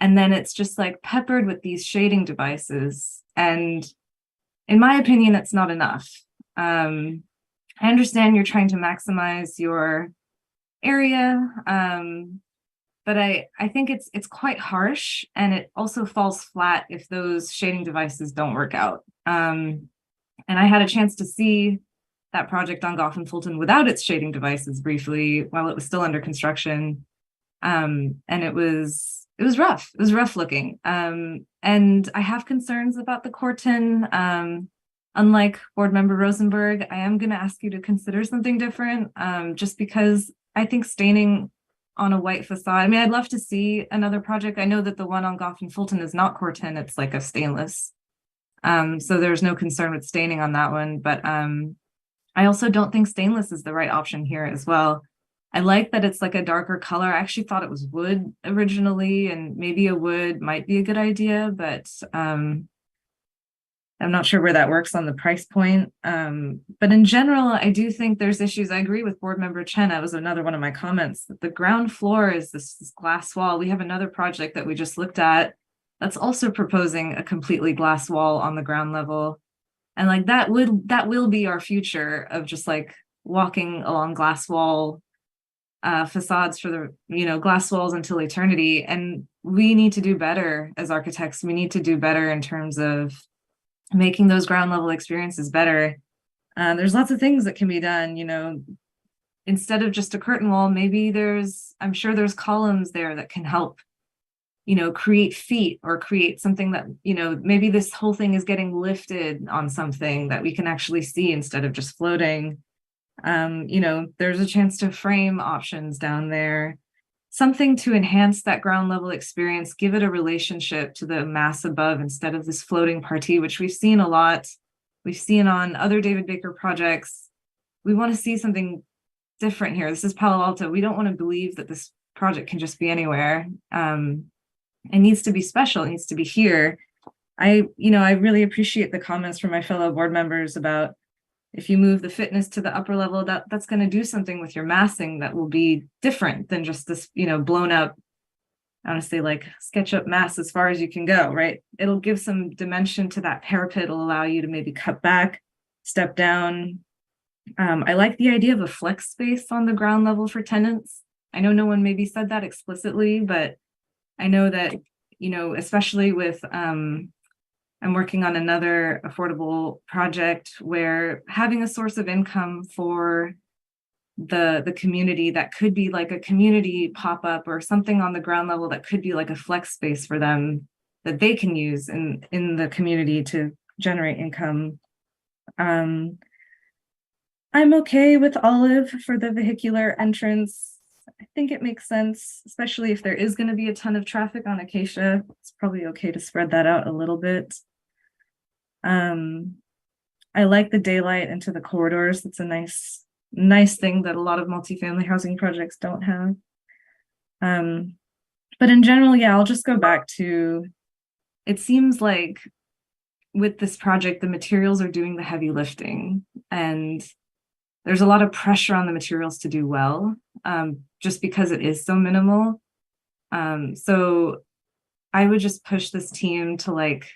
And then it's just like peppered with these shading devices. And in my opinion, it's not enough. I understand you're trying to maximize your area, but I think it's quite harsh, and it also falls flat if those shading devices don't work out. And I had a chance to see that project on Goff and Fulton without its shading devices briefly while it was still under construction. And it was rough. It was rough looking. And I have concerns about the Corten. Unlike Board Member Rosenberg, I am going to ask you to consider something different, just because I think staining on a white facade, I mean, I'd love to see another project. I know that the one on Goff and Fulton is not Corten, it's like a stainless. So there's no concern with staining on that one. But I also don't think stainless is the right option here as well. I like that it's like a darker color. I actually thought it was wood originally, and maybe a wood might be a good idea, but I'm not sure where that works on the price point. But in general, I do think there's issues. I agree with Board Member Chen. That was another one of my comments. That the ground floor is this glass wall. We have another project that we just looked at that's also proposing a completely glass wall on the ground level. And like that will be our future of just like walking along glass wall facades for the, glass walls until eternity. And we need to do better as architects. We need to do better in terms of making those ground level experiences better. There's lots of things that can be done, instead of just a curtain wall, maybe I'm sure there's columns there that can help, create feet, or create something that, maybe this whole thing is getting lifted on something that we can actually see instead of just floating. There's a chance to frame options down there, something to enhance that ground level experience, give it a relationship to the mass above instead of this floating party, which we've seen a lot. We've seen on other David Baker projects. We want to see something different here. This is Palo Alto. We don't want to believe that this project can just be anywhere. It needs to be special. It needs to be here. I really appreciate the comments from my fellow board members about if you move the fitness to the upper level, that's going to do something with your massing that will be different than just this, blown up, I want to say like SketchUp mass as far as you can go, right? It'll give some dimension to that parapet. It'll allow you to maybe cut back, step down. I like the idea of a flex space on the ground level for tenants. I know no one maybe said that explicitly, but I know that, especially with, I'm working on another affordable project where having a source of income for the community that could be like a community pop-up or something on the ground level that could be like a flex space for them that they can use in the community to generate income. I'm okay with olive for the vehicular entrance. I think it makes sense, especially if there is going to be a ton of traffic on Acacia. It's probably okay to spread that out a little bit. I like the daylight into the corridors. It's a nice thing that a lot of multifamily housing projects don't have. But in general, yeah, I'll just go back to, it seems like with this project, the materials are doing the heavy lifting, and there's a lot of pressure on the materials to do well, just because it is so minimal. So I would just push this team to like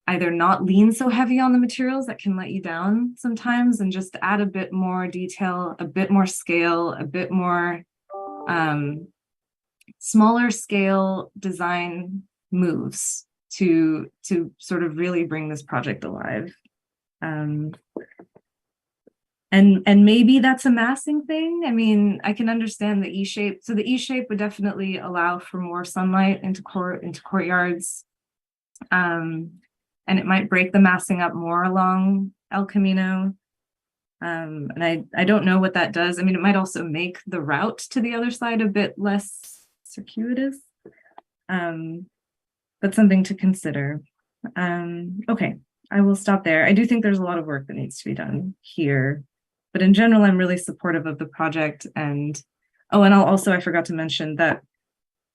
either not lean so heavy on the materials that can let you down sometimes, and just add a bit more detail, a bit more scale, a bit more smaller scale design moves to sort of really bring this project alive. And maybe that's a massing thing. I mean, I can understand the E-shape. So the E-shape would definitely allow for more sunlight into courtyards. And it might break the massing up more along El Camino. And I don't know what that does. I mean, it might also make the route to the other side a bit less circuitous, but something to consider. Okay, I will stop there. I do think there's a lot of work that needs to be done here, but in general, I'm really supportive of the project. And I forgot to mention that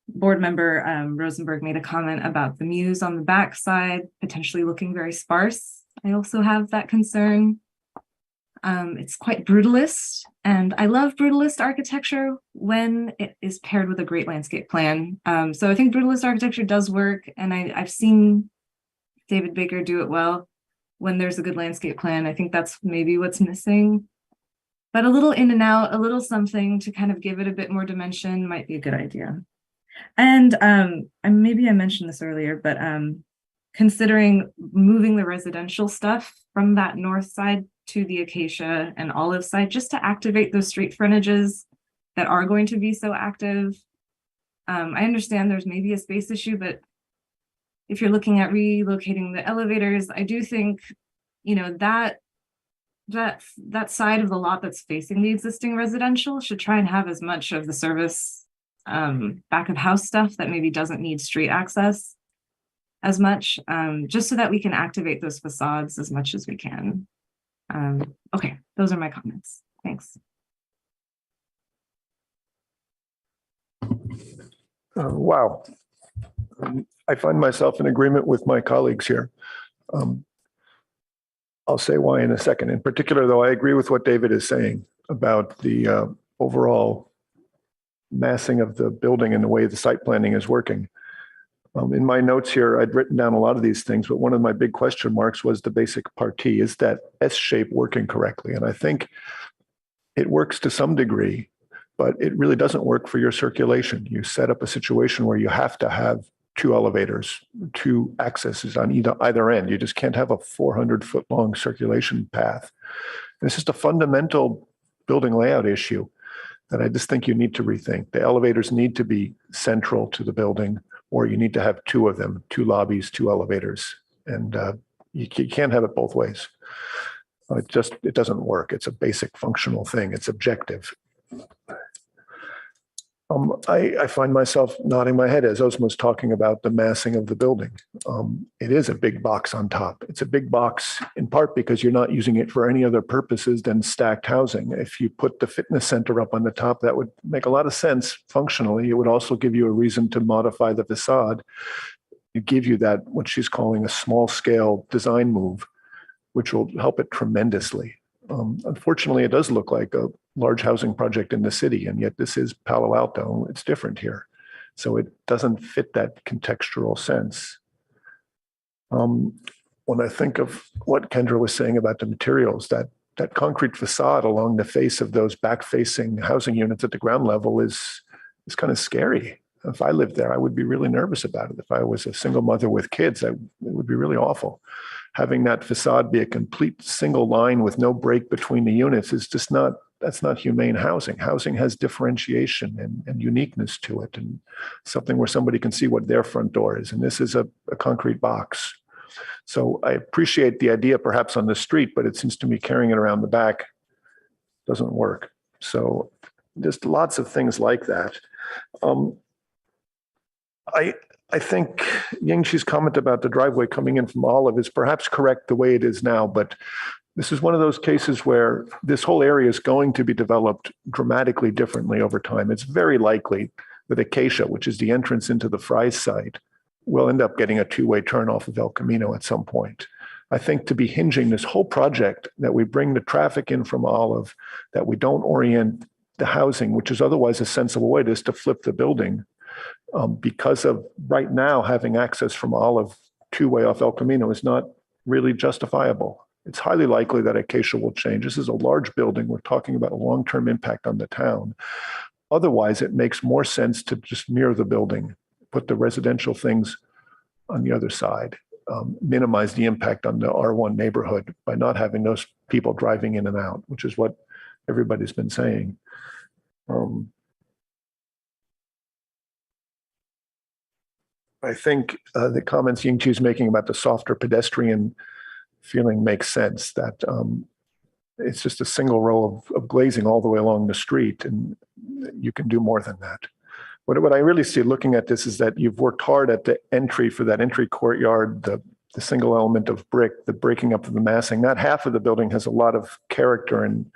board member Rosenberg made a comment about the muse on the back side potentially looking very sparse. I also have that concern. It's quite brutalist, and I love brutalist architecture when it is paired with a great landscape plan. So I think brutalist architecture does work, and I've seen David Baker do it well when there's a good landscape plan. I think that's maybe what's missing. But a little in and out, a little something to kind of give it a bit more dimension might be a good idea. And maybe I mentioned this earlier, but considering moving the residential stuff from that north side to the Acacia and Olive side, just to activate those street frontages that are going to be so active. I understand there's maybe a space issue, but if you're looking at relocating the elevators, I do think, you know, that side of the lot that's facing the existing residential should try and have as much of the service back of house stuff that maybe doesn't need street access as much, just so that we can activate those facades as much as we can. Okay, those are my comments. Thanks. Wow. I find myself in agreement with my colleagues here. I'll say why in a second. In particular, though, I agree with what David is saying about the overall massing of the building and the way the site planning is working. In my notes here, I'd written down a lot of these things, but one of my big question marks was the basic partie. Is that S shape working correctly? And I think it works to some degree, but it really doesn't work for your circulation. You set up a situation where you have to have two elevators, two accesses on either end. You just can't have a 400-foot long circulation path. And it's just a fundamental building layout issue that I just think you need to rethink. The elevators need to be central to the building, or you need to have two of them, two lobbies, two elevators. And you can't have it both ways. It doesn't work. It's a basic functional thing. It's objective. I find myself nodding my head as Osma's talking about the massing of the building. It is a big box on top. It's a big box in part because you're not using it for any other purposes than stacked housing. If you put the fitness center up on the top, that would make a lot of sense functionally. It would also give you a reason to modify the facade. It give you that, what she's calling a small scale design move, which will help it tremendously. Unfortunately, it does look like a large housing project in the city, and yet this is Palo Alto. It's different here. So it doesn't fit that contextual sense. When I think of what Kendra was saying about the materials, that concrete facade along the face of those back-facing housing units at the ground level is kind of scary. If I lived there, I would be really nervous about it. If I was a single mother with kids, it would be really awful. Having that facade be a complete single line with no break between the units is just that's not humane housing. Housing has differentiation and uniqueness to it, and something where somebody can see what their front door is. And this is a concrete box. So I appreciate the idea perhaps on the street, but it seems to me carrying it around the back doesn't work. So just lots of things like that. I think Ying-Chi's comment about the driveway coming in from Olive is perhaps correct the way it is now, but this is one of those cases where this whole area is going to be developed dramatically differently over time. It's very likely that Acacia, which is the entrance into the Fry's site, will end up getting a two-way turn off of El Camino at some point. I think to be hinging this whole project, that we bring the traffic in from Olive, that we don't orient the housing, which is otherwise a sensible way, just to flip the building. Because of right now having access from Olive two-way off El Camino is not really justifiable. It's highly likely that Acacia will change. This is a large building. We're talking about a long-term impact on the town. Otherwise, it makes more sense to just mirror the building, put the residential things on the other side, minimize the impact on the R1 neighborhood by not having those people driving in and out, which is what everybody's been saying. I think the comments Ying-Chi is making about the softer pedestrian feeling makes sense, that it's just a single row of glazing all the way along the street, and you can do more than that. What I really see looking at this is that you've worked hard at the entry for that entry courtyard, the single element of brick, the breaking up of the massing. That half of the building has a lot of character and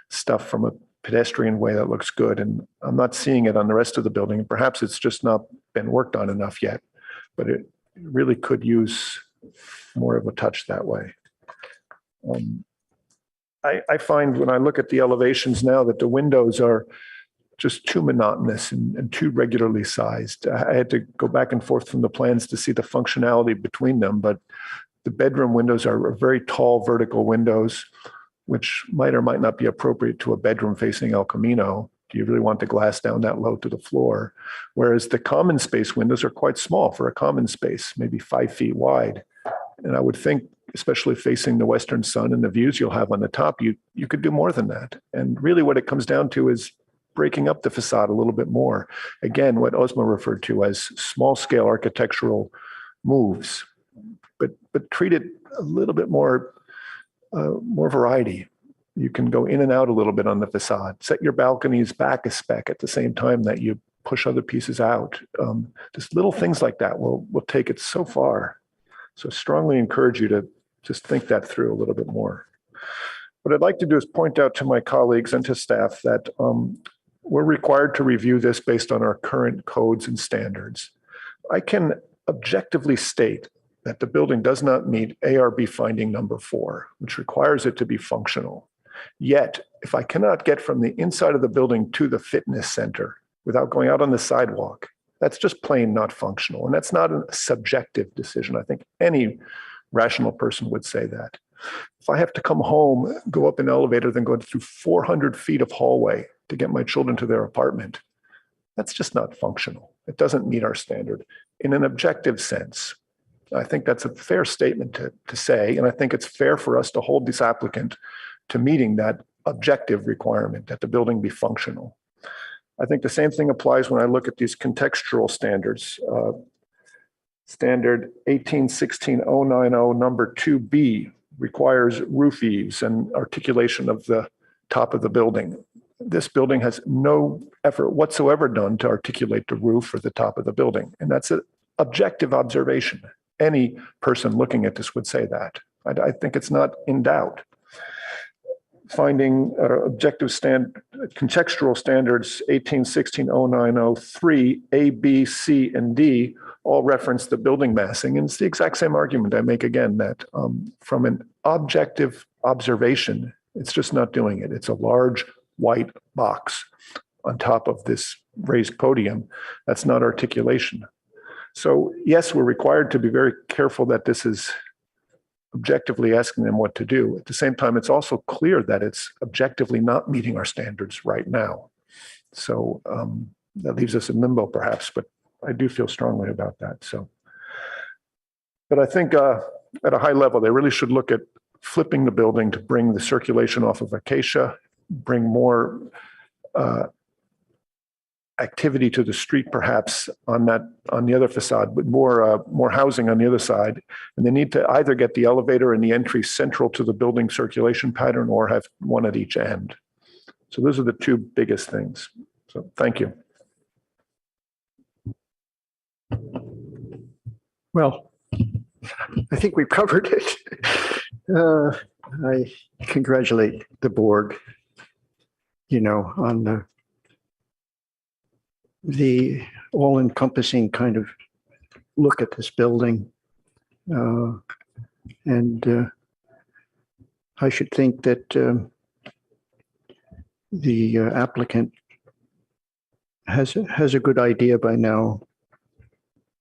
stuff from a pedestrian way that looks good, and I'm not seeing it on the rest of the building. Perhaps it's just not been worked on enough yet, but it really could use more of a touch that way. I find when I look at the elevations now that the windows are just too monotonous and too regularly sized. I had to go back and forth from the plans to see the functionality between them, but the bedroom windows are very tall vertical windows, which might or might not be appropriate to a bedroom facing El Camino. Do you really want the glass down that low to the floor? Whereas the common space windows are quite small for a common space, maybe 5 feet wide. And I would think, especially facing the western sun and the views you'll have on the top, you could do more than that. And really what it comes down to is breaking up the facade a little bit more. Again, what Ozma referred to as small scale architectural moves, but treat it a little bit more variety. You can go in and out a little bit on the facade. Set your balconies back a speck at the same time that you push other pieces out. Just little things like that will take it so far. So I strongly encourage you to just think that through a little bit more. What I'd like to do is point out to my colleagues and to staff that we're required to review this based on our current codes and standards. I can objectively state that the building does not meet ARB finding number 4, which requires it to be functional. Yet, if I cannot get from the inside of the building to the fitness center without going out on the sidewalk, that's just plain not functional. And that's not a subjective decision. I think any rational person would say that. If I have to come home, go up an elevator, then go through 400 feet of hallway to get my children to their apartment, that's just not functional. It doesn't meet our standard in an objective sense. I think that's a fair statement to say, and I think it's fair for us to hold this applicant to meeting that objective requirement that the building be functional. I think the same thing applies when I look at these contextual standards. Standard 1816090 number 2B requires roof eaves and articulation of the top of the building. This building has no effort whatsoever done to articulate the roof or the top of the building, and that's an objective observation. Any person looking at this would say that. I think it's not in doubt. Finding contextual standards 1816090 A, B, C, and D all reference the building massing. And it's the exact same argument I make again, that from an objective observation, it's just not doing it. It's a large white box on top of this raised podium. That's not articulation. So yes, we're required to be very careful that this is objectively asking them what to do. At the same time, it's also clear that it's objectively not meeting our standards right now. So that leaves us in limbo perhaps, but I do feel strongly about that. So, but I think at a high level, they really should look at flipping the building to bring the circulation off of Acacia, bring more activity to the street, perhaps on the other facade, but more housing on the other side. And they need to either get the elevator and the entry central to the building circulation pattern or have one at each end. So those are the two biggest things. So thank you. Well, I think we've covered it. I congratulate the board, on the all-encompassing kind of look at this building. And I should think that the applicant has a good idea by now,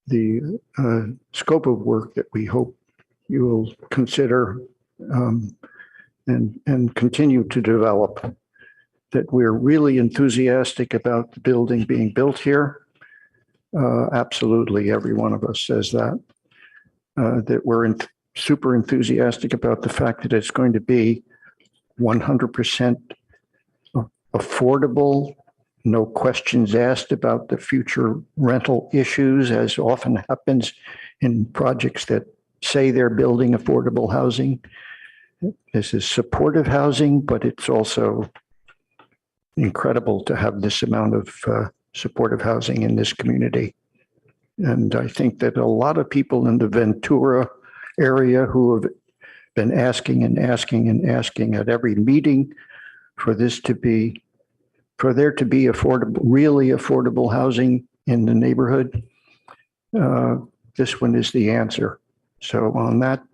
the scope of work that we hope you will consider and continue to develop, that we're really enthusiastic about the building being built here. Absolutely, every one of us says that. That we're super enthusiastic about the fact that it's going to be 100% affordable, no questions asked about the future rental issues, as often happens in projects that say they're building affordable housing. This is supportive housing, but it's also incredible to have this amount of supportive housing in this community. And I think that a lot of people in the Ventura area who have been asking and asking and asking at every meeting for there to be affordable, really affordable housing in the neighborhood, this one is the answer. So on that,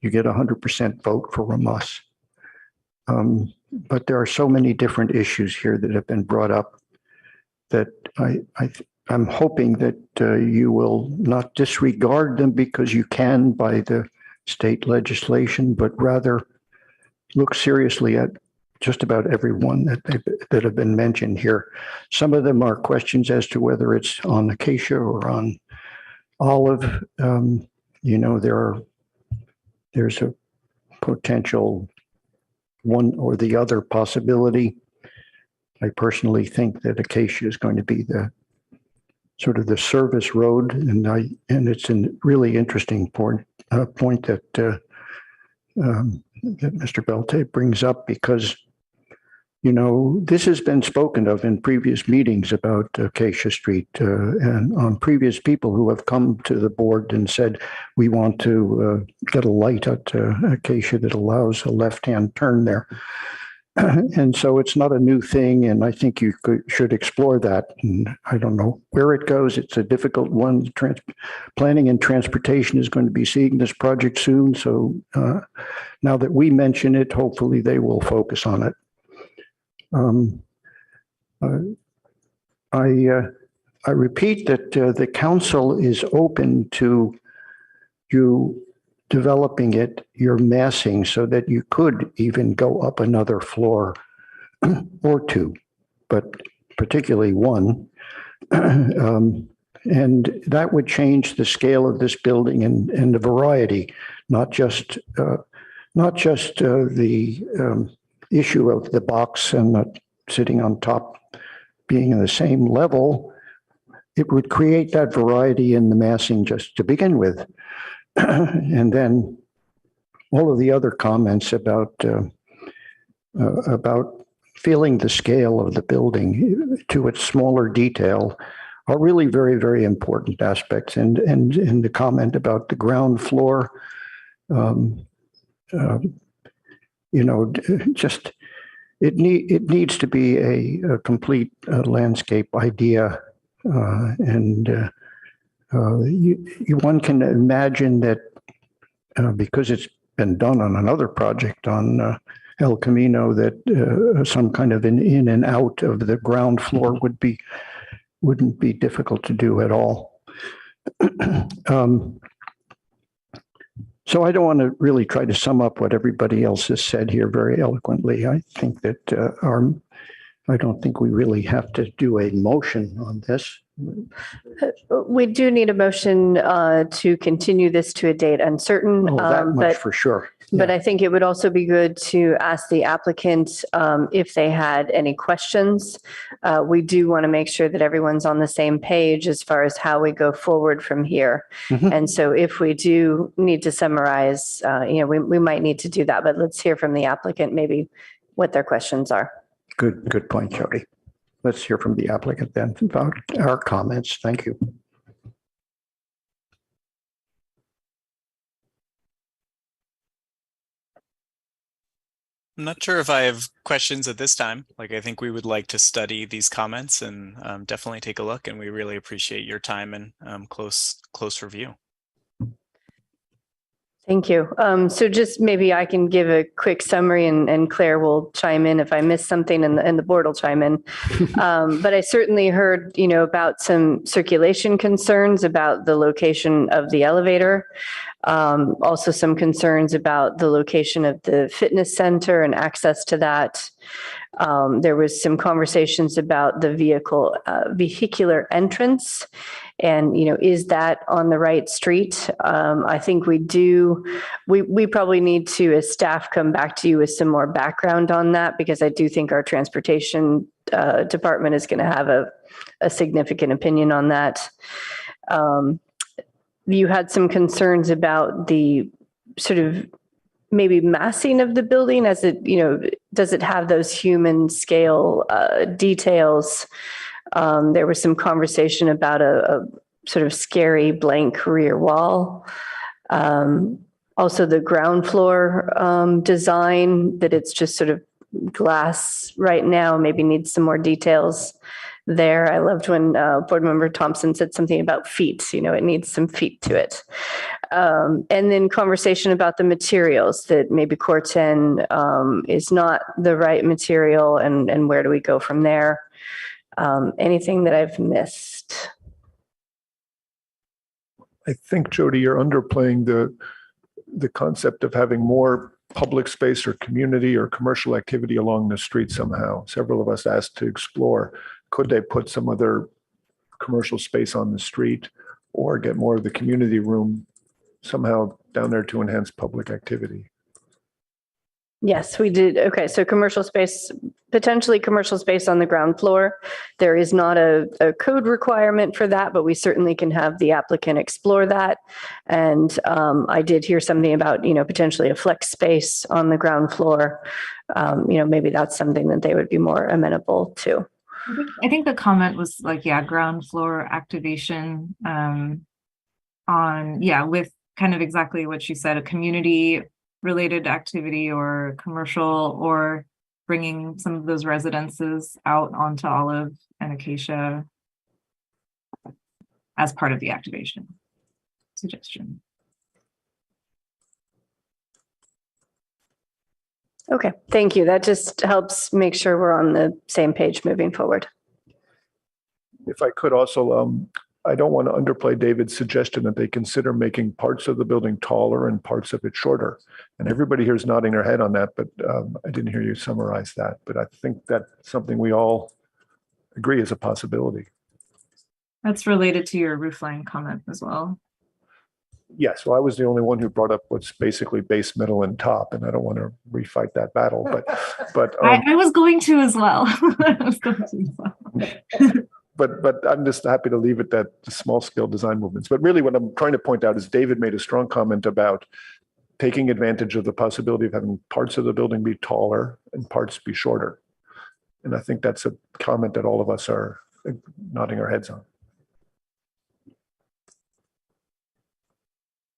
you get 100% vote from us. But there are so many different issues here that have been brought up that I'm hoping that you will not disregard them because you can by the state legislation, but rather look seriously at just about every one that have been mentioned here. Some of them are questions as to whether it's on acacia or on olive. There's a potential one or the other possibility. I personally think that acacia is going to be the sort of the service road, and it's a really interesting point that that Mr. Belte brings up, because this has been spoken of in previous meetings about Acacia Street and on previous people who have come to the board and said, we want to get a light at Acacia that allows a left-hand turn there. And so it's not a new thing, and I think you should explore that. And I don't know where it goes. It's a difficult one. Planning and Transportation is going to be seeing this project soon. So now that we mention it, hopefully they will focus on it. I repeat that the council is open to you developing your massing so that you could even go up another floor or two, but particularly one. And that would change the scale of this building and the variety, not just the issue of the box and the sitting on top being in the same level. It would create that variety in the massing just to begin with. And then all of the other comments about feeling the scale of the building to its smaller detail are really very, very important aspects. And the comment about the ground floor, just it needs to be a complete landscape idea, and one can imagine that because it's been done on another project on El Camino, that some kind of an in and out of the ground floor wouldn't be difficult to do at all. So I don't want to really try to sum up what everybody else has said here very eloquently. I think that I don't think we really have to do a motion on this. We do need a motion to continue this to a date uncertain. Oh, that much for sure. But I think it would also be good to ask the applicant if they had any questions. We do want to make sure that everyone's on the same page as far as how we go forward from here. Mhm. And so if we do need to summarize, we might need to do that, but let's hear from the applicant, maybe what their questions are. Good point, Jody. Let's hear from the applicant then about our comments. Thank you. I'm not sure if I have questions at this time. I think we would like to study these comments and definitely take a look, and we really appreciate your time and close review. Thank you. So just maybe I can give a quick summary, and Claire will chime in if I miss something, and the board will chime in. But I certainly heard, about some circulation concerns about the location of the elevator. Also some concerns about the location of the fitness center and access to that. There was some conversations about the vehicular entrance, and is that on the right street? I think we probably need to, as staff, come back to you with some more background on that, because I do think our transportation department is going to have a significant opinion on that. You had some concerns about the sort of maybe massing of the building, as it, does it have those human scale details? There was some conversation about a sort of scary blank rear wall. Also the ground floor design, that it's just sort of glass right now, maybe needs some more details there. I loved when Board Member Thompson said something about feet. It needs some feet to it. And then conversation about the materials, that maybe Corten is not the right material, and where do we go from there? Anything that I've missed? I think, Jody, you're underplaying the concept of having more public space or community or commercial activity along the street somehow. Several of us asked to explore, could they put some other commercial space on the street or get more of the community room somehow down there to enhance public activity? Yes, we did. Okay, so commercial space, potentially commercial space on the ground floor. There is not a code requirement for that, but we certainly can have the applicant explore that. And I did hear something about, potentially a flex space on the ground floor. Maybe that's something that they would be more amenable to. I think the comment was like, ground floor activation with kind of exactly what she said, a community related activity or commercial, or bringing some of those residences out onto Olive and Acacia as part of the activation suggestion. Okay, thank you. That just helps make sure we're on the same page moving forward. If I could also, I don't want to underplay David's suggestion that they consider making parts of the building taller and parts of it shorter. And everybody here is nodding their head on that, but I didn't hear you summarize that. But I think that's something we all agree is a possibility. That's related to your roofline comment as well. Yes, well, I was the only one who brought up what's basically base, middle, and top, and I don't want to refight that battle. But I was going to as well. But I'm just happy to leave it that the small scale design movements. But really what I'm trying to point out is David made a strong comment about taking advantage of the possibility of having parts of the building be taller and parts be shorter. And I think that's a comment that all of us are nodding our heads on.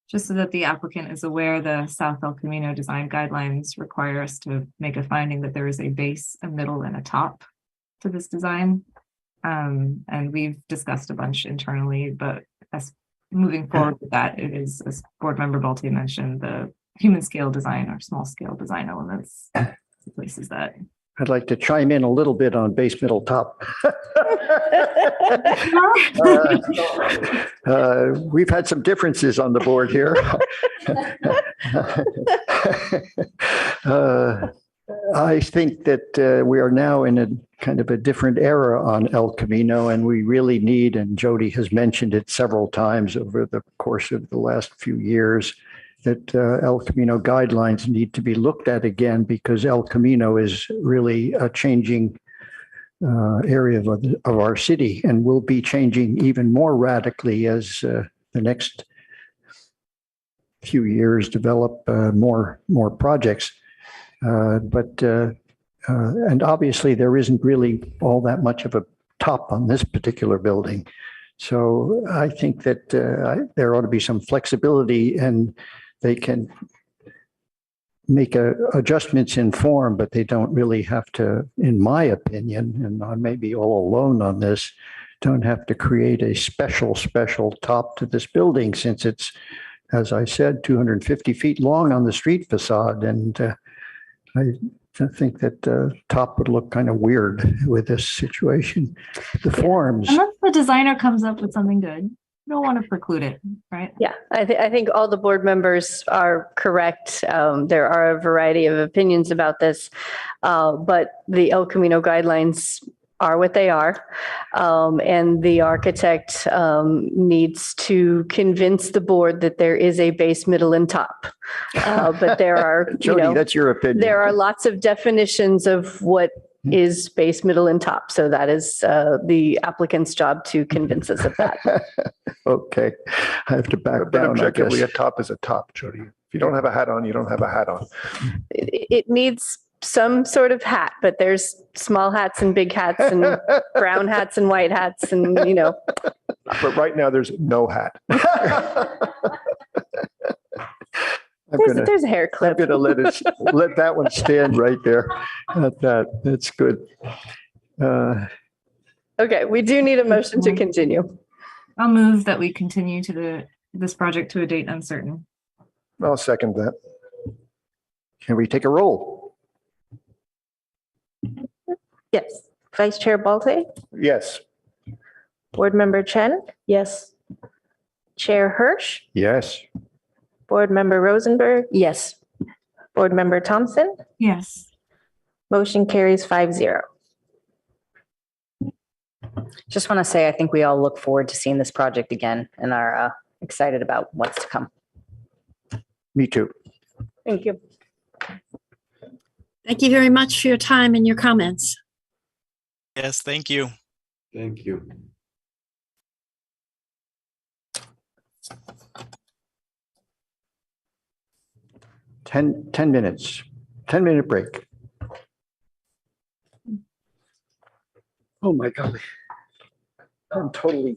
Just so that the applicant is aware, the South El Camino design guidelines require us to make a finding that there is a base, a middle, and a top to this design. And we've discussed a bunch internally, but as moving forward with that, it is, as Board Member Bolte mentioned, the human scale design or small scale design elements, the places that. I'd like to chime in a little bit on base, middle, top. We've had some differences on the board here. I think that we are now in a kind of a different era on El Camino, and we really need, and Jody has mentioned it several times over the course of the last few years, that El Camino guidelines need to be looked at again, because El Camino is really a changing area of our city, and will be changing even more radically as the next few years develop more projects. And obviously there isn't really all that much of a top on this particular building. So I think that there ought to be some flexibility, and they can make adjustments in form, but they don't really have to, in my opinion, and I may be all alone on this, don't have to create a special top to this building, since it's, as I said, 250 feet long on the street facade. And I think that top would look kind of weird with this situation. The forms. Unless the designer comes up with something good, you don't want to preclude it, right? Yeah, I think all the board members are correct. There are a variety of opinions about this, but the El Camino guidelines are what they are. And the architect needs to convince the board that there is a base, middle, and top. But there are, Jody, that's your opinion. There are lots of definitions of what is base, middle, and top. So that is the applicant's job to convince us of that. Okay, I have to back But down. objectively, a top is a top, Jody. If you don't have a hat on, you don't have a hat on. It needs some sort of hat, but there's small hats and big hats and brown hats and white hats, and But right now there's no hat. There's a hair clip. I'm going to let that one stand right there. That's good. Okay, we do need a motion to continue. I'll move that we continue to this project to a date uncertain. I'll second that. Can we take a roll? Yes. Vice Chair Balte, Yes. Board Member Chen, Yes. Chair Hirsch, Yes. Board Member Rosenberg, Yes. Board Member Thompson. Yes. Motion carries 5-0. Just want to say, I think we all look forward to seeing this project again and are excited about what's to come. Me too. Thank you. Thank you very much for your time and your comments. Yes, thank you. Thank you. Ten minutes, 10-minute break. Oh my God. I'm totally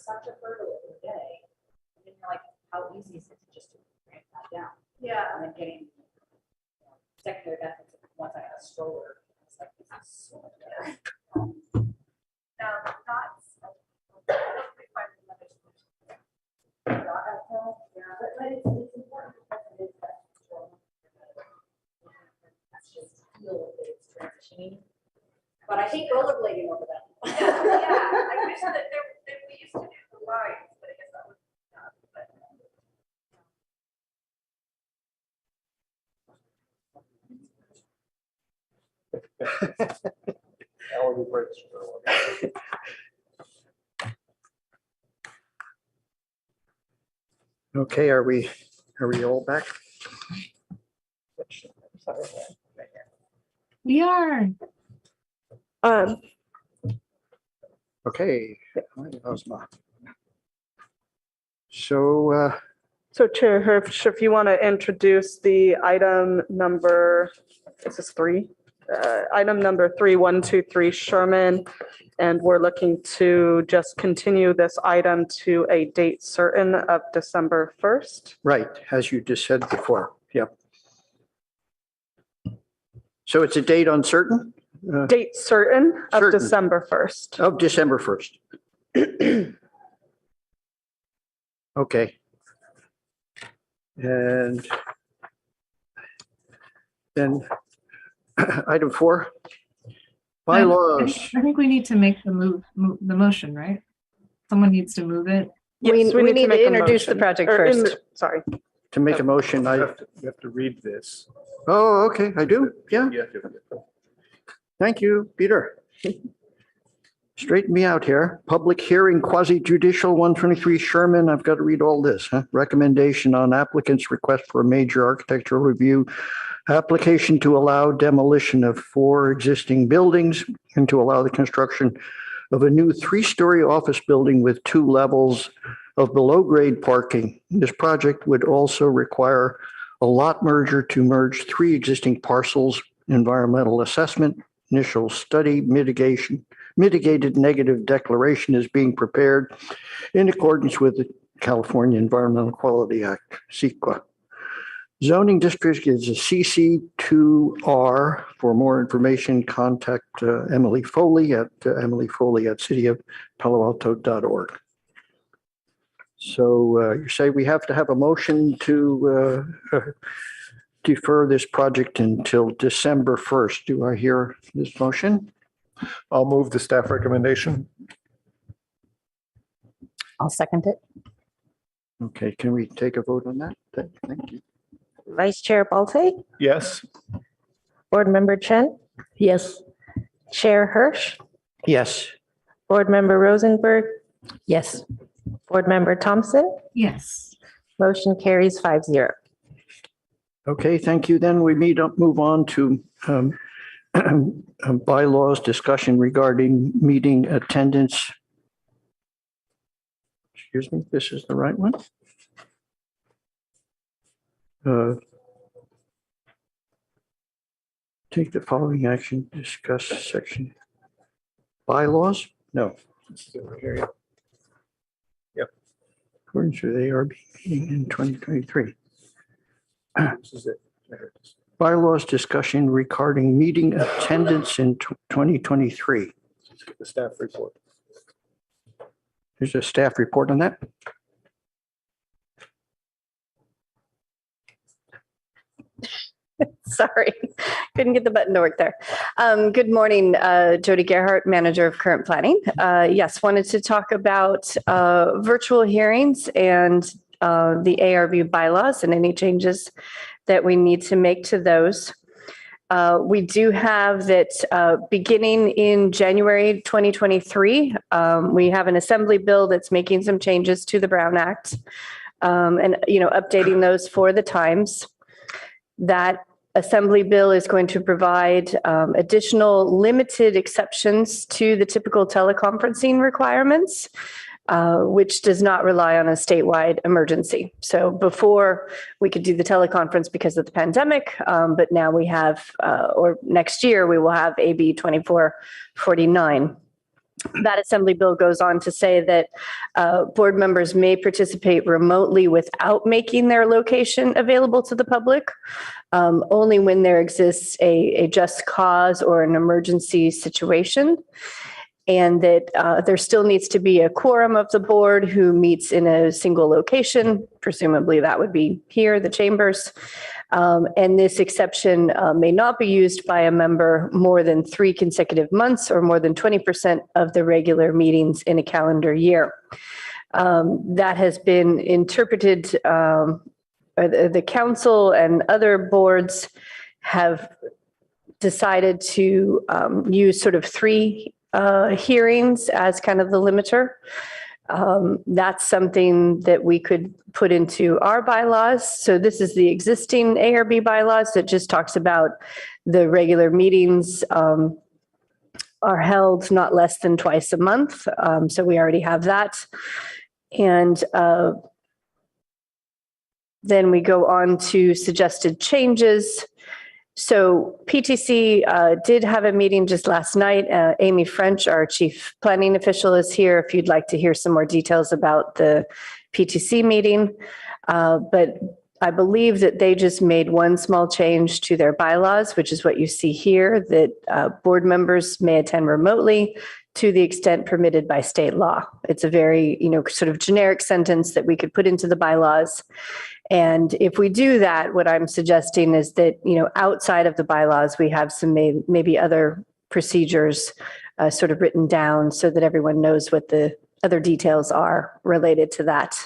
such a hurdle every day. And you're like, how easy is it to just ramp that down? Yeah. And then getting secondary benefits once I had a stroller. It's like, this is so much better. But it's important because it is that that's just feel that it's transitioning. But I hate rollerblading over that. Yeah, I wish that we used to do the lines, but I guess that was not. Hourly breaks. Okay, are we all back? We are. Okay. So, So Chair Hirsch, if you want to introduce the item number, this is item number 3123 Sherman, and we're looking to just continue this item to a date certain of December 1st. right, as you just said before, yep. So it's a date uncertain? Date certain of Certain. December 1st. Of December 1st. Okay. And then item 4, bylaws. I think we need to make the the motion, right? Someone needs to move it. Yes, We need to make a introduce the motion. project Or first. Sorry. To make a motion, You I, have to read this. oh, okay, I do, yeah. Yeah. Thank you, Peter. Straighten me out here. Public hearing quasi judicial 123 Sherman. I've got to read all this. Recommendation on applicant's request for a major architectural review. Application to allow demolition of 4 existing buildings and to allow the construction of a new 3-story office building with 2 levels of below-grade parking. This project would also require a lot merger to merge 3 existing parcels, environmental assessment, initial study, mitigated negative declaration is being prepared in accordance with the California Environmental Quality Act, CEQA. Zoning district is a CC2R. For more information, contact Emily Foley at cityofpaloalto.org. So you say we have to have a motion to defer this project until December 1st. Do I hear this motion? I'll move the staff recommendation. I'll second it. Okay, can we take a vote on that? Thank you. Vice Chair Balte, Yes. Board Member Chen, Yes. Chair Hirsch, Yes. Board Member Rosenberg, Yes. Board Member Thompson, Yes. motion carries 5-0. Okay, thank you. Then we move on to bylaws discussion regarding meeting attendance. Excuse me, this is the right one? Take the following action, discuss section. Bylaws? No. Yep. According to the ARB meeting in 2023. This is it. Bylaws discussion regarding meeting attendance in 2023. The staff report. There's a staff report on that. Sorry, couldn't get the button to work there. Good morning, Jody Gerhart, Manager of Current Planning. Yes, wanted to talk about virtual hearings and the ARB bylaws and any changes that we need to make to those. We do have that beginning in January 2023, we have an assembly bill that's making some changes to the Brown Act and, updating those for the times. That assembly bill is going to provide additional limited exceptions to the typical teleconferencing requirements, which does not rely on a statewide emergency. So before we could do the teleconference because of the pandemic, but now we have, or next year we will have AB 2449. That assembly bill goes on to say that board members may participate remotely without making their location available to the public, only when there exists a just cause or an emergency situation. And that there still needs to be a quorum of the board who meets in a single location. Presumably that would be here, the chambers. And this exception may not be used by a member more than 3 consecutive months or more than 20% of the regular meetings in a calendar year. That has been interpreted, the council and other boards have decided to use sort of 3 hearings as kind of the limiter. That's something that we could put into our bylaws. So this is the existing ARB bylaws that just talks about the regular meetings are held not less than twice a month. So we already have that. And then we go on to suggested changes. So PTC did have a meeting just last night. Amy French, our chief planning official, is here if you'd like to hear some more details about the PTC meeting. But I believe that they just made one small change to their bylaws, which is what you see here, that board members may attend remotely to the extent permitted by state law. It's a very, sort of generic sentence that we could put into the bylaws. And if we do that, what I'm suggesting is that, outside of the bylaws, we have some maybe other procedures sort of written down so that everyone knows what the other details are related to that.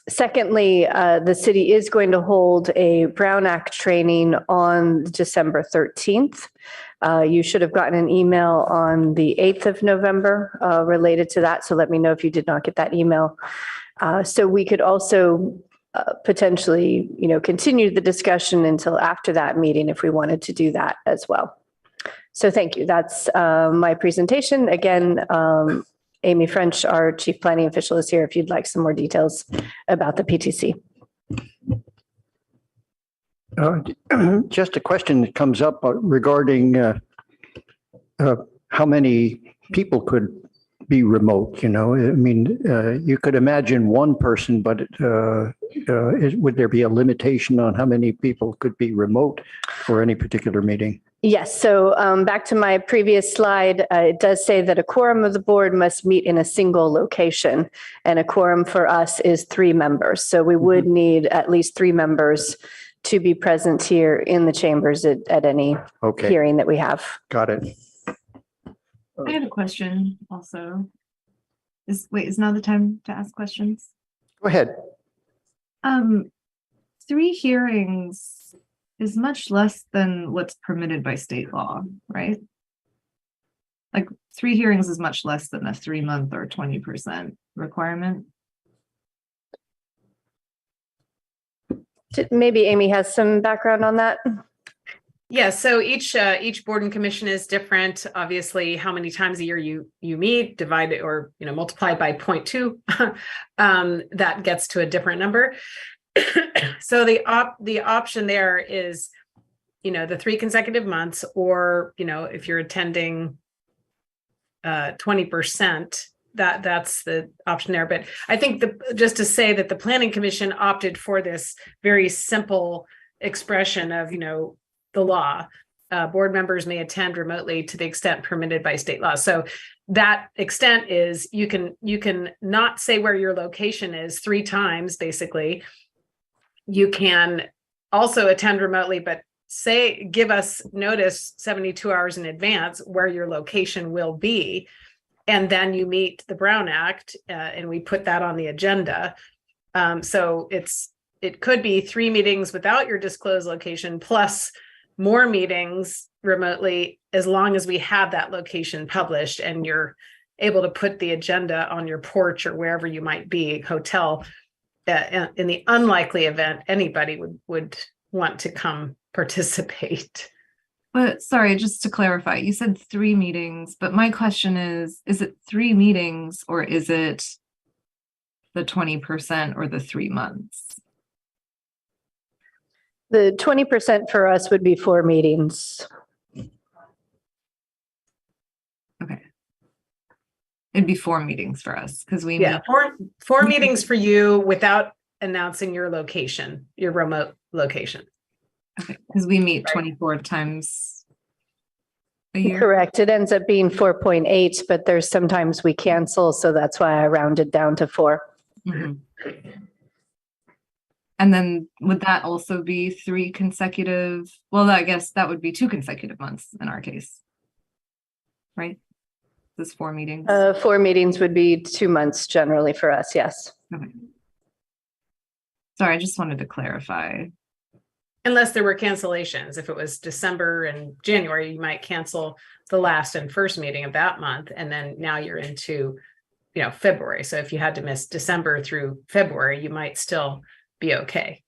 Secondly, the city is going to hold a Brown Act training on December 13th. You should have gotten an email on the 8th of November related to that. So let me know if you did not get that email. So we could also potentially, continue the discussion until after that meeting if we wanted to do that as well. So thank you. That's my presentation. Again, Amy French, our chief planning official, is here if you'd like some more details about the PTC. Just a question that comes up regarding how many people could be remote, you could imagine one person, but would there be a limitation on how many people could be remote for any particular meeting? Yes. So back to my previous slide, it does say that a quorum of the board must meet in a single location, and a quorum for us is 3 members. So we would need at least 3 members to be present here in the chambers at any hearing that we have. Got it. I have a question also. Is now the time to ask questions? Go ahead. 3 hearings is much less than what's permitted by state law, right? Like 3 hearings is much less than a 3-month or 20% requirement. Maybe Amy has some background on that. Yeah, so each board and commission is different. Obviously, how many times a year you meet, divided or multiplied by 0.2, that gets to a different number. So the option there is, the 3 consecutive months, or if you're attending 20%, that's the option there. But I think just to say that the planning commission opted for this very simple expression of the law. Board members may attend remotely to the extent permitted by state law. So that extent is you can not say where your location is 3 times, basically. You can also attend remotely, but give us notice 72 hours in advance where your location will be. And then you meet the Brown Act, and we put that on the agenda. So it could be 3 meetings without your disclosed location, plus more meetings remotely, as long as we have that location published and you're able to put the agenda on your porch or wherever you might be, hotel. In the unlikely event anybody would want to come participate. But sorry, just to clarify, you said 3 meetings, but my question is it 3 meetings or is it the 20% or the 3 months? The 20% for us would be 4 meetings. Okay. It'd be 4 meetings for us because we Yeah, meet. four meetings for you without announcing your location, your remote location. Okay, because we meet 24 times a year. Correct. It ends up being 4.8, but there's sometimes we cancel, so that's why I rounded down to 4. Mhm. And then would that also be 3 consecutive? Well, I guess that would be 2 consecutive months in our case. Right? This 4 meetings. 4 meetings would be 2 months generally for us, yes. Okay. Sorry, I just wanted to clarify. Unless there were cancellations. If it was December and January, you might cancel the last and first meeting of that month. And then now you're into, February. So if you had to miss December through February, you might still be okay.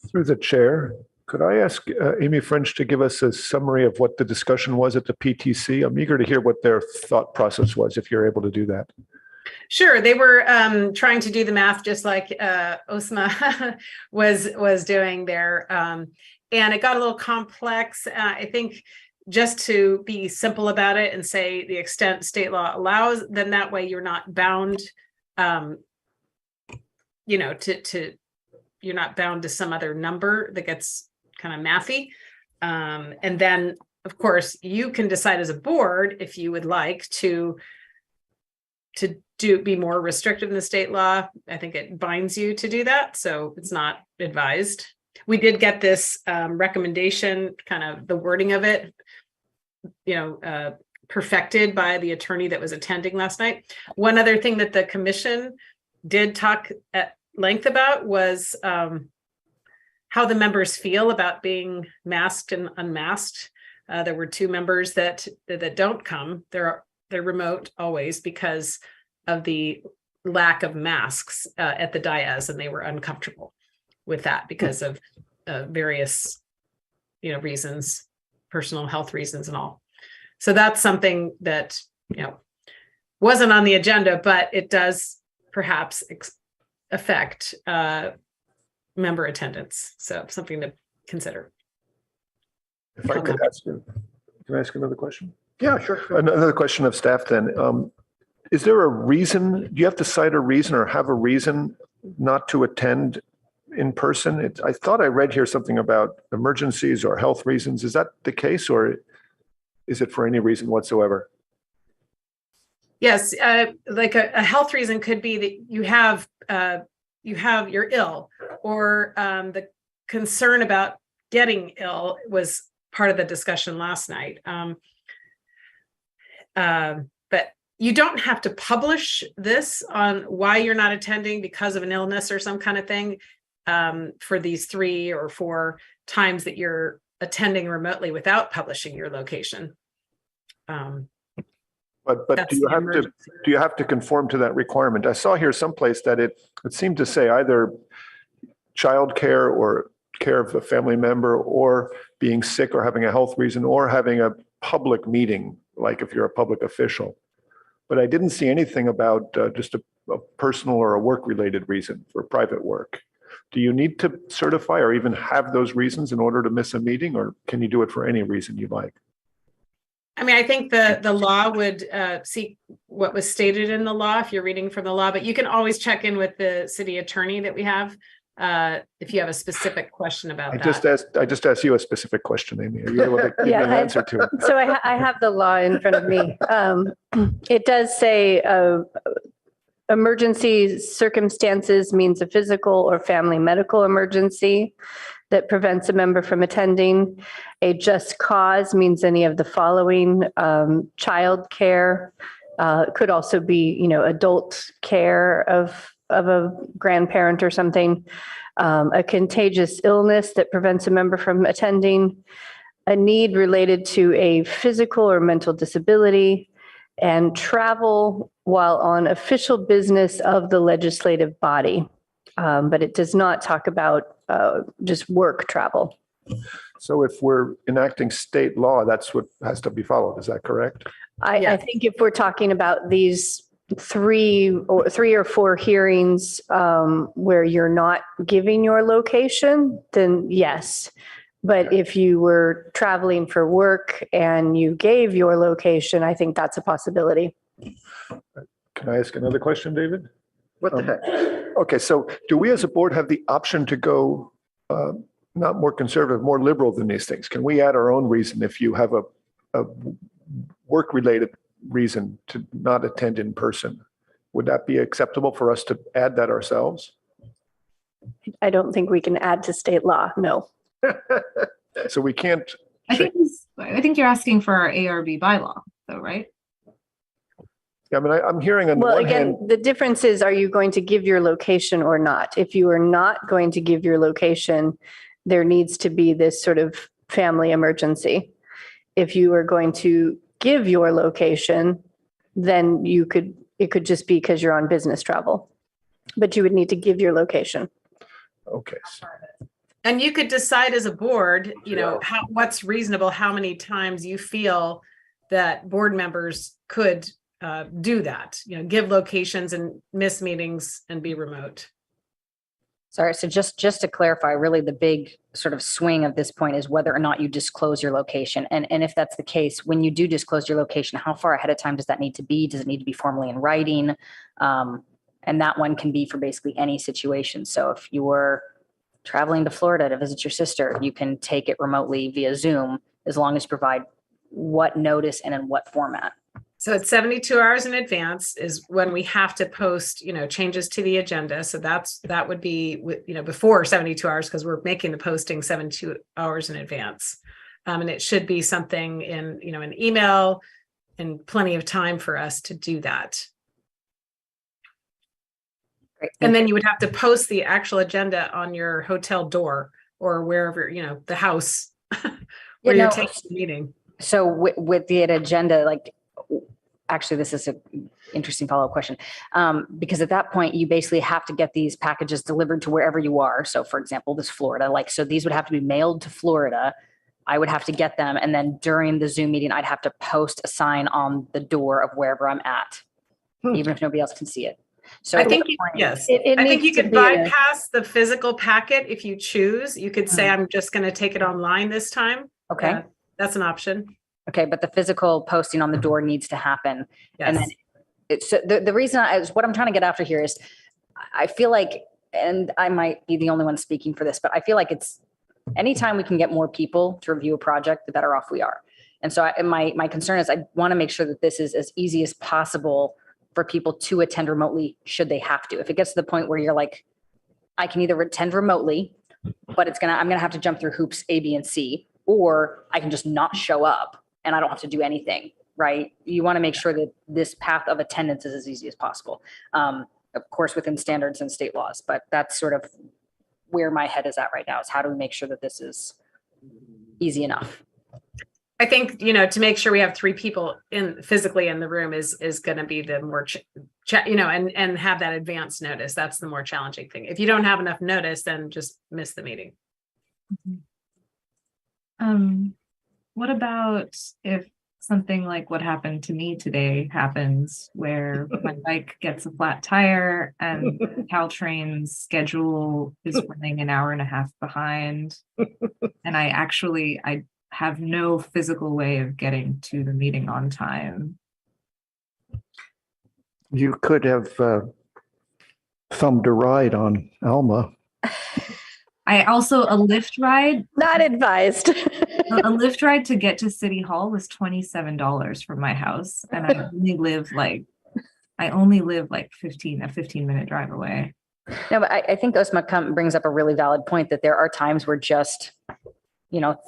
Through the chair, could I ask Amy French to give us a summary of what the discussion was at the PTC? I'm eager to hear what their thought process was, if you're able to do that. Sure, they were trying to do the math just like Osma was doing there, and it got a little complex. I think just to be simple about it and say the extent state law allows, then that way you're not bound, you're not bound to some other number that gets kind of mathy. And then, of course, you can decide as a board if you would like to be more restrictive in the state law. I think it binds you to do that, so it's not advised. We did get this recommendation, kind of the wording of it, perfected by the attorney that was attending last night. One other thing that the commission did talk at length about was how the members feel about being masked and unmasked. There were 2 members that don't come. They're remote always because of the lack of masks at the dais, and they were uncomfortable with that because of various reasons, personal health reasons and all. So that's something that wasn't on the agenda, but it does perhaps affect member attendance. So something to consider. If I could ask you, can I ask another question? Yeah, sure. Another question of staff then. Is there a reason, do you have to cite a reason or have a reason not to attend in person? I thought I read here something about emergencies or health reasons. Is that the case, or is it for any reason whatsoever? Yes, like a health reason could be that you're ill, or the concern about getting ill was part of the discussion last night. But you don't have to publish this on why you're not attending because of an illness or some kind of thing for these 3 or 4 times that you're attending remotely without publishing your location. But do you have to conform to that requirement? I saw here someplace that it seemed to say either childcare or care of a family member, or being sick or having a health reason, or having a public meeting, like if you're a public official. But I didn't see anything about just a personal or a work-related reason for private work. Do you need to certify or even have those reasons in order to miss a meeting, or can you do it for any reason you like? I mean, I think the law would seek what was stated in the law if you're reading from the law, but you can always check in with the city attorney that we have if you have a specific question about that. I just asked you a specific question, Amy. Are you able to give me an answer to it? So I have the law in front of me. It does say emergency circumstances means a physical or family medical emergency that prevents a member from attending. A just cause means any of the following: child care, could also be, adult care of a grandparent or something, a contagious illness that prevents a member from attending, a need related to a physical or mental disability, and travel while on official business of the legislative body. But it does not talk about just work travel. So if we're enacting state law, that's what has to be followed. Is that correct? I think if we're talking about these 3 or 4 hearings where you're not giving your location, then yes. But if you were traveling for work and you gave your location, I think that's a possibility. Can I ask another question, David? What the heck? Okay, so do we as a board have the option to go not more conservative, more liberal than these things? Can we add our own reason if you have a work-related reason to not attend in person? Would that be acceptable for us to add that ourselves? I don't think we can add to state law, no. So we can't. I think you're asking for our ARB bylaw, though, right? Yeah, I mean, I'm hearing on the Well, one again, hand, the difference is, are you going to give your location or not? If you are not going to give your location, there needs to be this sort of family emergency. If you are going to give your location, then it could just be because you're on business travel, but you would need to give your location. okay. And you could decide as a board, what's reasonable, how many times you feel that board members could do that, give locations and miss meetings and be remote. Sorry, so just to clarify, really the big sort of swing of this point is whether or not you disclose your location. And if that's the case, when you do disclose your location, how far ahead of time does that need to be? Does it need to be formally in writing? And that one can be for basically any situation. So if you were traveling to Florida to visit your sister, you can take it remotely via Zoom, as long as you provide what notice and in what format. So it's 72 hours in advance is when we have to post, changes to the agenda. So that would be, before 72 hours, because we're making the posting 72 hours in advance. And it should be something in, an email, and plenty of time for us to do that. Great. And then you would have to post the actual agenda on your hotel door or wherever, the house where you're taking the meeting. So with the agenda, actually, this is an interesting follow-up question. Because at that point, you basically have to get these packages delivered to wherever you are. So for example, this Florida, so these would have to be mailed to Florida. I would have to get them. And then during the Zoom meeting, I'd have to post a sign on the door of wherever I'm at, even if nobody else can see it. So I think, yes, I think you could bypass the physical packet if you choose. You could say, I'm just going to take it online this time. Okay. That's an option. Okay, but the physical posting on the door needs to happen. Yes. And then the reason what I'm trying to get after here is I feel like, and I might be the only one speaking for this, but I feel like it's anytime we can get more people to review a project, the better off we are. And so my concern is I want to make sure that this is as easy as possible for people to attend remotely should they have to. If it gets to the point where you're like, I can either attend remotely, but I'm going to have to jump through hoops A, B, and C, or I can just not show up and I don't have to do anything, right? You want to make sure that this path of attendance is as easy as possible. Of course, within standards and state laws, but that's sort of where my head is at right now, is how do we make sure that this is easy enough? I think, to make sure we have 3 people physically in the room is going to be the more, and have that advance notice. That's the more challenging thing. If you don't have enough notice, then just miss the meeting. What about if something like what happened to me today happens, where my bike gets a flat tire and Caltrain's schedule is running an hour and a half behind, and I have no physical way of getting to the meeting on time? You could have thumbed a ride on Alma. A Lyft ride. Not advised. A Lyft ride to get to City Hall was $27 from my house, and I only live like 15-minute drive away. No, but I think Osma brings up a really valid point that there are times where just,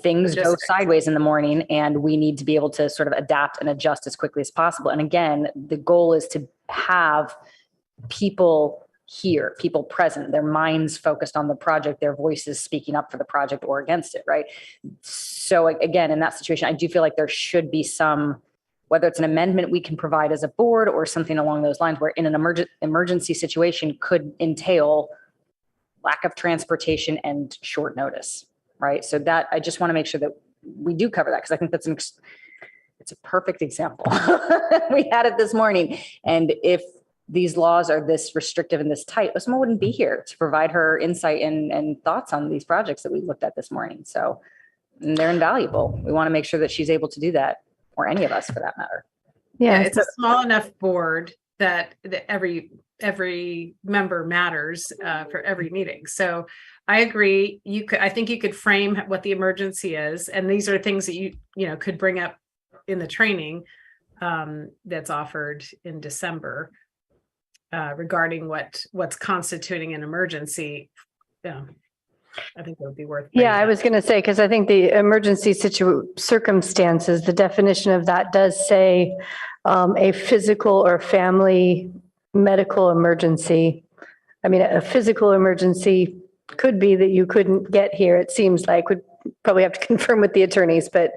things go sideways in the morning and we need to be able to sort of adapt and adjust as quickly as possible. And again, the goal is to have people here, people present, their minds focused on the project, their voices speaking up for the project or against it, right? So again, in that situation, I do feel like there should be some, whether it's an amendment we can provide as a board or something along those lines, where in an emergency situation could entail lack of transportation and short notice, right? So that I just want to make sure that we do cover that, because I think that's it's a perfect example. We had it this morning. And if these laws are this restrictive and this tight, someone wouldn't be here to provide her insight and thoughts on these projects that we looked at this morning. So and they're invaluable. We want to make sure that she's able to do that, or any of us for that matter. Yeah, Yeah, it's a small enough board that every member matters for every meeting. So I agree. I think you could frame what the emergency is, and these are things that you could bring up in the training that's offered in December regarding what's constituting an emergency. Yeah, I think that would be worth. yeah, I was going to say, because I think the emergency circumstances, the definition of that does say a physical or family medical emergency. I mean, a physical emergency could be that you couldn't get here. It seems like would probably have to confirm with the attorneys, but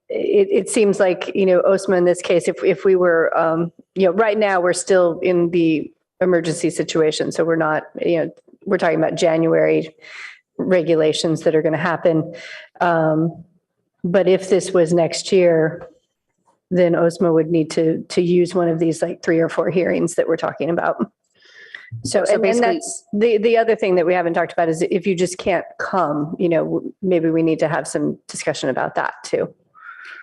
it seems like, OSMA in this case, if we were, right now we're still in the emergency situation. So we're not, we're talking about January regulations that are going to happen. But if this was next year, then OSMA would need to use one of these like 3 or 4 hearings that we're talking about. So and that's the other thing that we haven't talked about is if you just can't come, maybe we need to have some discussion about that too.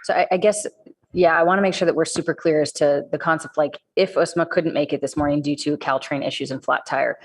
So I guess, yeah, I want to make sure that we're super clear as to the concept, like if OSMA couldn't make it this morning due to Caltrain issues and flat tire,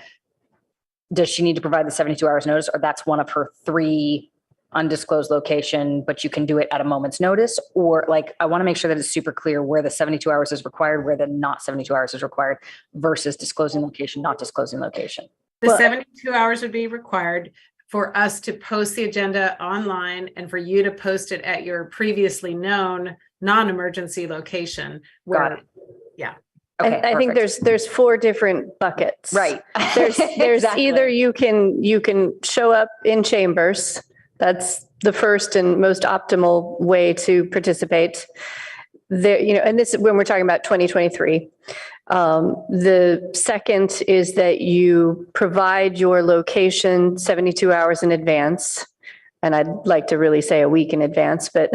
does she need to provide the 72 hours notice, or that's one of her 3 undisclosed location, but you can do it at a moment's notice? Or like, I want to make sure that it's super clear where the 72 hours is required, where the not 72 hours is required versus disclosing location, not disclosing location. The 72 hours would be required for us to post the agenda online and for you to post it at your previously known non-emergency location. Got it. Yeah. Okay, I think there's 4 different buckets. Right. There's Exactly. either you can show up in chambers. That's the first and most optimal way to participate there, and this when we're talking about 2023. The second is that you provide your location 72 hours in advance. And I'd like to really say a week in advance, but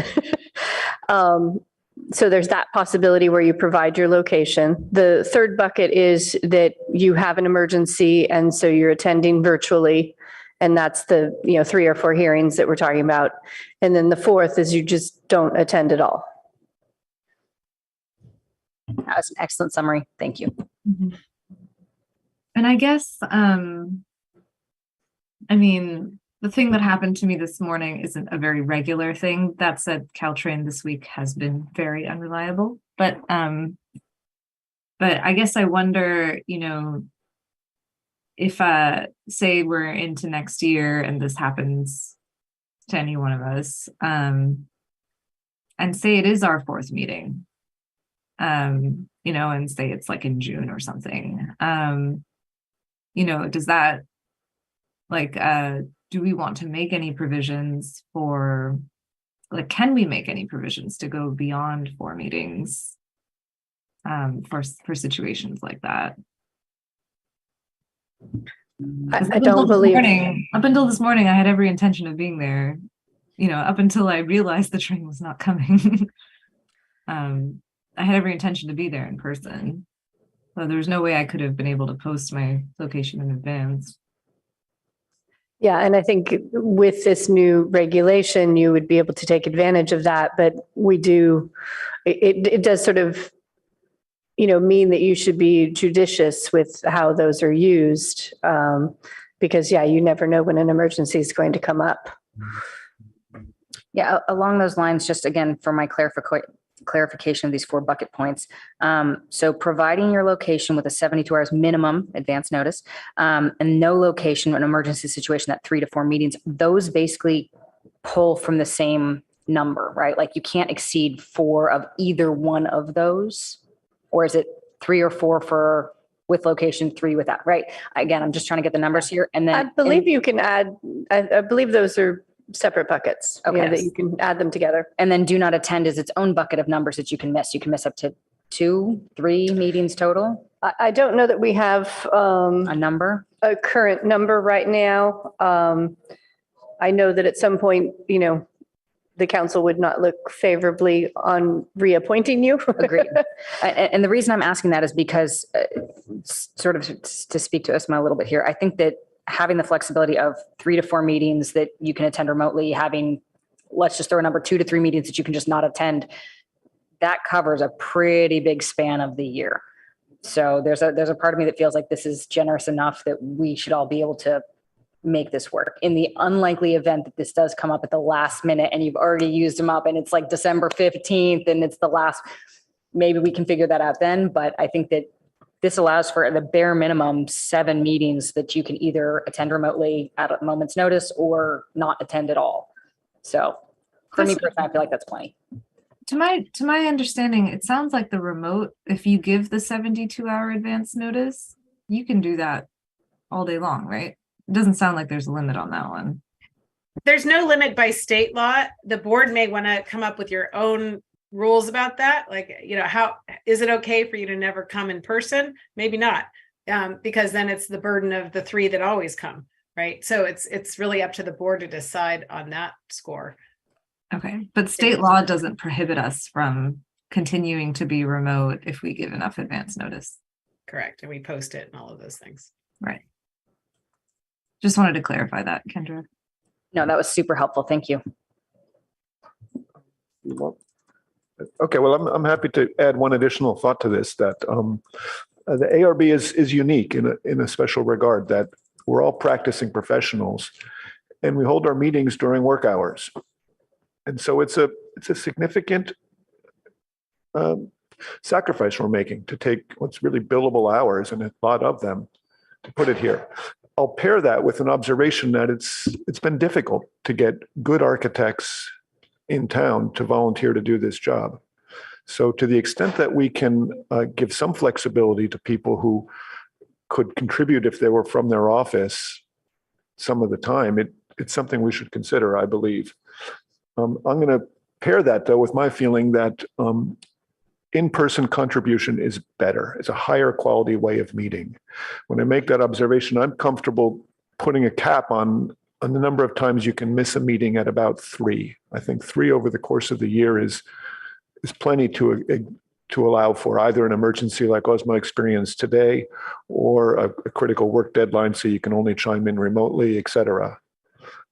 so there's that possibility where you provide your location. The third bucket is that you have an emergency and so you're attending virtually. And that's the 3 or 4 hearings that we're talking about. And then the fourth is you just don't attend at all. That was an excellent summary. Thank you. Mm-hmm. And I guess, I mean, the thing that happened to me this morning isn't a very regular thing. That said, Caltrain this week has been very unreliable. But I guess I wonder, if say we're into next year and this happens to any one of us, and say it is our 4th meeting, and say it's like in June or something, does that do we want to make any provisions for, can we make any provisions to go beyond 4 meetings for situations like that? I don't believe. Up until this morning, I had every intention of being there, up until I realized the train was not coming. I had every intention to be there in person. So there was no way I could have been able to post my location in advance. Yeah, and I think with this new regulation, you would be able to take advantage of that. But it does sort of, mean that you should be judicious with how those are used. Because, yeah, you never know when an emergency is going to come up. Yeah, along those lines, just again, for my clarification of these 4 bucket points. So providing your location with a 72 hours minimum advance notice, and no location in an emergency situation at 3 to 4 meetings, those basically pull from the same number, right? Like you can't exceed 4 of either one of those, or is it 3 or 4 with location, 3 without, right? Again, I'm just trying to get the numbers here. And then I believe you can add, I believe those are separate buckets. Okay. That you can add them together. And then do not attend is its own bucket of numbers that you can miss. You can miss up to 2, 3 meetings total. I don't know that we have A number. a current number right now. I know that at some point, the council would not look favorably on reappointing you. Agreed. And the reason I'm asking that is because sort of to speak to Usma a little bit here, I think that having the flexibility of 3 to 4 meetings that you can attend remotely, having, let's just throw a number, 2 to 3 meetings that you can just not attend, that covers a pretty big span of the year. So there's a part of me that feels like this is generous enough that we should all be able to make this work. In the unlikely event that this does come up at the last minute and you've already used them up and it's like December 15th and it's the last, maybe we can figure that out then. But I think that this allows for the bare minimum 7 meetings that you can either attend remotely at a moment's notice or not attend at all. So for me personally, I feel like that's plenty. To my understanding, it sounds like the remote, if you give the 72-hour advance notice, you can do that all day long, right? It doesn't sound like there's a limit on that one. There's no limit by state law. The board may want to come up with your own rules about that. Like, how is it okay for you to never come in person? Maybe not, because then it's the burden of the 3 that always come, right? So it's really up to the board to decide on that score. Okay, but state law doesn't prohibit us from continuing to be remote if we give enough advance notice. Correct, and we post it and all of those things. Right. Just wanted to clarify that, Kendra. No, that was super helpful. Thank you. Okay, well, I'm happy to add one additional thought to this, that the ARB is unique in a special regard, that we're all practicing professionals and we hold our meetings during work hours. And so it's a significant sacrifice we're making to take what's really billable hours, and a lot of them, to put it here. I'll pair that with an observation that it's been difficult to get good architects in town to volunteer to do this job. So to the extent that we can give some flexibility to people who could contribute if they were from their office some of the time, it's something we should consider, I believe. I'm going to pair that, though, with my feeling that in-person contribution is better. It's a higher quality way of meeting. When I make that observation, I'm comfortable putting a cap on the number of times you can miss a meeting at about 3. I think 3 over the course of the year is plenty to allow for either an emergency like Osmo experienced today, or a critical work deadline so you can only chime in remotely, et cetera.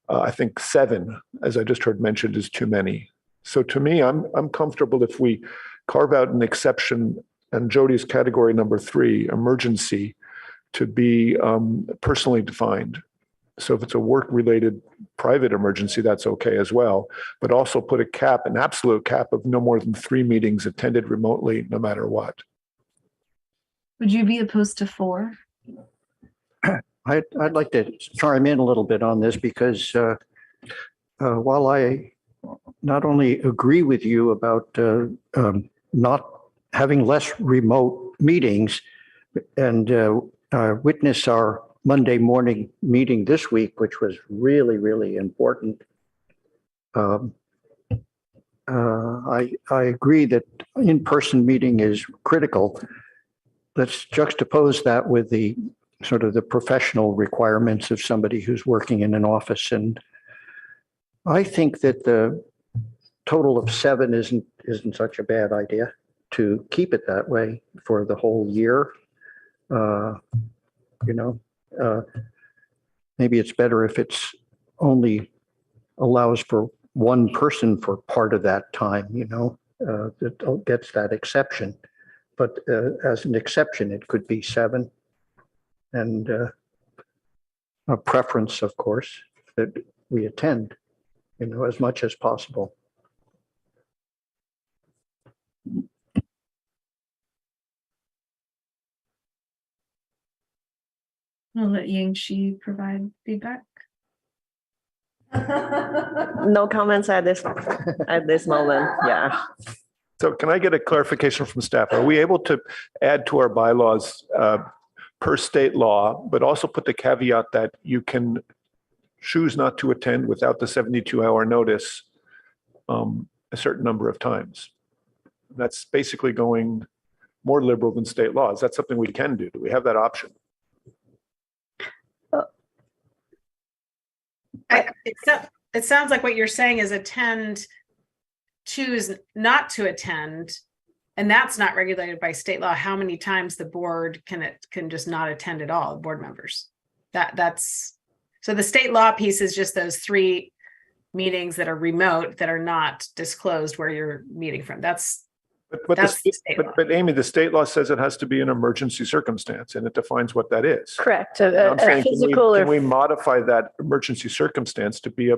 I think 7, as I just heard mentioned, is too many. So to me, I'm comfortable if we carve out an exception, and Jody's category number 3, emergency, to be personally defined. So if it's a work-related private emergency, that's okay as well. But also put a cap, an absolute cap of no more than 3 meetings attended remotely, no matter what. Would you be opposed to 4? I'd like to chime in a little bit on this, because while I not only agree with you about not having less remote meetings, and witness our Monday morning meeting this week, which was really, really important. I agree that in-person meeting is critical. Let's juxtapose that with the sort of the professional requirements of somebody who's working in an office. And I think that the total of 7 isn't such a bad idea, to keep it that way for the whole year. Maybe it's better if it's only allows for one person for part of that time, that gets that exception. But as an exception, it could be 7. And a preference, of course, that we attend, as much as possible. I'll let Ying-Shi provide feedback. No comments at this moment. Yeah. So can I get a clarification from staff? Are we able to add to our bylaws per state law, but also put the caveat that you can choose not to attend without the 72-hour notice a certain number of times? That's basically going more liberal than state law. Is that something we can do? Do we have that option? It sounds like what you're saying is choose not to attend, and that's not regulated by state law. How many times the board can just not attend at all, board members? That's so the state law piece is just those 3 meetings that are remote that are not disclosed where you're meeting from. That's But the state law. but Amy, the state law says it has to be an emergency circumstance, and it defines what that is. Correct. And I'm saying, Physical can or we modify that emergency circumstance to be a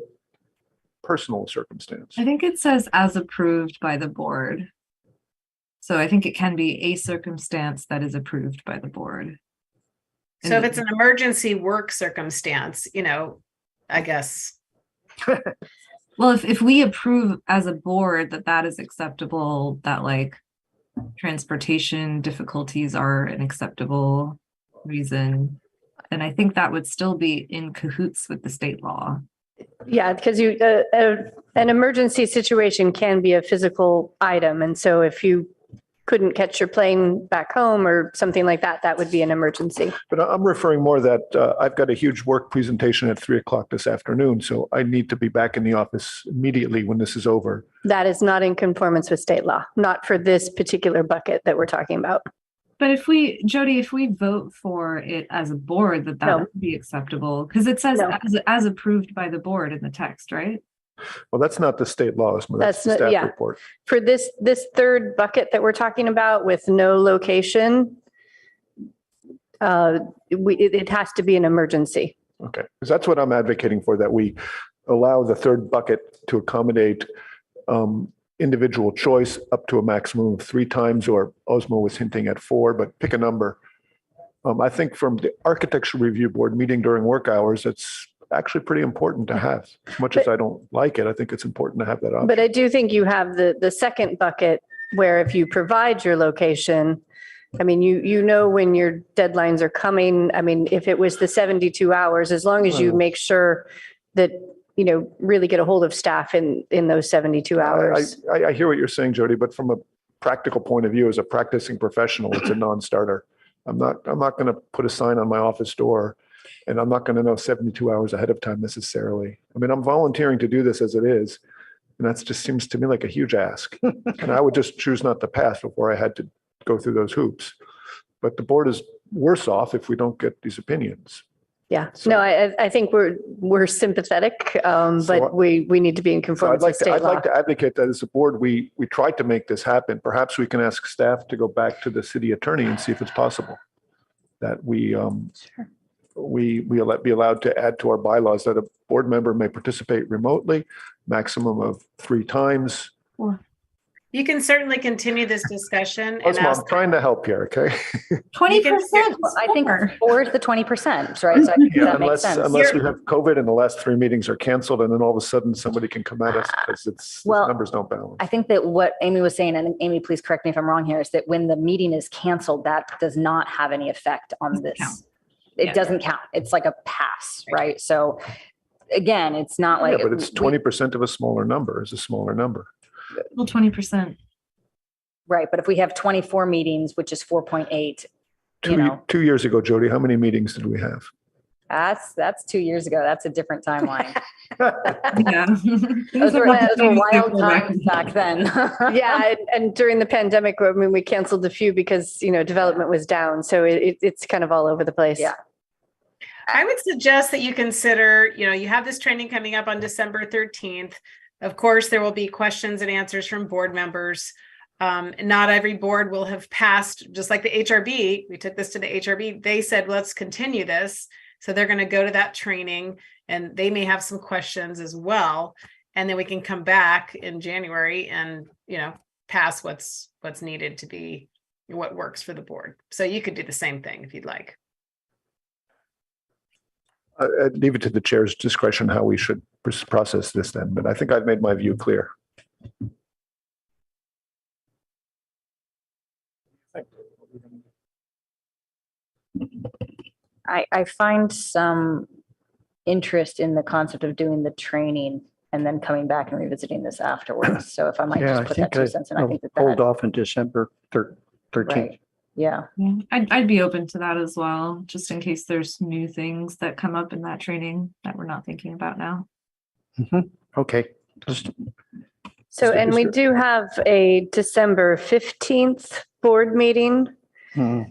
personal circumstance? I think it says as approved by the board. So I think it can be a circumstance that is approved by the board. So if it's an emergency work circumstance, I guess. Well, if we approve as a board that is acceptable, that like transportation difficulties are an acceptable reason, then I think that would still be in cahoots with the state law. Yeah, because an emergency situation can be a physical item. And so if you couldn't catch your plane back home or something like that, that would be an emergency. But I'm referring more that I've got a huge work presentation at 3:00 this afternoon, so I need to be back in the office immediately when this is over. That is not in conformance with state law, not for this particular bucket that we're talking about. But Jody, if we vote for it as a board, that No. would be acceptable, because it says No. as approved by the board in the text, right? Well, that's not the state law, that's the That's not- staff yeah. report. For this third bucket that we're talking about with no location, it has to be an emergency. Okay, because that's what I'm advocating for, that we allow the third bucket to accommodate individual choice up to a maximum of 3 times, or Osmo was hinting at 4, but pick a number. I think from the architecture review board meeting during work hours, it's actually pretty important to have. As much as I don't like it, I think it's important to have that option. But I do think you have the second bucket where if you provide your location, I mean, you know when your deadlines are coming. I mean, if it was the 72 hours, as long as you make sure that, really get a hold of staff in those 72 hours. I hear what you're saying, Jody, but from a practical point of view, as a practicing professional, it's a non-starter. I'm not going to put a sign on my office door, and I'm not going to know 72 hours ahead of time necessarily. I mean, I'm volunteering to do this as it is, and that just seems to me like a huge ask. And I would just choose not to pass before I had to go through those hoops. But the board is worse off if we don't get these opinions. Yeah, So- no, I think we're sympathetic, but we need to be in So conformance with state I'd law. like to advocate that as a board, we tried to make this happen. Perhaps we can ask staff to go back to the city attorney and see if it's possible that we be allowed to add to our bylaws that a board member may participate remotely, maximum of 3 times. You can certainly continue this discussion and Osmo, ask. I'm trying to help here, okay? 20%. I think 4 is the 20%, right? So I think Yeah, that makes sense. unless we have COVID and the last 3 meetings are canceled, and then all of a sudden somebody can come at us because the Well, numbers don't balance. I think that what Amy was saying, and Amy, please correct me if I'm wrong here, is that when the meeting is canceled, that does not have any effect on Doesn't this. count. It Yeah. doesn't count. It's like a pass, right? So again, it's not like. Yeah, but it's 20% of a smaller number is a smaller number. Well, 20%. Right, but if we have 24 meetings, which is 4.8, you know, 2 years ago, Jody, how many meetings did we have? that's 2 years ago. That's a different timeline. Yeah. Those were wild times back then. Yeah, and during the pandemic, I mean, we canceled a few because, development was down. So it's kind of all over the place. Yeah. I would suggest that you consider, you have this training coming up on December 13th. Of course, there will be questions and answers from board members. Not every board will have passed, just like the HRB. We took this to the HRB. They said, let's continue this. So they're going to go to that training and they may have some questions as well. And then we can come back in January and, pass what's needed to be what works for the board. So you could do the same thing if you'd like. I'd leave it to the chair's discretion how we should process this then, but I think I've made my view clear. I find some interest in the concept of doing the training and then coming back and revisiting this afterwards. So if I might Yeah, just I put that think 2 cents in, I think hold that, off on December 13th. right. Yeah. Yeah, I'd be open to that as well, just in case there's new things that come up in that training that we're not thinking about now. Okay. Just- So, and we do have a December 15th board meeting. Hmm.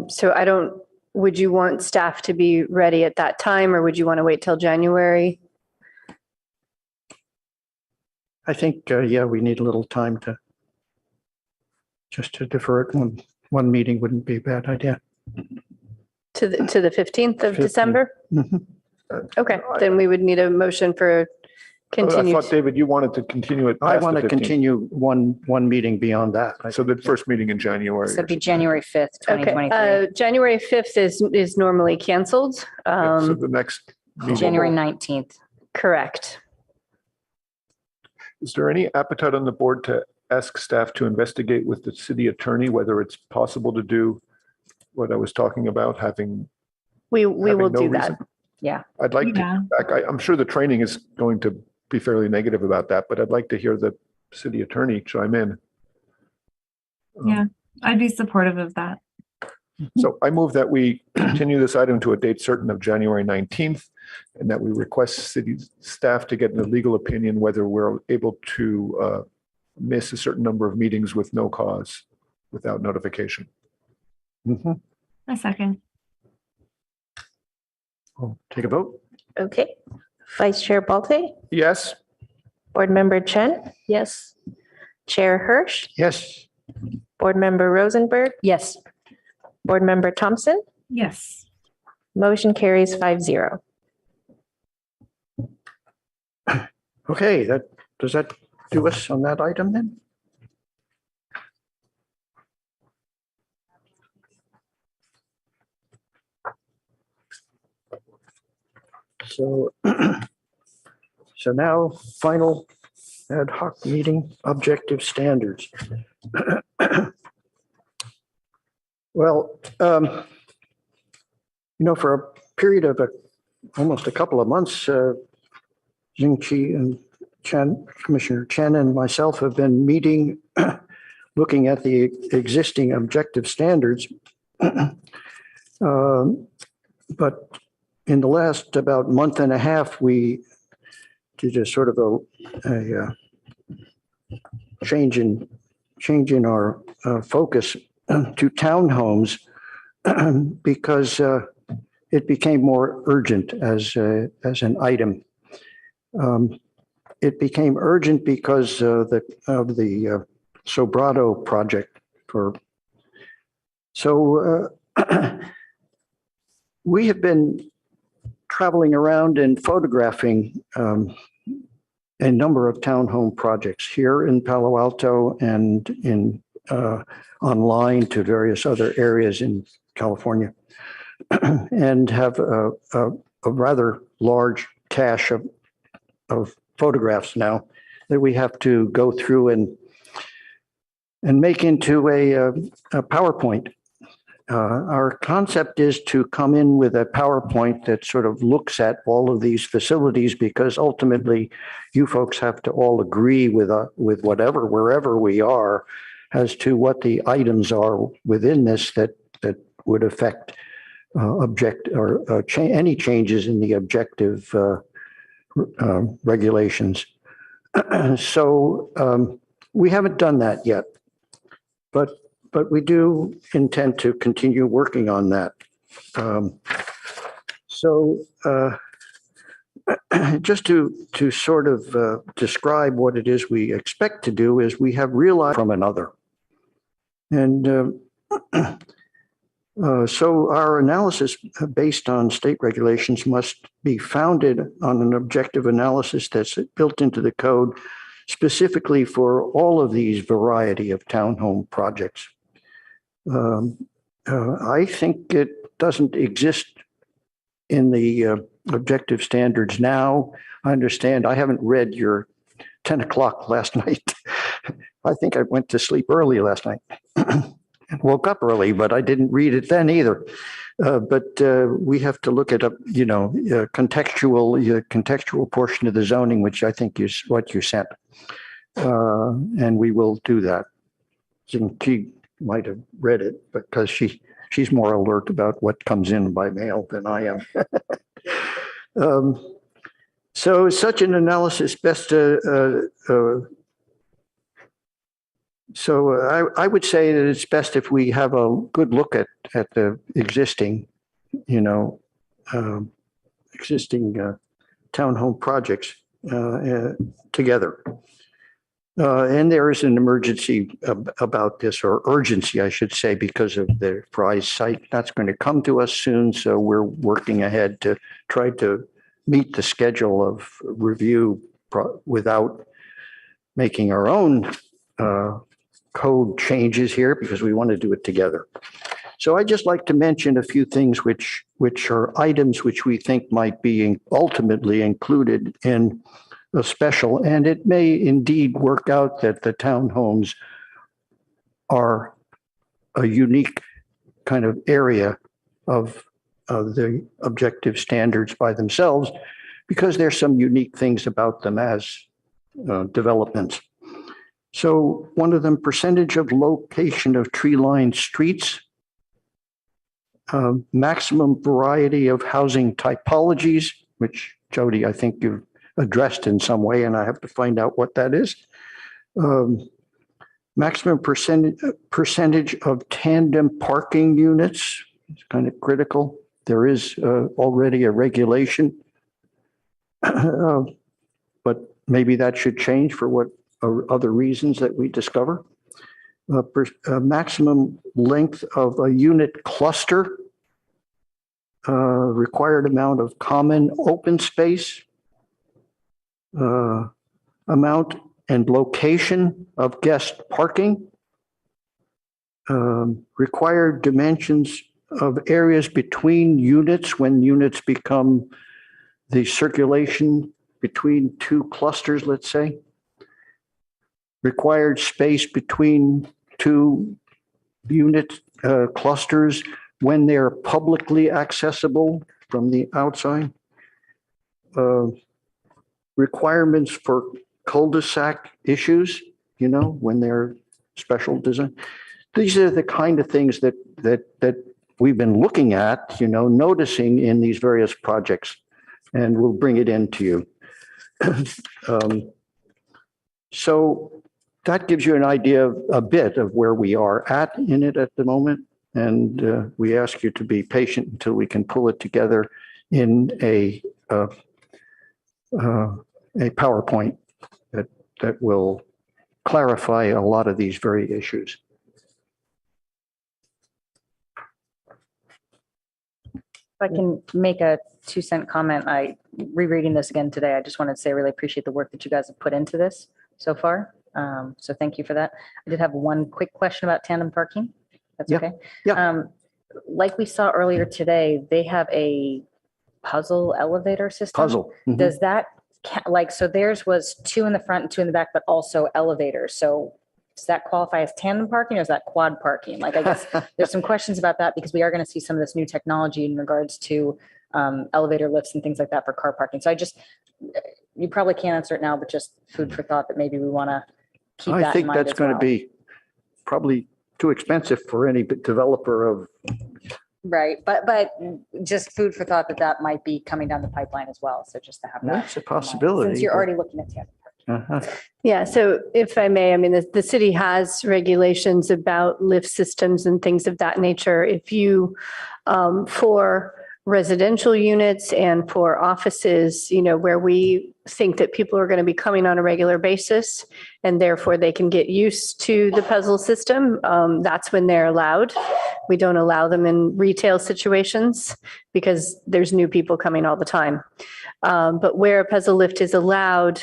So I don't, would you want staff to be ready at that time, or would you want to wait till January? I think, yeah, we need a little time to defer it. One meeting wouldn't be a bad idea. To the 15th of 15th. December? Mhm. Okay, then we would need a motion for I continued. thought, David, you wanted to continue it I past want the to 15th. continue one meeting beyond that. So the first meeting in January. So or it'd be something. January 5th, Okay, 2023. January 5th is normally canceled. Yeah, so the next meeting. January 19th. Correct. Is there any appetite on the board to ask staff to investigate with the city attorney whether it's possible to do what I was talking about, having We will no do that. reason? Yeah. I'd like to, Yeah. I'm sure the training is going to be fairly negative about that, but I'd like to hear the city attorney chime in. Yeah. I'd be supportive of that. So I move that we continue this item to a date certain of January 19th, and that we request city staff to get a legal opinion whether we're able to miss a certain number of meetings with no cause, without notification. Mhm. A second. We'll take a vote. Okay. Vice Chair Balte, Yes? Board Member Chen, Yes. Chair Hirsch, Yes. Board Member Rosenberg, Yes. Board Member Thompson. Yes. Motion carries 5-0. Okay, does that do us on that item then? So, so now final ad hoc meeting objective standards. Well, for a period of almost a couple of months, Jingqi and Chen, Commissioner Chen and myself have been meeting, looking at the existing objective standards. But in the last about month and a half, we did a sort of a change in our focus to townhomes because it became more urgent as an item. It became urgent because of the Sobrado project. We have been traveling around and photographing a number of townhome projects here in Palo Alto and online to various other areas in California, and have a rather large cache of photographs now that we have to go through and make into a PowerPoint. Our concept is to come in with a PowerPoint that sort of looks at all of these facilities, because ultimately you folks have to all agree with wherever we are as to what the items are within this that would affect any changes in the objective regulations. So we haven't done that yet, but we do intend to continue working on that. Just to sort of describe what it is we expect to do is we have realized from another. And so our analysis based on state regulations must be founded on an objective analysis that's built into the code specifically for all of these variety of townhome projects. I think it doesn't exist in the objective standards now. I understand. I haven't read your 10 o'clock last night. I think I went to sleep early last night and woke up early, but I didn't read it then either. But we have to look at contextual portion of the zoning, which I think is what you sent. And we will do that. She might have read it because she's more alert about what comes in by mail than I am. So such an analysis best so I would say that it's best if we have a good look at the existing existing townhome projects together. And there is an emergency about this, or urgency, I should say, because of the Fry's site. That's going to come to us soon. So we're working ahead to try to meet the schedule of review without making our own code changes here, because we want to do it together. So I'd just like to mention a few things which are items which we think might be ultimately included in a special, and it may indeed work out that the townhomes are a unique kind of area of the objective standards by themselves, because there's some unique things about them as developments. So one of them, percentage of location of tree-lined streets, maximum variety of housing typologies, which Jody, I think you've addressed in some way, and I have to find out what that is. Maximum percentage of tandem parking units. It's kind of critical. There is already a regulation, but maybe that should change for what other reasons that we discover. Maximum length of a unit cluster. Required amount of common open space. Amount and location of guest parking. Required dimensions of areas between units when units become the circulation between two clusters, let's say. Required space between two unit clusters when they're publicly accessible from the outside. Requirements for cul-de-sac issues, when they're special design. These are the kind of things that we've been looking at, noticing in these various projects, and we'll bring it into you. So that gives you an idea a bit of where we are in it at the moment. And we ask you to be patient until we can pull it together in a PowerPoint that will clarify a lot of these very issues. If I can make a 2-cent comment, rereading this again today, I just wanted to say I really appreciate the work that you guys have put into this so far. So thank you for that. I did have one quick question about tandem parking. That's okay. Yeah. Like we saw earlier today, they have a puzzle elevator system. Puzzle. Mhm. Does that so theirs was 2 in the front and 2 in the back, but also elevators. So does that qualify as tandem parking, or is that quad parking? I guess there's some questions about that, because we are going to see some of this new technology in regards to elevator lifts and things like that for car parking. So you probably can't answer it now, but just food for thought that maybe we want to keep that in mind. I think that's going to be probably too expensive for any developer of. Right. But just food for thought that might be coming down the pipeline as well. So just to have that. That's a possibility. Since you're already looking at tandem parking. Yeah, so if I may, the city has regulations about lift systems and things of that nature. If you, for residential units and for offices, where we think that people are going to be coming on a regular basis and therefore they can get used to the puzzle system, that's when they're allowed. We don't allow them in retail situations because there's new people coming all the time. But where a puzzle lift is allowed,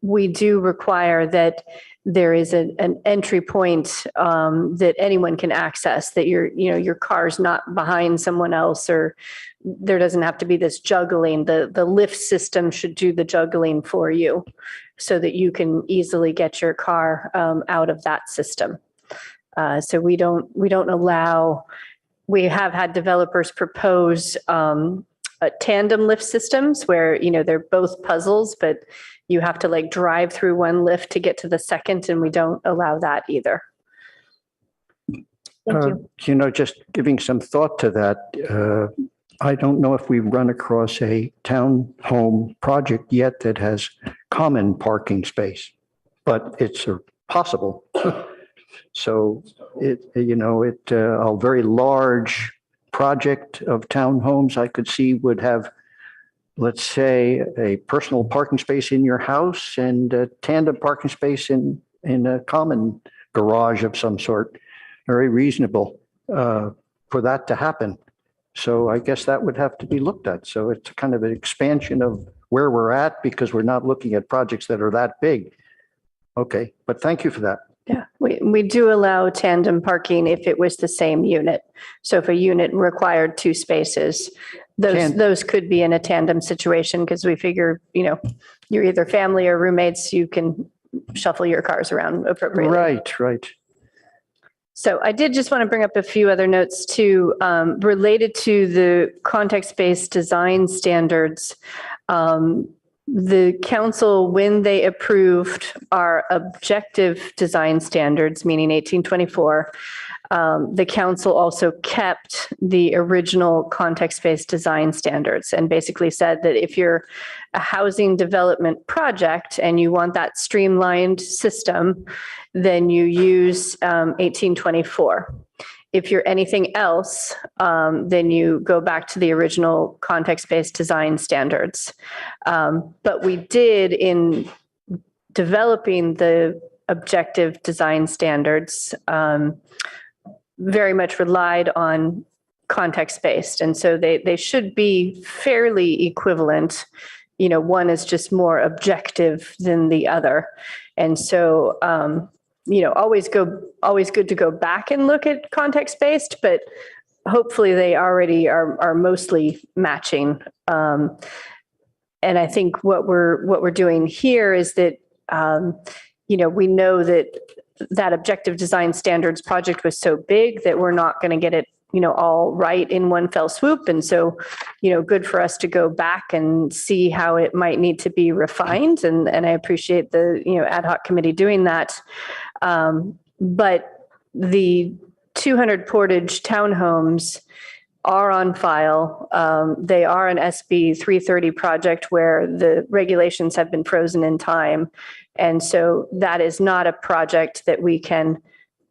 we do require that there is an entry point that anyone can access, that your car's not behind someone else, or there doesn't have to be this juggling. The lift system should do the juggling for you so that you can easily get your car out of that system. So we don't allow. We have had developers propose tandem lift systems where they're both puzzles, but you have to drive through one lift to get to the second, and we don't allow that either. Thank you. Just giving some thought to that. I don't know if we've run across a townhome project yet that has common parking space, but it's possible. So a very large project of townhomes I could see would have, let's say, a personal parking space in your house and a tandem parking space in a common garage of some sort. Very reasonable for that to happen. So I guess that would have to be looked at. So it's kind of an expansion of where we're at because we're not looking at projects that are that big. Okay, but thank you for that. Yeah, we do allow tandem parking if it was the same unit. So if a unit required two spaces, those could be in a tandem situation because we figure, you're either family or roommates, you can shuffle your cars around appropriately. Right. So I did just want to bring up a few other notes too, related to the context-based design standards. The council, when they approved our objective design standards, meaning 1824, the council also kept the original context-based design standards and basically said that if you're a housing development project and you want that streamlined system, then you use 1824. If you're anything else, then you go back to the original context-based design standards. But we did, in developing the objective design standards, very much relied on context-based. And so they should be fairly equivalent. One is just more objective than the other. And so, always good to go back and look at context-based, but hopefully they already are mostly matching. And I think what we're doing here is that, we know that objective design standards project was so big that we're not going to get it, all right in one fell swoop. And so, good for us to go back and see how it might need to be refined. And I appreciate the, ad hoc committee doing that. But the 200 Portage townhomes are on file. They are an SB 330 project where the regulations have been frozen in time. And so that is not a project that we can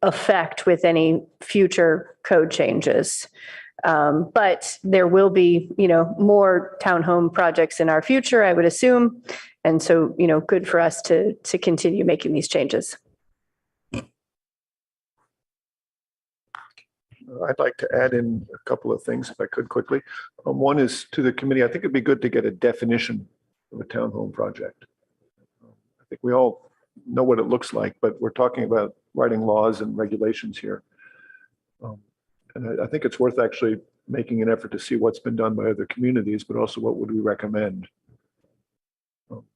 affect with any future code changes. But there will be, more townhome projects in our future, I would assume. And so, good for us to continue making these changes. I'd like to add in a couple of things if I could quickly. One is to the committee. I think it'd be good to get a definition of a townhome project. I think we all know what it looks like, but we're talking about writing laws and regulations here. And I think it's worth actually making an effort to see what's been done by other communities, but also what would we recommend.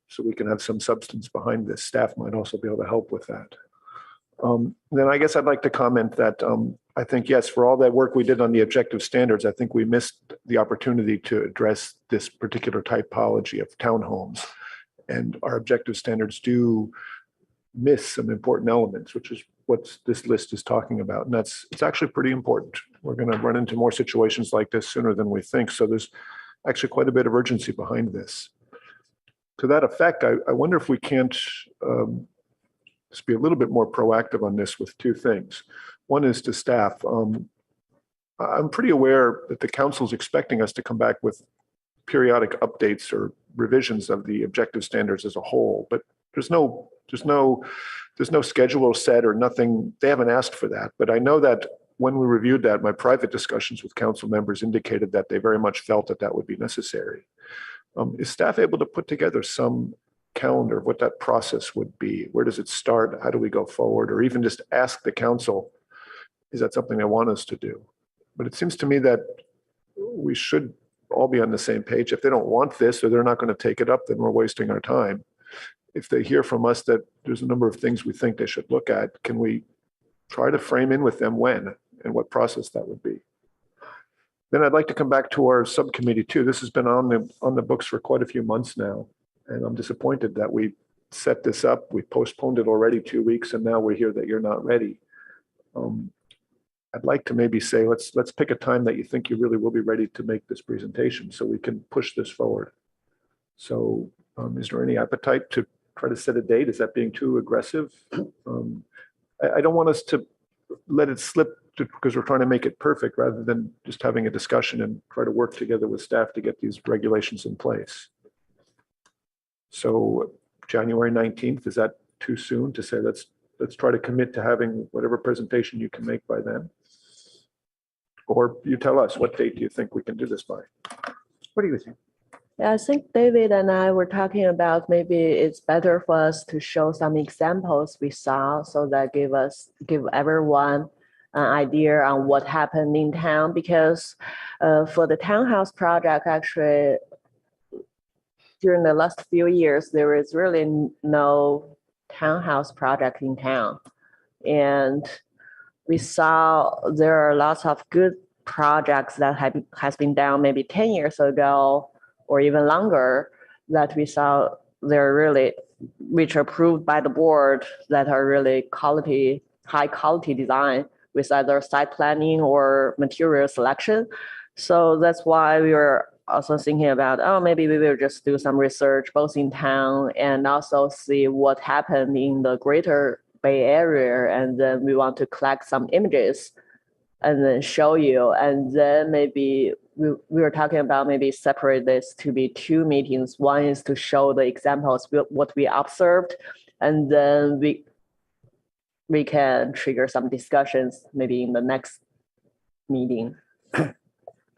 So we can have some substance behind this. Staff might also be able to help with that. Then I guess I'd like to comment that I think, yes, for all that work we did on the objective standards, I think we missed the opportunity to address this particular typology of townhomes. And our objective standards do miss some important elements, which is what this list is talking about. And it's actually pretty important. We're going to run into more situations like this sooner than we think. So there's actually quite a bit of urgency behind this. To that effect, I wonder if we can't just be a little bit more proactive on this with two things. One is to staff. I'm pretty aware that the council is expecting us to come back with periodic updates or revisions of the objective standards as a whole, but there's no schedule set or nothing. They haven't asked for that, but I know that when we reviewed that, my private discussions with council members indicated that they very much felt that would be necessary. Is staff able to put together some calendar of what that process would be? Where does it start? How do we go forward? Or even just ask the council, is that something they want us to do? But it seems to me that we should all be on the same page. If they don't want this or they're not going to take it up, then we're wasting our time. If they hear from us that there's a number of things we think they should look at, can we try to frame in with them when and what process that would be? Then I'd like to come back to our subcommittee too. This has been on the books for quite a few months now. And I'm disappointed that we set this up. We postponed it already 2 weeks, and now we hear that you're not ready. I'd like to maybe say, let's pick a time that you think you really will be ready to make this presentation so we can push this forward. So is there any appetite to try to set a date? Is that being too aggressive? I don't want us to let it slip because we're trying to make it perfect rather than just having a discussion and try to work together with staff to get these regulations in place. So January 19th, is that too soon to say let's try to commit to having whatever presentation you can make by then? Or you tell us, what date do you think we can do this by? What do you think? Yeah, I think David and I were talking about maybe it's better for us to show some examples we saw so that give everyone an idea on what happened in town, because for the townhouse project, actually, during the last few years, there is really no townhouse project in town. And we saw there are lots of good projects that has been done maybe 10 years ago or even longer that we saw they're really, which are approved by the board, that are really high quality design with either site planning or material selection. So that's why we were also thinking about, maybe we will just do some research both in town and also see what happened in the greater Bay Area. And then we want to collect some images and then show you. And then maybe we were talking about maybe separate this to be 2 meetings. One is to show the examples, what we observed, and then we can trigger some discussions maybe in the next meeting.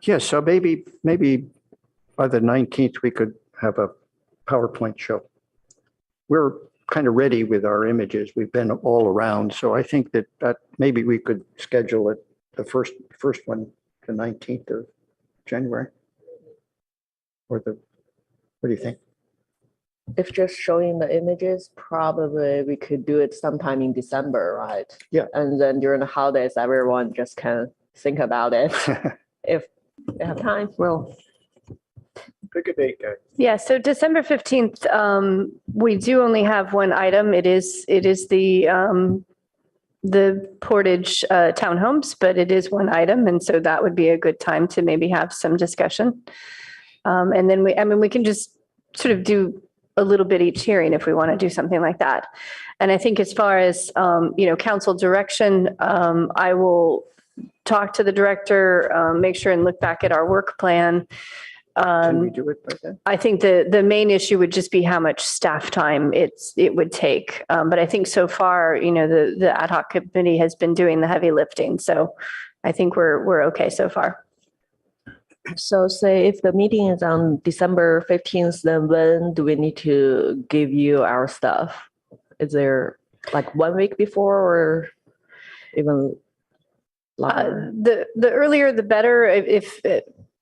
Yeah, so maybe by the 19th, we could have a PowerPoint show. We're kind of ready with our images. We've been all around. So I think that maybe we could schedule it, the first one, the 19th of January. What do you think? If just showing the images, probably we could do it sometime in December, right? Yeah. And then during the holidays, everyone just can think about it if they have time. Well, pick a date, guys. Yeah, so December 15th, we do only have one item. It is the Portage townhomes, but it is one item. And so that would be a good time to maybe have some discussion. And then we can just sort of do a little bit each hearing if we want to do something like that. And I think as far as, council direction, I will talk to the director, make sure and look back at our work plan. can we do it by then? I think the main issue would just be how much staff time it would take. But I think so far, the ad hoc committee has been doing the heavy lifting. So I think we're okay so far. So say if the meeting is on December 15th, then when do we need to give you our stuff? Is there like 1 week before or even longer? The earlier, the better. If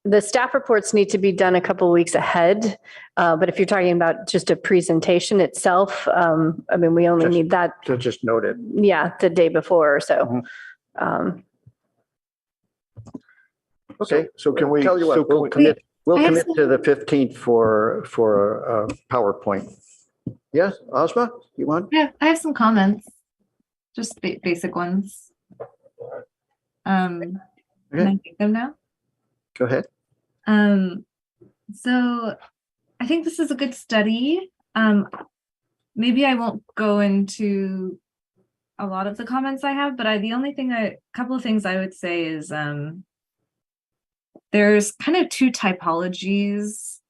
the staff reports need to be done a couple of weeks ahead. But if you're talking about just a presentation itself, we only need that. So just note it. Yeah, the day before or so. Mhm. Okay, so can we? Tell you what, we'll commit to the 15th for a PowerPoint. Yes, Ozma, you want? Yeah, I have some comments, just basic ones. Can I take them now? Go ahead. So I think this is a good study. Maybe I won't go into a lot of the comments I have, but couple of things I would say is there's kind of 2 typologies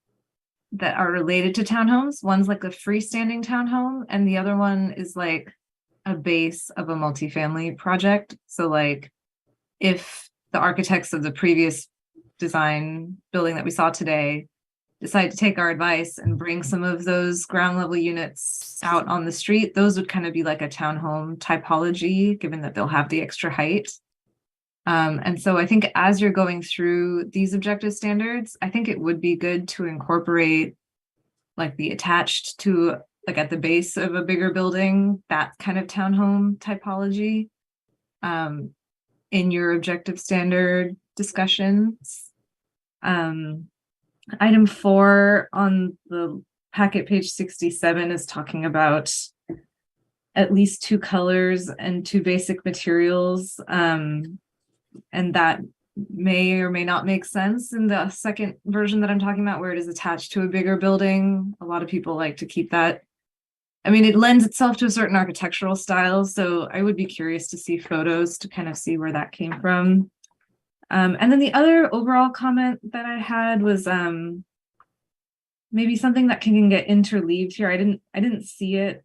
that are related to townhomes. One's like a freestanding townhome, and the other one is like a base of a multifamily project. So like if the architects of the previous design building that we saw today decide to take our advice and bring some of those ground level units out on the street, those would kind of be like a townhome typology, given that they'll have the extra height. And so I think as you're going through these objective standards, I think it would be good to incorporate like the attached to like at the base of a bigger building, that kind of townhome typology in your objective standard discussions. Item 4 on the packet, page 67, is talking about at least 2 colors and 2 basic materials. And that may or may not make sense in the second version that I'm talking about, where it is attached to a bigger building. A lot of people like to keep that I mean, it lends itself to a certain architectural style, so I would be curious to see photos to kind of see where that came from. And then the other overall comment that I had was maybe something that can get interleaved here. I didn't see it.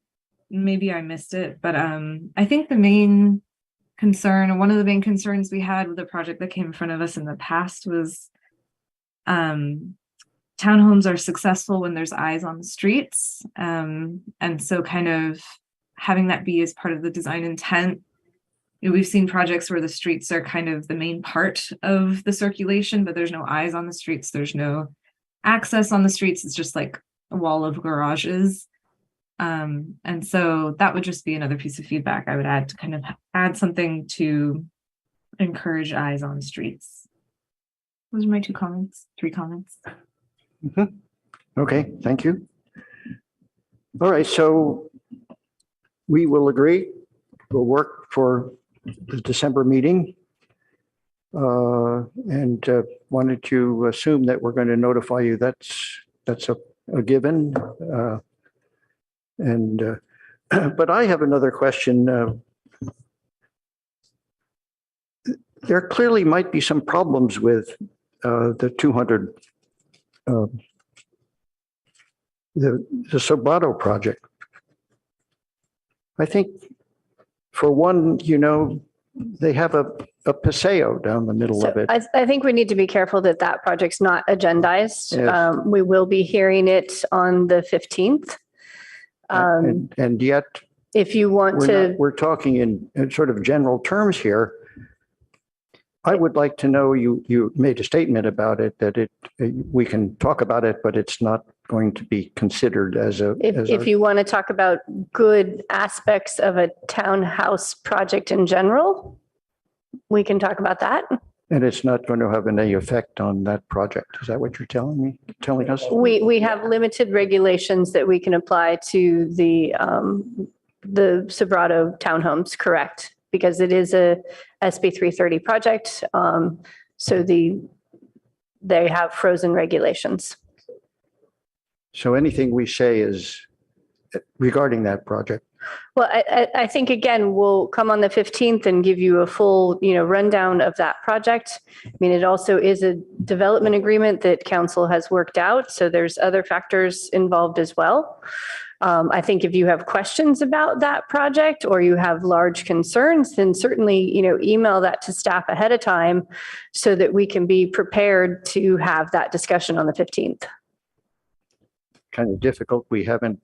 Maybe I missed it, but I think the main concern, or one of the main concerns we had with the project that came in front of us in the past was townhomes are successful when there's eyes on the streets. And so kind of having that be as part of the design intent. You know, we've seen projects where the streets are kind of the main part of the circulation, but there's no eyes on the streets. There's no access on the streets. It's just like a wall of garages. And so that would just be another piece of feedback I would add to kind of add something to encourage eyes on streets. Those are my three comments. Mhm. Okay, thank you. All right, so we will agree. We'll work for the December meeting. And wanted to assume that we're going to notify you. That's a given. But I have another question. There clearly might be some problems with the 200, the Sobrato project. I think for one, you know, they have a paseo down the middle of it. I think we need to be careful that that project's not agendized. Yes. We will be hearing it on the 15th. And yet, If you want to, we're talking in sort of general terms here. I would like to know, you made a statement about it, that we can talk about it, but it's not going to be considered as a. if you want to talk about good aspects of a townhouse project in general, we can talk about that. And it's not going to have any effect on that project. Is that what you're telling us? We have limited regulations that we can apply to the Sobrato townhomes, correct? Because it is a SB 330 project. So they have frozen regulations. So anything we say is regarding that project. Well, I think, again, we'll come on the 15th and give you a full, rundown of that project. I mean, it also is a development agreement that council has worked out. So there's other factors involved as well. I think if you have questions about that project or you have large concerns, then certainly, email that to staff ahead of time so that we can be prepared to have that discussion on the 15th. Kind of difficult. We haven't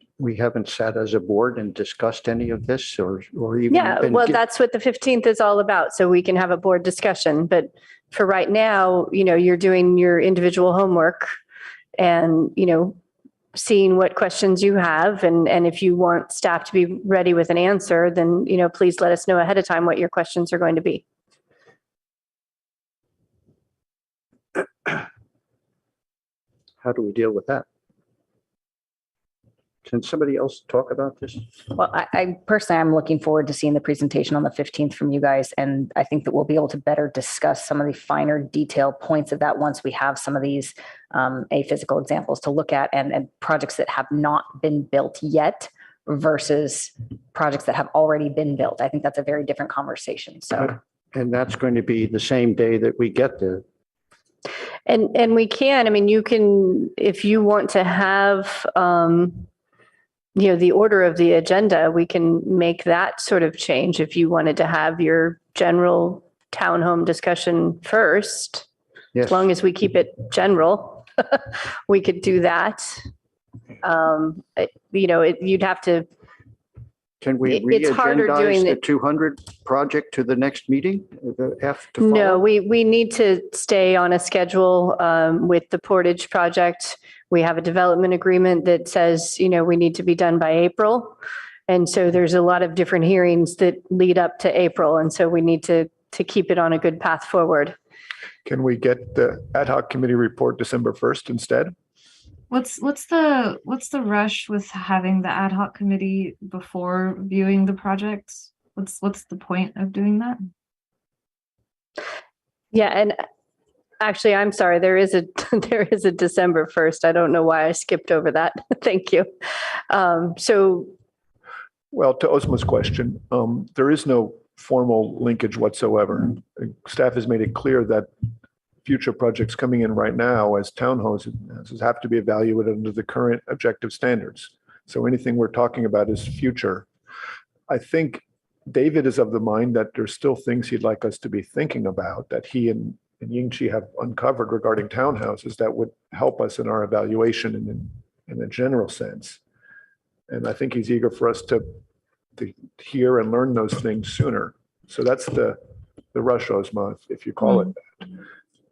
sat as a board and discussed any of this or even. Yeah, well, that's what the 15th is all about. So we can have a board discussion. But for right now, you're doing your individual homework and, seeing what questions you have. And if you want staff to be ready with an answer, then, please let us know ahead of time what your questions are going to be. How do we deal with that? Can somebody else talk about this? Well, I personally, I'm looking forward to seeing the presentation on the 15th from you guys. And I think that we'll be able to better discuss some of the finer detail points of that once we have some of these physical examples to look at and projects that have not been built yet versus projects that have already been built. I think that's a very different conversation. So, and that's going to be the same day that we get there. And we can, I mean, you can, if you want to have, the order of the agenda, we can make that sort of change. If you wanted to have your general townhome discussion first, Yes. as long as we keep it general, we could do that. You'd have to. Can we It's harder doing re-agendize the it. 200 project to the next meeting? No, we need to stay on a schedule with the Portage project. We have a development agreement that says, we need to be done by April. And so there's a lot of different hearings that lead up to April. And so we need to keep it on a good path forward. Can we get the ad hoc committee report December 1st instead? What's the rush with having the ad hoc committee before viewing the project? What's the point of doing that? Yeah, and actually, I'm sorry, there is a December 1st. I don't know why I skipped over that. Thank you. So Well, to Osma's question, there is no formal linkage whatsoever. Staff has made it clear that future projects coming in right now as townhouses have to be evaluated under the current objective standards. So anything we're talking about is future. I think David is of the mind that there's still things he'd like us to be thinking about that he and Yingchi have uncovered regarding townhouses that would help us in our evaluation in a general sense. And I think he's eager for us to hear and learn those things sooner. So that's the rush, Osma, if you call it that.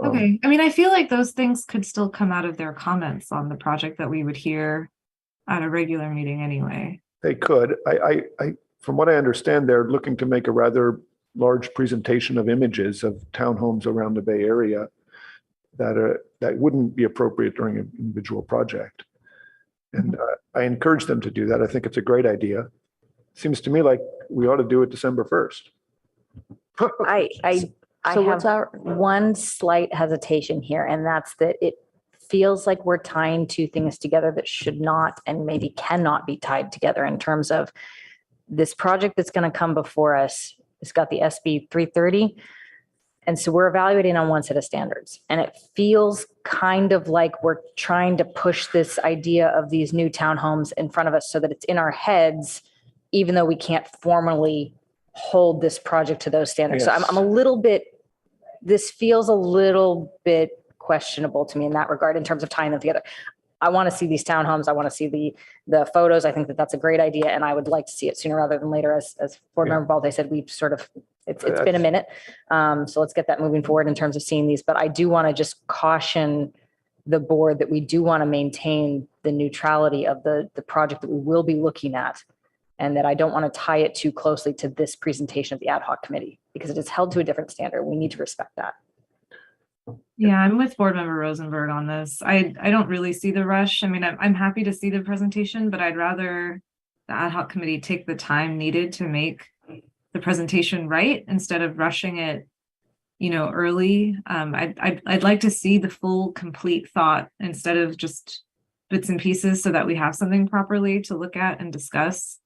Okay. I mean, I feel like those things could still come out of their comments on the project that we would hear at a regular meeting anyway. They could. I from what I understand, they're looking to make a rather large presentation of images of townhomes around the Bay Area that wouldn't be appropriate during an individual project. And I encourage them to do that. I think it's a great idea. Seems to me like we ought to do it December 1st. I So what's have one slight hesitation here, and that's that it feels like we're tying two things together that should not and maybe cannot be tied together in terms of this project that's going to come before us. It's got the SB 330. And so we're evaluating on one set of standards. And it feels kind of like we're trying to push this idea of these new townhomes in front of us so that it's in our heads, even though we can't formally hold this project to those standards. Yes. So I'm a little bit, this feels a little bit questionable to me in that regard in terms of tying them together. I want to see these townhomes. I want to see the photos. I think that that's a great idea. And I would like to see it sooner rather than later. As Board Member Balde said, we've sort of, it's been a minute. So let's get that moving forward in terms of seeing these. But I do want to just caution the board that we do want to maintain the neutrality of the project that we will be looking at. And that I don't want to tie it too closely to this presentation of the ad hoc committee because it is held to a different standard. We need to respect that. Yeah, I'm with Board Member Rosenberg on this. I don't really see the rush. I mean, I'm happy to see the presentation, but I'd rather the ad hoc committee take the time needed to make the presentation right instead of rushing it, early. I'd like to see the full, complete thought instead of just bits and pieces so that we have something properly to look at and discuss.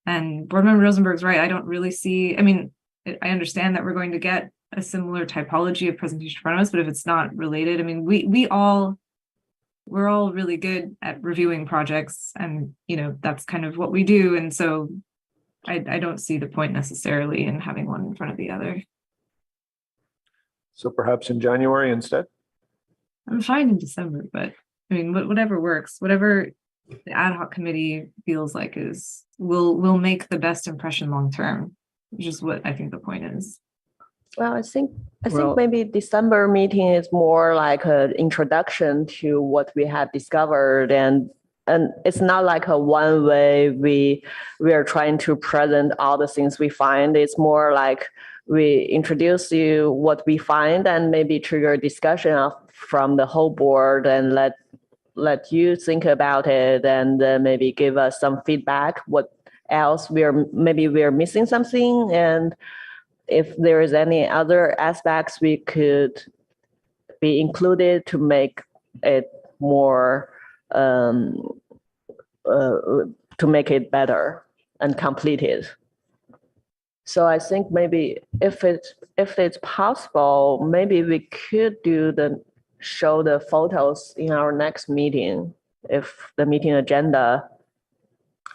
And Board Member Rosenberg's right. I don't really see, I understand that we're going to get a similar typology of presentation in front of us, but if it's not related, we're all really good at reviewing projects and, that's kind of what we do. And so I don't see the point necessarily in having one in front of the other. So perhaps in January instead? I'm fine in December, but whatever works, whatever the ad hoc committee feels like will make the best impression long term, which is what I think the point is. Well, I think maybe December meeting is more like an introduction to what we have discovered, and it's not like a one way we are trying to present all the things we find. It's more like we introduce you what we find and maybe trigger a discussion from the whole board and let you think about it and maybe give us some feedback. What else maybe we're missing something, and if there is any other aspects we could be included to make it more, to make it better and completed. So I think maybe if it's possible, maybe we could show the photos in our next meeting if the meeting agenda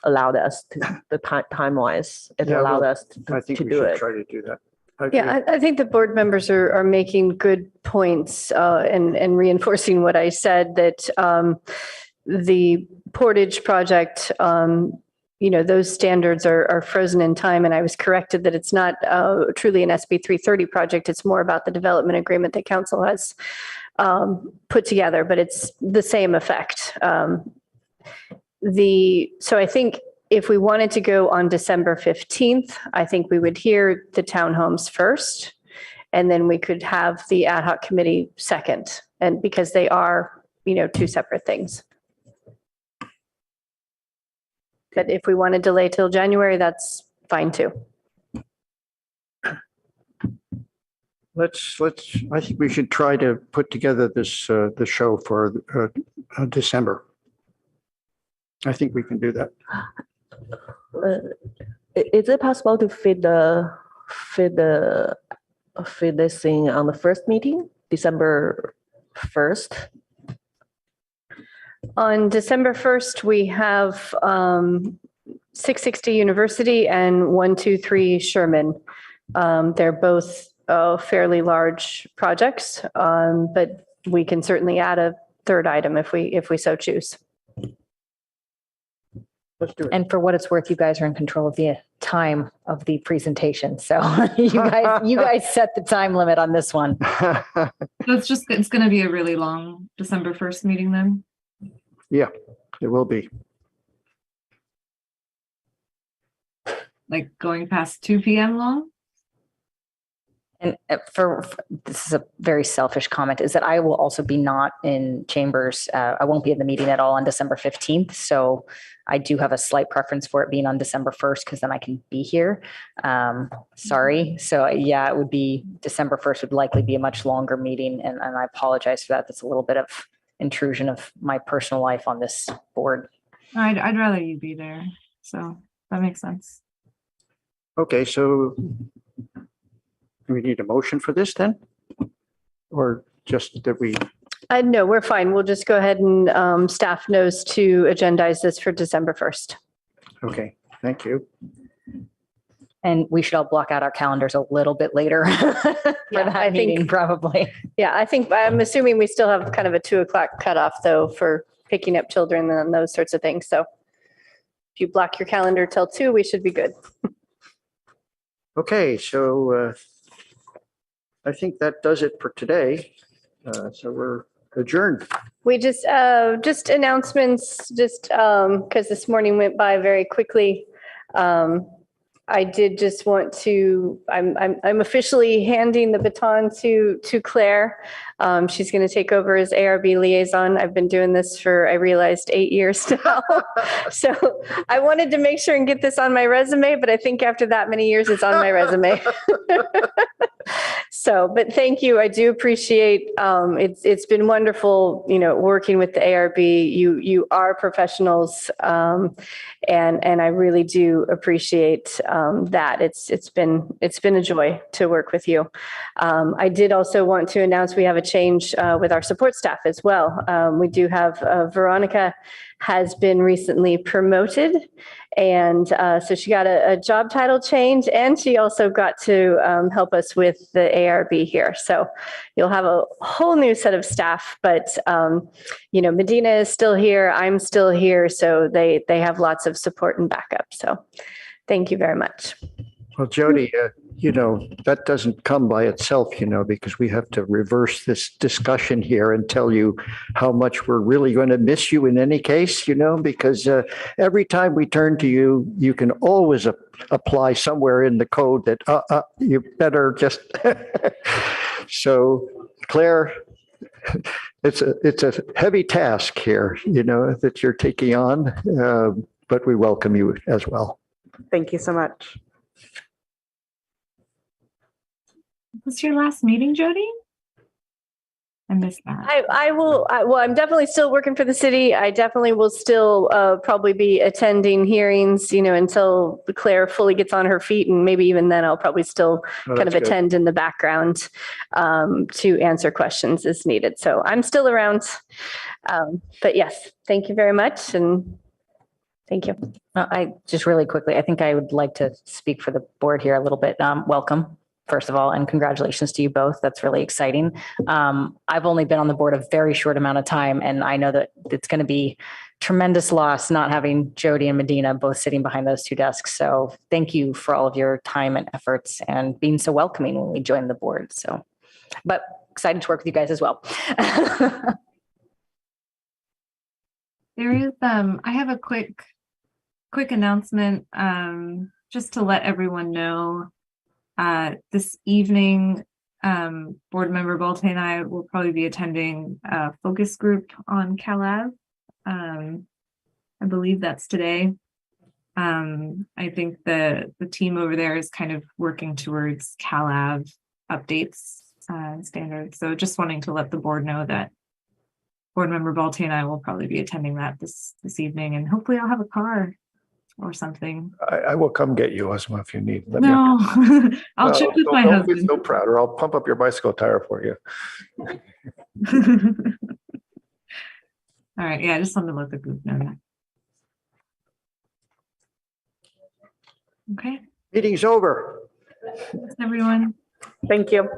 allowed us to, the time-wise, allowed us to do it. I think we should try to do that. Yeah, I think the board members are making good points and reinforcing what I said, that the Portage project, those standards are frozen in time. And I was corrected that it's not truly an SB 330 project. It's more about the development agreement that council has put together, but it's the same effect. So I think if we wanted to go on December 15th, I think we would hear the townhomes first, and then we could have the ad hoc committee second, and because they are, two separate things. But if we want to delay till January, that's fine too. I think we should try to put together the show for December. I think we can do that. is it possible to fit this thing on the first meeting, December 1st? On December 1st, we have 660 University and 123 Sherman. They're both fairly large projects, but we can certainly add a third item if we so choose. Let's do it. And for what it's worth, you guys are in control of the time of the presentation. So you guys set the time limit on this one. So it's going to be a really long December 1st meeting then. Yeah, it will be. Like going past 2 p.m. long? And for this is a very selfish comment, is that I will also be not in chambers. I won't be in the meeting at all on December 15th. So I do have a slight preference for it being on December 1st, because then I can be here. Sorry. So yeah, it would be December 1st would likely be a much longer meeting. And I apologize for that. That's a little bit of intrusion of my personal life on this board. I'd rather you be there. So that makes sense. Okay, so do we need a motion for this then? Or just that we, No, we're fine. We'll just go ahead and staff knows to agendize this for December 1st. okay, thank you. And we should all block out our calendars a little bit later for that meeting, probably. Yeah, I'm assuming we still have kind of a 2:00 cutoff though for picking up children and those sorts of things. So if you block your calendar till 2, we should be good. Okay, so I think that does it for today. So we're adjourned. We just announcements, just because this morning went by very quickly. I did just want to, I'm officially handing the baton to Claire. She's going to take over as ARB liaison. I've been doing this for, I realized, 8 years now. So I wanted to make sure and get this on my resume, but I think after that many years, it's on my resume. So, but thank you. I do appreciate, it's been wonderful, working with the ARB. You are professionals. And I really do appreciate that. It's been a joy to work with you. I did also want to announce we have a change with our support staff as well. We do have Veronica has been recently promoted, and so she got a job title change, and she also got to help us with the ARB here. So you'll have a whole new set of staff, but Medina is still here, I'm still here, so they have lots of support and backup. So thank you very much. Well, Jody, that doesn't come by itself, because we have to reverse this discussion here and tell you how much we're really going to miss you in any case, because every time we turn to you, you can always apply somewhere in the code that you better just. So, Claire, it's a heavy task here, that you're taking on, but we welcome you as well. Thank you so much. What's your last meeting, Jody? I missed that. I'm definitely still working for the city. I definitely will still probably be attending hearings, until Claire fully gets on her feet. And maybe even then I'll probably still attend in the background to answer questions as needed. So I'm still around. But yes, thank you very much. And thank you. I just really quickly, I think I would like to speak for the board here a little bit. Welcome, first of all, and congratulations to you both. That's really exciting. I've only been on the board a very short amount of time, and I know that it's going to be tremendous loss not having Jody and Medina both sitting behind those two desks. So thank you for all of your time and efforts and being so welcoming when we joined the board. So, but excited to work with you guys as well. There is, I have a quick announcement, just to let everyone know. This evening, board member Bolte and I will probably be attending a focus group on CalAV. I believe that's today. I think the team over there is kind of working towards CalAV updates and standards. So just wanting to let the board know that board member Bolte and I will probably be attending that this evening, and hopefully I'll have a car or something. I will come get you, Ozma, if you need. Let me No, I'll Well, check with my don't be husband. so proud, or I'll pump up your bicycle tire for you. All right, yeah, I just wanted to let the group know that. Okay, Meeting's over. thanks, everyone. Thank you.